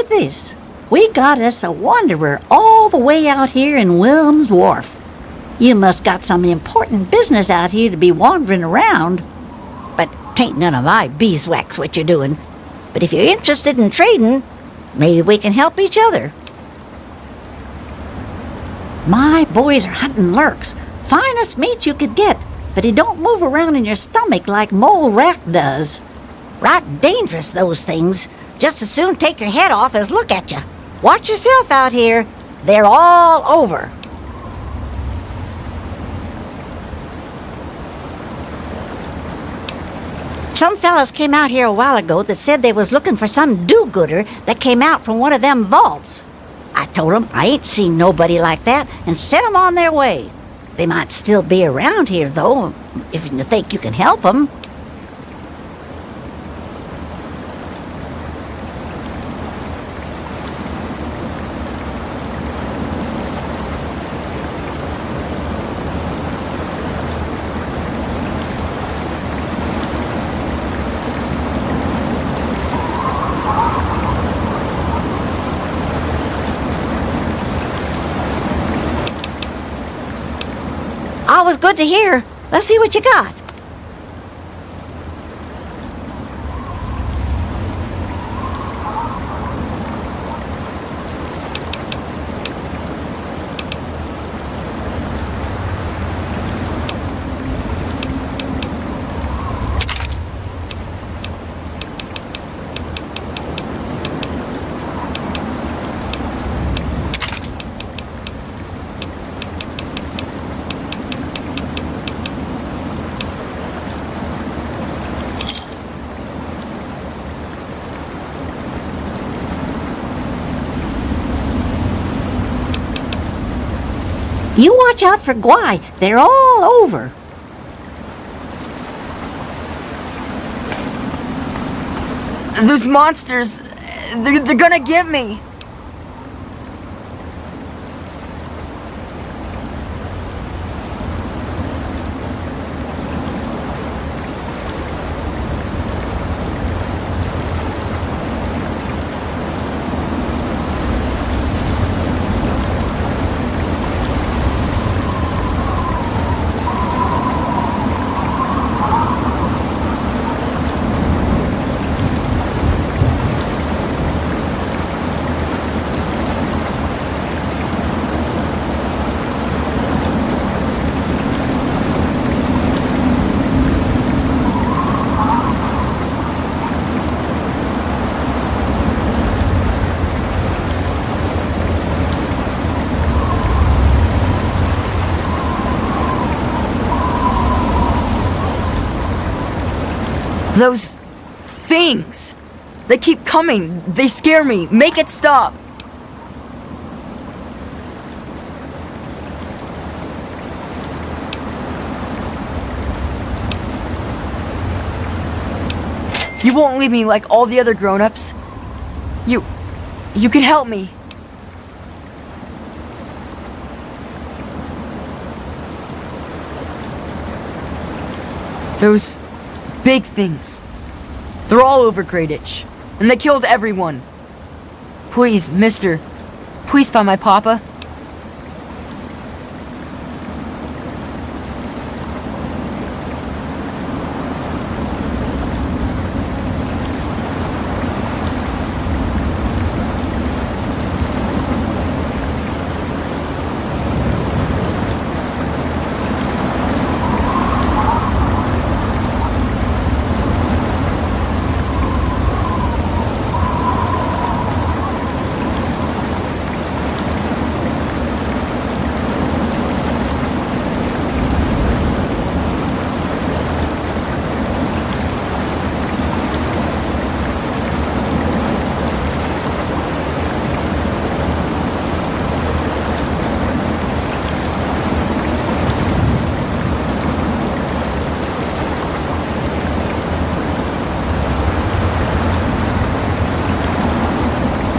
at this. We got us a wanderer all the way out here in Williams Wharf. You must got some important business out here to be wandering around. But 'tain't none of my beeswax what you're doing. But if you're interested in trading, maybe we can help each other. My boys are hunting lurks. Finest meat you could get, but it don't move around in your stomach like mole rat does. Right dangerous, those things. Just as soon take your head off as look at you. Watch yourself out here. They're all over. Some fellas came out here a while ago that said they was looking for some do-gooder that came out from one of them vaults. I told 'em I ain't seen nobody like that and sent 'em on their way. They might still be around here, though, if you think you can help 'em. Always good to hear. Let's see what you got. You watch out for Gwai. They're all over. Those monsters, they're gonna get me. Those things, they keep coming. They scare me. Make it stop. You won't leave me like all the other grown-ups. You can help me. Those big things. They're all over Greyditch, and they killed everyone. Please, mister, please find my papa.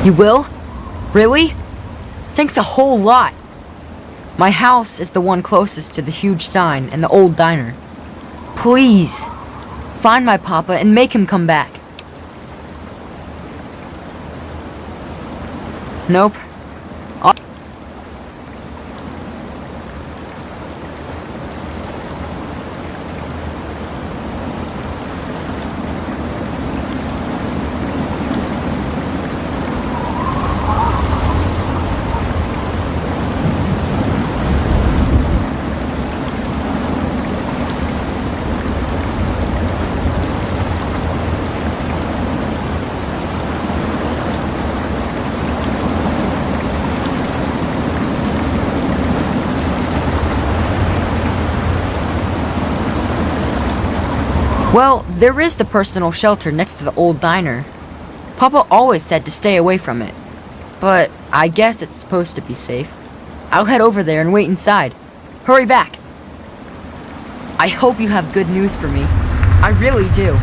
You will? Really? Thanks a whole lot. My house is the one closest to the huge sign and the old diner. Please, find my papa and make him come back. Nope. Well, there is the personal shelter next to the old diner. Papa always said to stay away from it. But I guess it's supposed to be safe. I'll head over there and wait inside. Hurry back. I hope you have good news for me. I really do.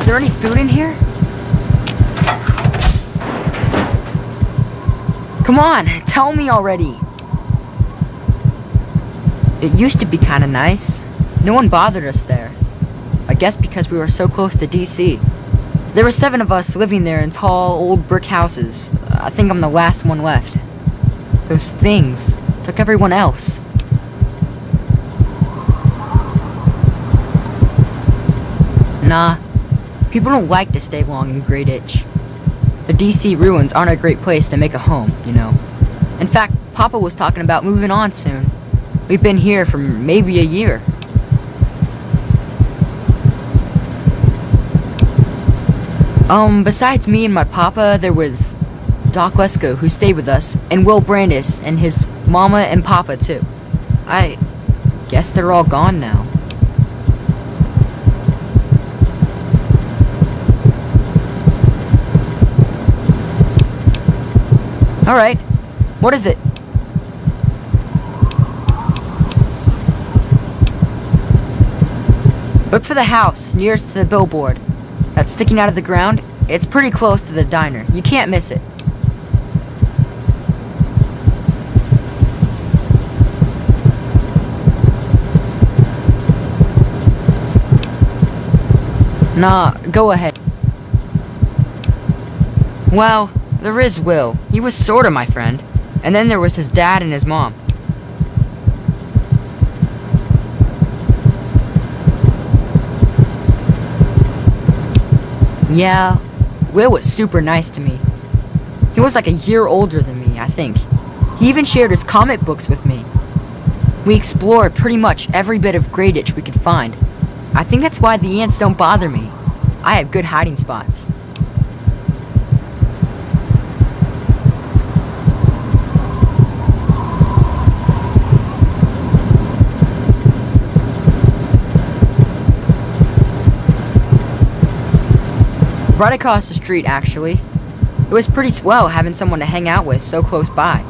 there any food in here? Come on, tell me already. It used to be kind of nice. No one bothered us there. I guess because we were so close to DC. There were 7 of us living there in tall, old brick houses. I think I'm the last one left. Those things took everyone else. Nah, people don't like to stay long in Great Itch. The DC ruins aren't a great place to make a home, you know. In fact, Papa was talking about moving on soon. We've been here for maybe a year. Besides me and my papa, there was Doc Lesko, who stayed with us, and Will Brandis, and his mama and papa, too. I guess they're all gone now. Alright, what is it? Look for the house nearest to the billboard. That's sticking out of the ground. It's pretty close to the diner. You can't miss it. Nah, go ahead. Well, there is Will. He was sorta my friend. And then there was his dad and his mom. Yeah, Will was super nice to me. He was like a year older than me, I think. He even shared his comic books with me. We explored pretty much every bit of Great Itch we could find. I think that's why the ants don't bother me. I have good hiding spots. Right across the street, actually. It was pretty swell having someone to hang out with so close by.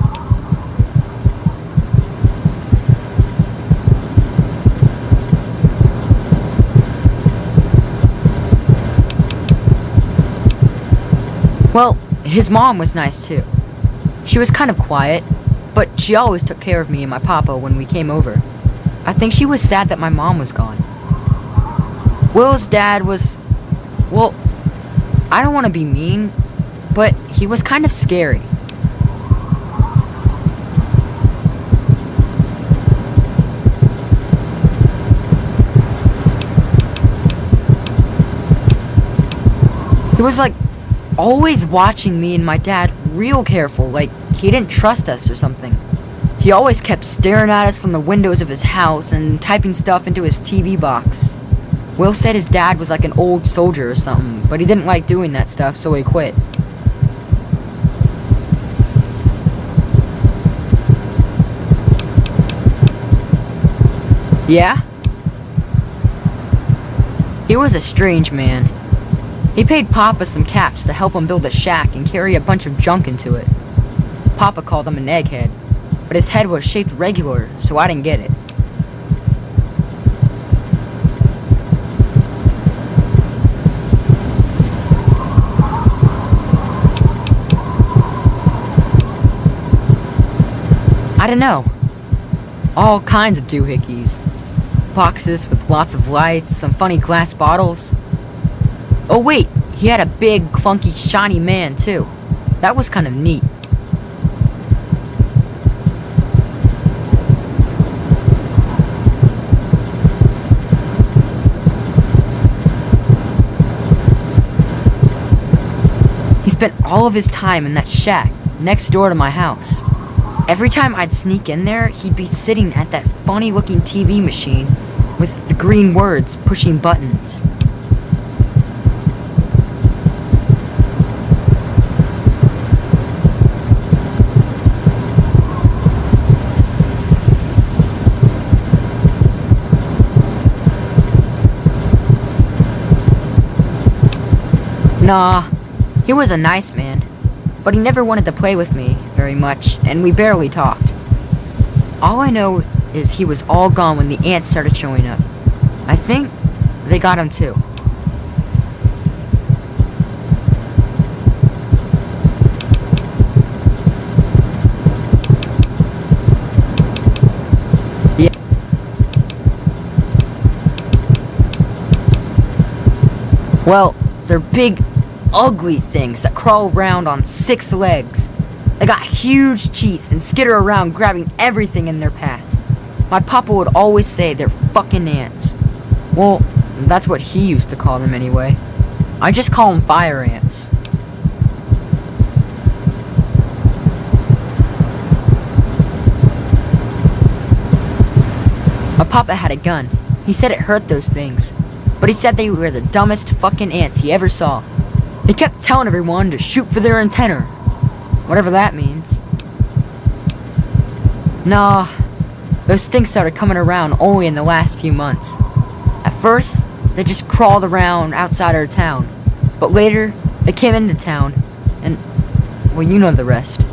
Well, his mom was nice too. She was kind of quiet, but she always took care of me and my papa when we came over. I think she was sad that my mom was gone. Will's dad was, well, I don't want to be mean, but he was kind of scary. He was like always watching me and my dad real careful, like he didn't trust us or something. He always kept staring at us from the windows of his house and typing stuff into his TV box. Will said his dad was like an old soldier or something, but he didn't like doing that stuff, so he quit. Yeah? He was a strange man. He paid Papa some caps to help him build a shack and carry a bunch of junk into it. Papa called him an egghead, but his head was shaped regular, so I didn't get it. I don't know. All kinds of doohickeys. Boxes with lots of lights, some funny glass bottles. Oh wait, he had a big, clunky, shiny man too. That was kind of neat. He spent all of his time in that shack next door to my house. Every time I'd sneak in there, he'd be sitting at that funny-looking TV machine with the green words pushing buttons. Nah, he was a nice man, but he never wanted to play with me very much, and we barely talked. All I know is he was all gone when the ants started showing up. I think they got him too. Well, they're big, ugly things that crawl around on 6 legs. They got huge teeth and skitter around grabbing everything in their path. My papa would always say they're fucking ants. Well, that's what he used to call them anyway. I just call them fire ants. My papa had a gun. He said it hurt those things. But he said they were the dumbest fucking ants he ever saw. He kept telling everyone to shoot for their antenna. Whatever that means. Nah, those things started coming around only in the last few months. At first, they just crawled around outside our town. But later, they came into town. And, well, you know the rest.